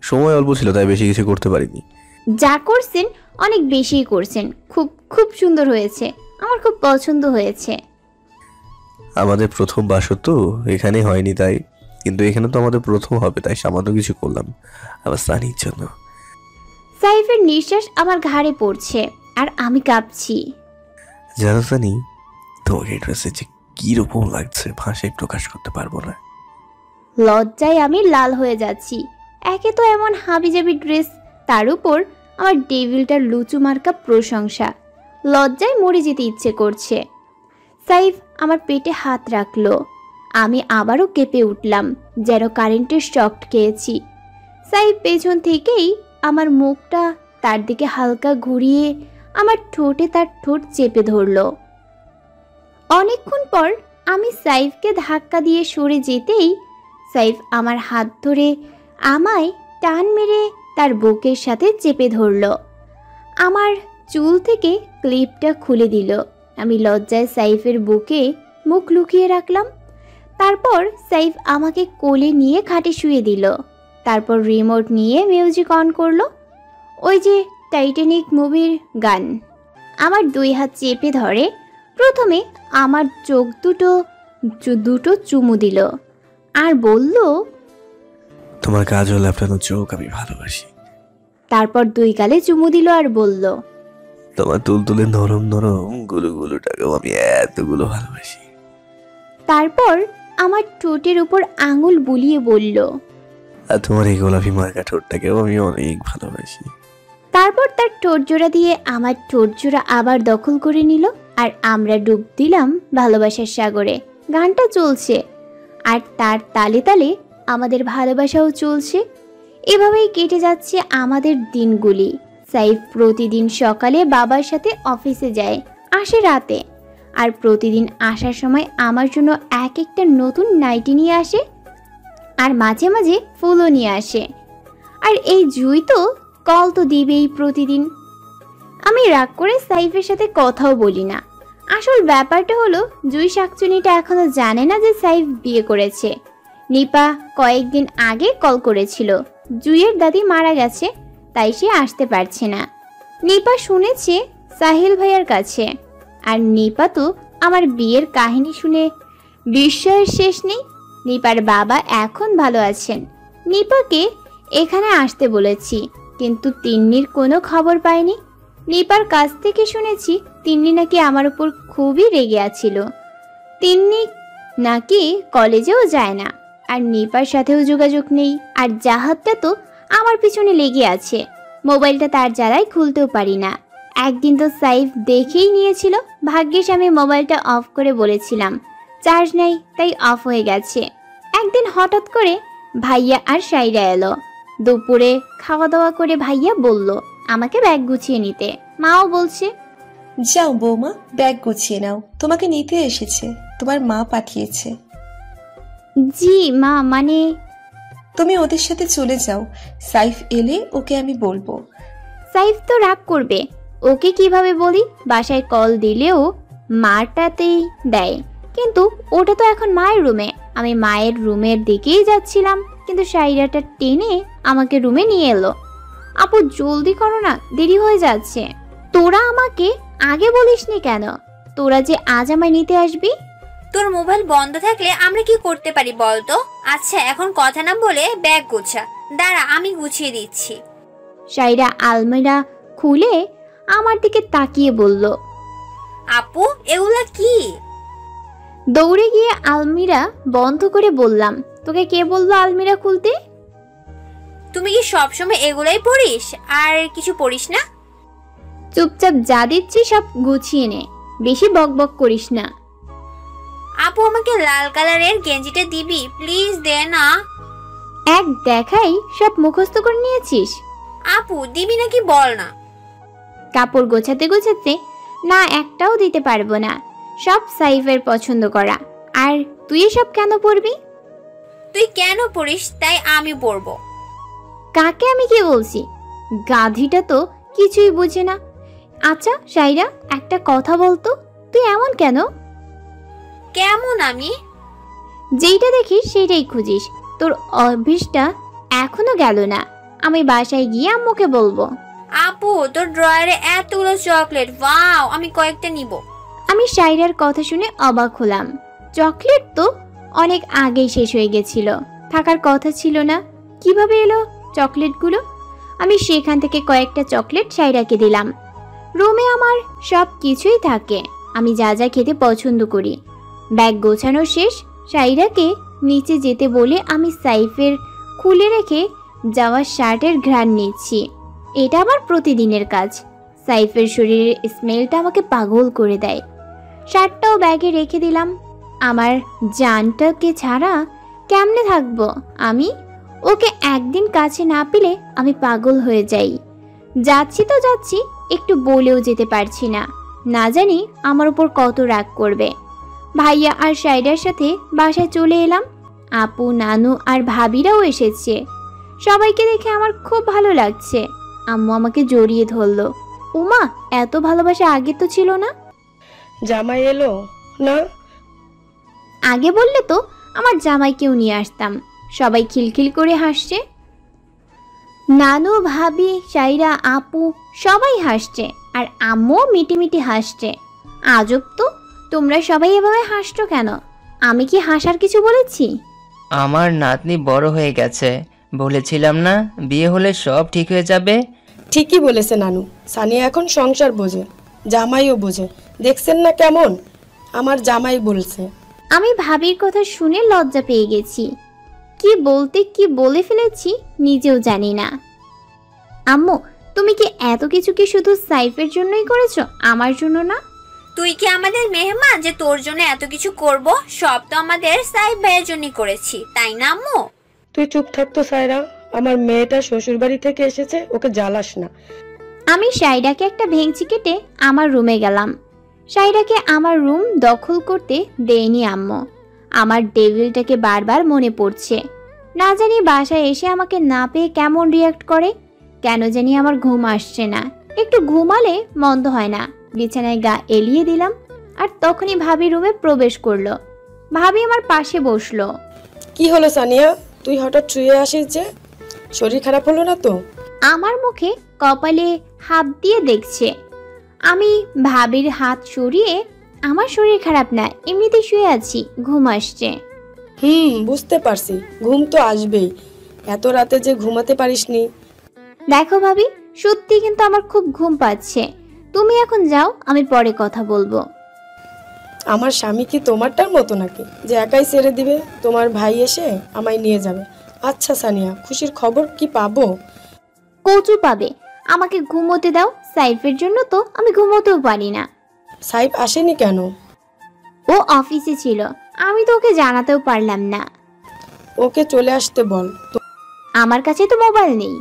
সময় অল্প ছিল তাই বেশি কিছু করতে পারিনি। যা করছেন অনেক বেশিই করছেন। খুব খুব সুন্দর হয়েছে, আমার খুব পছন্দ হয়েছে। আমাদের প্রথম বাসর তো এখানে হয়নি তাই, কিন্তু এখানে তো আমাদের প্রথম হবে তাই সামান্য কিছু করলাম আমার সানির জন্য। সাইফের নিঃশ্বাস আমার ঘাড়ে পড়ছে আর আমি কাঁপছি। জানো জানি তোমাকে এই ড্রেসে যে কিরকম লাগছে ভাষায় প্রকাশ করতে পারবো না। লজ্জায় আমি লাল হয়ে যাচ্ছি। একে তো এমন হাবিজাবি ড্রেস, তার উপর আমার ডেভিলটার লুচু মার্কা প্রশংসা। লজ্জায় মরে যেতে ইচ্ছে করছে। সাইফ আমার পেটে হাত রাখলো। আমি আবারও কেঁপে উঠলাম, যেন কারেন্টের শক খেয়েছি। সাইফ পেছন থেকেই আমার মুখটা তার দিকে হালকা ঘুরিয়ে আমার ঠোঁটে তার ঠোঁট চেপে ধরল। অনেকক্ষণ পর আমি সাইফকে ধাক্কা দিয়ে সরে যেতেই সাইফ আমার হাত ধরে আমায় টান মেরে তার বুকের সাথে চেপে ধরল। আমার চুল থেকে ক্লিপটা খুলে দিল। আমি লজ্জায় সাইফের বুকে মুখ লুকিয়ে রাখলাম। তারপর সাইফ আমাকে কোলে নিয়ে খাটে শুয়ে দিল। তারপর রিমোট নিয়ে মিউজিক অন করলো, ওই যে টাইটানিক মুভির গান। আমার 2 হাত চেপে ধরে প্রথমে আমার চোখ দুটো চুমু দিল আর বলল, তোমার কাজল ল্যাপটানো চোখ আমি ভালোবাসি। তারপর 2 গালে চুমু দিল আর বলল, তোমার তুলতুলে নরম নরম গুলোটাকেও আমি এতগুলো ভালোবাসি। তারপর আমার ঠোঁটের উপর আঙুল বুলিয়ে বলল, আর তোমার এই গোলাপি মার্কা ঠোঁটটাকেও আমি অনেক ভালোবাসি। তারপর তার ঠোঁট জোড়া দিয়ে আমার ঠোঁট জোড়া আবার দখল করে নিল আর আমরা ডুব দিলাম ভালোবাসার সাগরে। গানটা চলছে আর তার তালে তালে আমাদের ভালোবাসাও চলছে। এভাবেই কেটে যাচ্ছে আমাদের দিনগুলি। সাইফ প্রতিদিন সকালে বাবার সাথে অফিসে যায়, আসে রাতে। আর প্রতিদিন আসার সময় আমার জন্য এক একটা নতুন নাইটি নিয়ে আসে আর মাঝে মাঝে ফুলও নিয়ে আসে। আর এই জুই তো কল তো দিবেই প্রতিদিন। আমি রাগ করে সাইফের সাথে কথাও বলি না। আসল ব্যাপারটা হলো জুই শাকচুনিটা এখনো জানে না যে সাইফ বিয়ে করেছে। নিপা কয়েকদিন আগে কল করেছিল, জুইয়ের দাদি মারা গেছে, তাই সে আসতে পারছে না। নিপা শুনেছে সাহিল ভাইয়ার কাছে। আর নিপা তো আমার বিয়ের কাহিনী শুনে বিস্ময়ের শেষ নেই। নিপার বাবা এখন ভালো আছেন। নিপাকে এখানে আসতে বলেছি, কিন্তু তিন্নির কোনো খবর পাইনি। নিপার কাছ থেকে শুনেছি তিন্নি নাকি আমার উপর খুবই রেগে আছিল। তিন্নি নাকি কলেজেও যায় না, আর নিপার সাথেও যোগাযোগ নেই। আর জাহাজটা তো আমার পিছনে লেগে আছে, মোবাইলটা তার জ্বালায় খুলতেও পারি না। একদিন তো সাইফ দেখেই নিয়েছিল। ভাগ্যিস আমি মোবাইলটা অফ করে বলেছিলাম চার্জ নেই, তাই অফ হয়ে গেছে। একদিন হঠাৎ করে ভাইয়া আর সাইরা এলো। দুপুরে খাওয়া দাওয়া করে ভাইয়া বলল আমাকে ব্যাগ গুছিয়ে নিতে। মাও বলছে, যাও বৌমা, ব্যাগ গুছিয়ে নাও, তোমাকে নিতে এসেছে, তোমার মা পাঠিয়েছে। জি মা, মানে তুমি ওদের সাথে চলে যাও, সাইফ এলে ওকে আমি বলবো। সাইফ তো রাগ করবে, ওকে কিভাবে বলি? বাসায় কল দিলেও মাটাতেই দেয়, কিন্তু ওটা তো এখন মায়ের রুমে। আমি মায়ের রুমের দিকেই যাচ্ছিলাম, কিন্তু সাইরাটা টেনে আমাকে রুমে নিয়ে এলো। আপু জলদি করো না, দেরি হয়ে যাচ্ছে। তোরা আমাকে আগে বলিসনি কেন? তোরা যে আজ আমায় নিতে আসবি। তোর মোবাইল বন্ধ থাকলে আমরা কি করতে পারি বলতো? আচ্ছা এখন কথা না বলে ব্যাগ গোছা, দাঁড়া আমি গুছিয়ে দিচ্ছি। সাইরা আলমিরা খুলে আমার দিকে তাকিয়ে বলল, আপু এগুলা কি? দৌড়ে গিয়ে আলমিরা বন্ধ করে বললাম, তোকে কে বললো আলমিরা খুলতে? তুমি কি সবসময় এগুলাই পড়িস আর কিছু পড়িস না? চুপচাপ যা দিচ্ছি সব গুছিয়ে নে, বেশি বকবক করিস না। আপু আমাকে লাল কালারের গেঞ্জিটা দিবি প্লিজ, দে না। এক দেখাই সব মুখস্থ করে নিয়েছিস? আপু দিবি নাকি বল না। কাপড় গোছাতে গোছাতে না একটাও দিতে পারবো না, সব সাইফের পছন্দ করা। আর তুই এসব কেন পরবি? তুই কেন পড়িস তাই আমি পরবো। কাকে আমি কি বলছি? গাধিটা তো কিছুই বুঝে না। আচ্ছা সাইরা, একটা কথা বলতো, তুই এমন কেন? কেমন আমি? যেইটা দেখিস সেইটাই খুঁজিস, তোর অভ্যেসটা এখনো গেল না। আমি বাসায় গিয়ে আম্মুকে বলবো। আপু তোর ড্রয়ারে এতগুলো চকলেট, ওয়াও, আমি কয়েকটা নিব। আমি সাইরার কথা শুনে অবাক হলাম। চকলেট তো অনেক আগেই শেষ হয়ে গেছিল, থাকার কথা ছিল না। কিভাবে এলো চকলেটগুলো? আমি সেখান থেকে কয়েকটা চকলেট সাইরাকে দিলাম। রুমে আমার সব কিছুই থাকে, আমি যা যা খেতে পছন্দ করি। ব্যাগ গোছানো শেষ, সাইরাকে নিচে যেতে বলে আমি সাইফের খুলে রেখে যাওয়া শার্টের ঘ্রাণ নিচ্ছি। এটা আমার প্রতিদিনের কাজ। সাইফের শরীরের স্মেলটা আমাকে পাগল করে দেয়। শার্টটাও ব্যাগে রেখে দিলাম। আমার জানটাকে ছাড়া কেমনে থাকবো আমি? ওকে একদিন কাছে না পেলে আমি পাগল হয়ে যাই। যাচ্ছি তো যাচ্ছি, একটু বলেও যেতে পারছি না। না জানি আমার উপর কত রাগ করবে। ভাইয়া আর সাইডার সাথে বাসায় চলে এলাম। আপু, নানু আর ভাবিরাও এসেছে। সবাইকে দেখে আমার খুব ভালো লাগছে। আম্মু আমাকে জড়িয়ে ধরলো। উমা, এত ভালোবাসা আগে তো ছিল না। জামাই এলো না? আগে বললে তো আমার জামাইকেও নিয়ে আসতাম। সবাই খিলখিল করে হাসছে। নানু, ভাবি, সাইরা, আপু সবাই হাসছে, আর আম্মু মিটিমিটি হাসছে। আজব তো, তোমরা সবাই এভাবে হাসছো কেন? আমি কি হাসার কিছু বলেছি? আমার নাতনি বড় হয়ে গেছে, বলেছিলাম না বিয়ে হলে সব ঠিক হয়ে যাবে। ঠিকই বলেছে নানু। সানিয়া এখন সংসার বোঝে, জামাইও বোঝে। দেখছেন না কেমন? আমার জামাই বলছে। আমি ভাবির কথা শুনে লজ্জা পেয়ে গেছি। কি বলতে কি বলে ফেলেছি নিজেও জানি না। আম্মু, তুমি কি এত কিছু কি শুধু সাইফের জন্যই করেছো, আমার জন্য না? তুই কি আমাদের মেহমান যে তোর জন্য এত কিছু করব? সব তো আমাদের সাইফ ভাইয়ের জন্যই করেছি, তাই না আম্মু? তুই চুপ থাকতো সায়রা। আমার মেয়েটা শ্বশুর বাড়ি থেকে এসেছে, ওকে জ্বালাস না। আমি সাইরাকে একটা ভেঙচি কেটে আমার রুমে গেলাম। সাইরাকে আমার রুম দখল করতে দেয়নি আম্মু। আমার ডেভিলটাকে বারবার মনে পড়ছে। না জানি বাসায় এসে আমাকে না পেয়ে কেমন রিয়াক্ট করে। কেন জানি আমার ঘুম আসছে না। একটু ঘুমালে মন্দ হয় না। বিছানায় গা এলিয়ে দিলাম, আর তখনই ভাবি রুমে প্রবেশ করলো। ভাবি আমার পাশে বসলো। কি হলো সানিয়া, তুই হঠাৎ শুয়ে আসিস যে? শরীর খারাপ হলো না তো? আমার মুখে কপালে হাত দিয়ে দেখছে। আমি ভাবির হাত সরিয়ে, আমার শরীর খারাপ না, এমনিতে শুয়ে আছি, ঘুম আসছে। বুঝতে পারছি, ঘুম তো আসবেই। এত রাতে যে ঘুমাতে পারিসনি। দেখো ভাবি, সত্যি কিন্তু আমার খুব ঘুম পাচ্ছে। তুমি এখন যাও, আমি পরে কথা বলবো। আমার স্বামী কি তোমারটার মতো নাকি যে একাই ছেড়ে দিবে? তোমার ভাই এসে আমায় নিয়ে যাবে। আচ্ছা সানিয়া, খুশির খবর কি পাবো? কচু পাবে। আমাকে ঘুমোতে দাও। সাইফের জন্য তো আমি ঘুমোতেও পারি না। সাইফ আসেনি কেন? ও অফিসে ছিল, আমি তো ওকে জানাতেও পারলাম না। ওকে চলে আসতে বল। আমার কাছে তো মোবাইল নেই।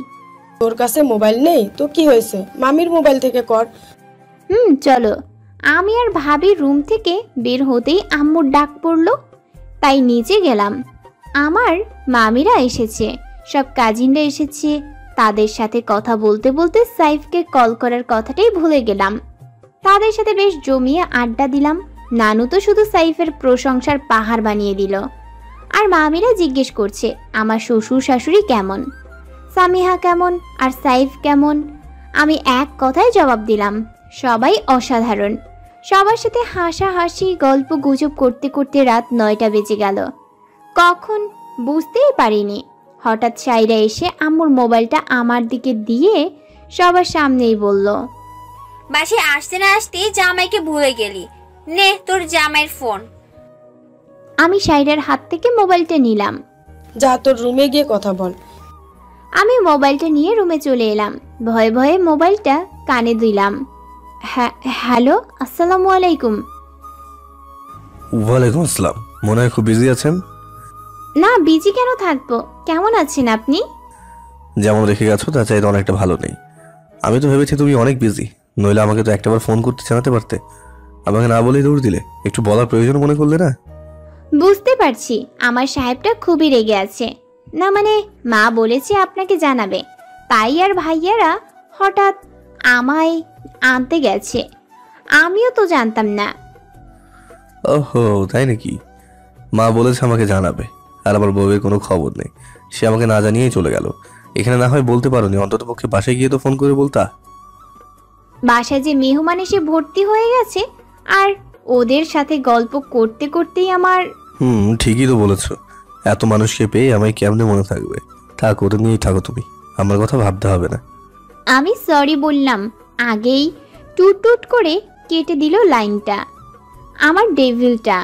তোর কাছে মোবাইল নেই তো কি হয়েছে, মামির মোবাইল থেকে কর। চলো। আমি আর ভাবি রুম থেকে বের হতেই আম্মুর ডাক পড়লো, তাই নিচে গেলাম। আমার মামিরা এসেছে, সব কাজিনরা এসেছে। তাদের সাথে কথা বলতে বলতে সাইফকে কল করার কথাটাই ভুলে গেলাম। তাদের সাথে বেশ জমিয়ে আড্ডা দিলাম। নানু তো শুধু সাইফের প্রশংসার পাহাড় বানিয়ে দিল। আর মামিরা জিজ্ঞেস করছে আমার শ্বশুর শাশুড়ি কেমন, সামিহা কেমন, আর সাইফ কেমন। আমি এক কথায় জবাব দিলাম, সবাই অসাধারণ। সবার সাথে হাসাহাসি গল্প গুজব করতে করতে রাত 9টা বেজে গেল। কখন বুঝতেই পারিনি। হঠাৎ সাইরা এসে আম্মুর মোবাইলটা আমার দিকে দিয়ে সবার সামনেই বলল, বাসায় আসতে না আসতেই জামাইকে ভুলে গেলি, নে তোর জামাইয়ের ফোন। আমি সাইরার হাত থেকে মোবাইলটা নিলাম। যা তোর রুমে গিয়ে কথা বল। আমি মোবাইলটা নিয়ে রুমে চলে এলাম। ভয়ে ভয়ে মোবাইলটা কানে দিলাম। হ্যালো, আসসালামু আলাইকুম। ওয়ালাইকুম আসসালাম। মনে হয় খুব বিজি আছেন? না, বিজি কেন থাকবো। কেমন আছেন আপনি? যেমন রেখে গেছো তা চাইতে অনেকটা ভালো নেই। আমি তো ভেবেছি তুমি অনেক বিজি, নইলে আমাকে তো একটাবার ফোন করতে জানাতে পারতে। আমাকে না বলেই দৌড় দিলে। একটু বলার প্রয়োজন মনে করলে না? বুঝতে পারছি আমার সাহেবটা খুবই রেগে আছে। না মানে মা বলেছে আপনাকে জানাবে, তাই আর ভাইয়ারা হঠাৎ আমায় আনতে গেছে। আমিও তো জানতাম না। ওহো, তাই নাকি? মা বলেছে আমাকে জানাবে, আর আমার বউয়ের কোনো খবর নেই। সে আমাকে না জানিয়েই চলে গেল। এখানে না হয় বলতে পারোনি, অন্তত পক্ষে বাসায় গিয়ে তো ফোন করে বলতা। বাসায় যে মেহমান এসে ভর্তি হয়ে গেছে, আর ওদের সাথে গল্প করতে করতেই আমার ঠিকই তো বলেছো। এত মানুষকে পেয়ে আমায় কেমনে মনে থাকবে? থাক, ওটা নিয়েই থাকো তুমি, আমার কথা ভাবতে হবে না। আমি সরি বললাম, আগেই টুট টুট করে কেটে দিল লাইনটা। আমার ডেভিলটা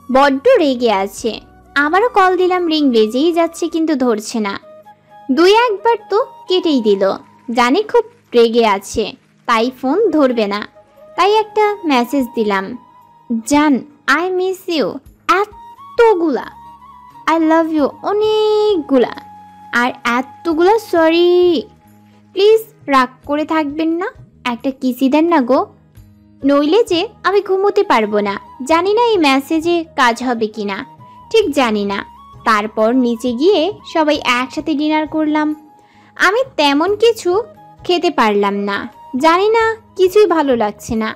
বড্ড রেগে আছে। আবারও কল দিলাম, রিং বেজেই যাচ্ছে কিন্তু ধরছে না। 2-1বার তো কেটেই দিল। জানি খুব রেগে আছে, তাই ফোন ধরবে না। তাই একটা মেসেজ দিলাম, জান আই মিস ইউ এতগুলা, আই লাভ ইউ অনেকগুলা, আর এতগুলা সরি। প্লিজ রাগ করে থাকবেন না, একটা কিসি দেন না গো, নইলে যে আমি ঘুমোতে পারবো না। জানি না এই মেসেজে কাজ হবে কিনা, ঠিক জানি না। তারপর নিচে গিয়ে সবাই একসাথে ডিনার করলাম। আমি তেমন কিছু খেতে পারলাম না, জানি না কিছুই ভালো লাগছে না।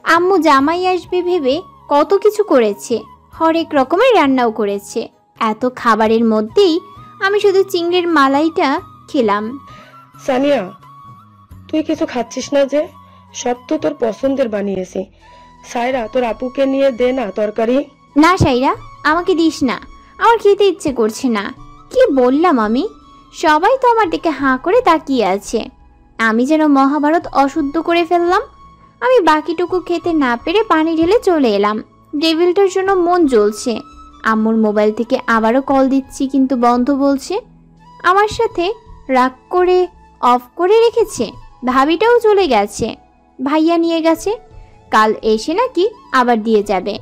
আম্মু জামাই আসবে ভেবে কত কিছু করেছে, হরেক রকমের রান্নাও করেছে। এত খাবারের মধ্যেই আমি শুধু চিংড়ির মালাইটা খেলাম। সানিয়া, তুই কিছু খাচ্ছিস না যে? সব তো তোর পছন্দের বানিয়েছি। সায়রা, তোর আপুকে নিয়ে দে না তরকারি। না সাইরা, আমাকে দিস না, আমার খেতে ইচ্ছে করছে না। কি বললাম আমি? সবাই তো আমার দিকে হাঁ করে তাকিয়ে আছে। আমি যেন মহাভারত অশুদ্ধ করে ফেললাম। আমি বাকিটুকু খেতে না পেরে পানি ঢেলে চলে এলাম। ডেভিলটার জন্য মন জ্বলছে। আম্মুর মোবাইল থেকে আবারও কল দিচ্ছি কিন্তু বন্ধ বলছে। আমার সাথে রাগ করে অফ করে রেখেছে। ভাবিটাও চলে গেছে, ভাইয়া নিয়ে গেছে। কাল এসে নাকি আবার দিয়ে যাবে।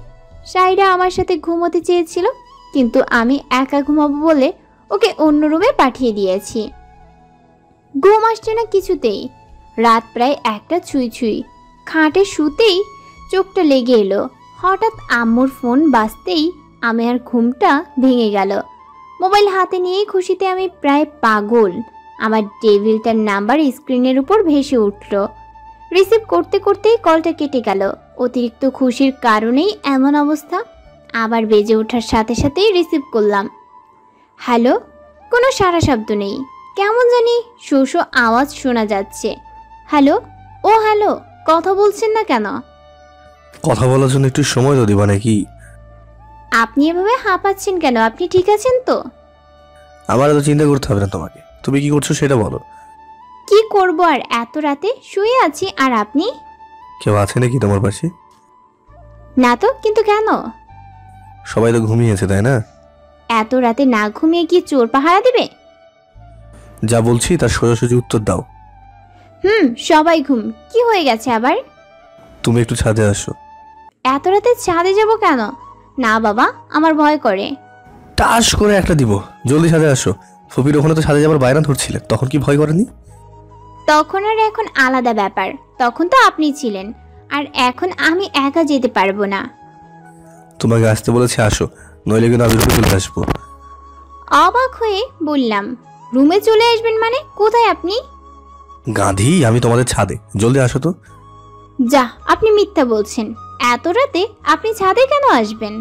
সাইরা আমার সাথে ঘুমোতে চেয়েছিল, কিন্তু আমি একা ঘুমাবো বলে ওকে অন্য রুমে পাঠিয়ে দিয়েছি। ঘুম আসছে না কিছুতেই। রাত প্রায় 1টা ছুঁই ছুঁই। খাটে শুতেই চোখটা লেগে এলো। হঠাৎ আম্মুর ফোন বাজতেই আমি আর ঘুমটা ভেঙে গেল। মোবাইল হাতে নিয়েই খুশিতে আমি প্রায় পাগল। আমার ডেভিলটার নাম্বার স্ক্রিনের উপর ভেসে উঠল। রিসিভ করতে করতেই কলটা কেটে গেল। অতিরিক্ত খুশির কারণেই এমন অবস্থা। আবার বেজে ওঠার সাথে সাথেই রিসিভ করলাম। হ্যালো, কোনো সারা শব্দ নেই, কেমন জানি শো শো আওয়াজ শোনা যাচ্ছে। হ্যালো, ও হ্যালো, কথা বলছেন না কেন? কথা বলার জন্য একটু সময় তো দিবা নাকি? আপনি এভাবে হাঁপাচ্ছেন কেন? আপনি ঠিক আছেন তো? আমার এত চিন্তা করতে হবে না তোমাকে। তুমি কি করছো সেটা বলো। কি করব আর, এত রাতে শুয়ে আছি। আর আপনি? কেউ আছে নাকি তোমার পাশে? না তো, কিন্তু কেন? সবাই তো ঘুমিয়েছে তাই না? এত রাতে না ঘুমিয়ে কি চোর পাহারা দেবে? যা বলছি তার সোজাসুজি উত্তর দাও। সবাই ঘুম। কি হয়ে গেছে আবার? তুমি একটু ছাদে আসো। এত রাতে ছাদে যাব কেন? না বাবা, আমার ভয় করে। টাস করে একটা দিব, জলদি ছাদে আসো। ফুপির ওখানে তো ছাদে যাবার বায়না ধরছিলে, তখন কি ভয় করেনি? তখন আর এখন আলাদা ব্যাপার। তখন তো আপনি ছিলেন, আর এখন আমি একা যেতে পারবো না। তোমাকে আসতে বলেছি, আসো, নইলে কিন্তু আমি রুমে চলে আসবো। অবাক হয়ে বললাম, রুমে চলে আসবেন মানে? কোথায় আপনি? গাধি, আমি তোমাদের ছাদে, জলদি আসো তো। যা, আপনি মিথ্যা বলছেন। এত রাতে আপনি ছাদে কেন আসবেন?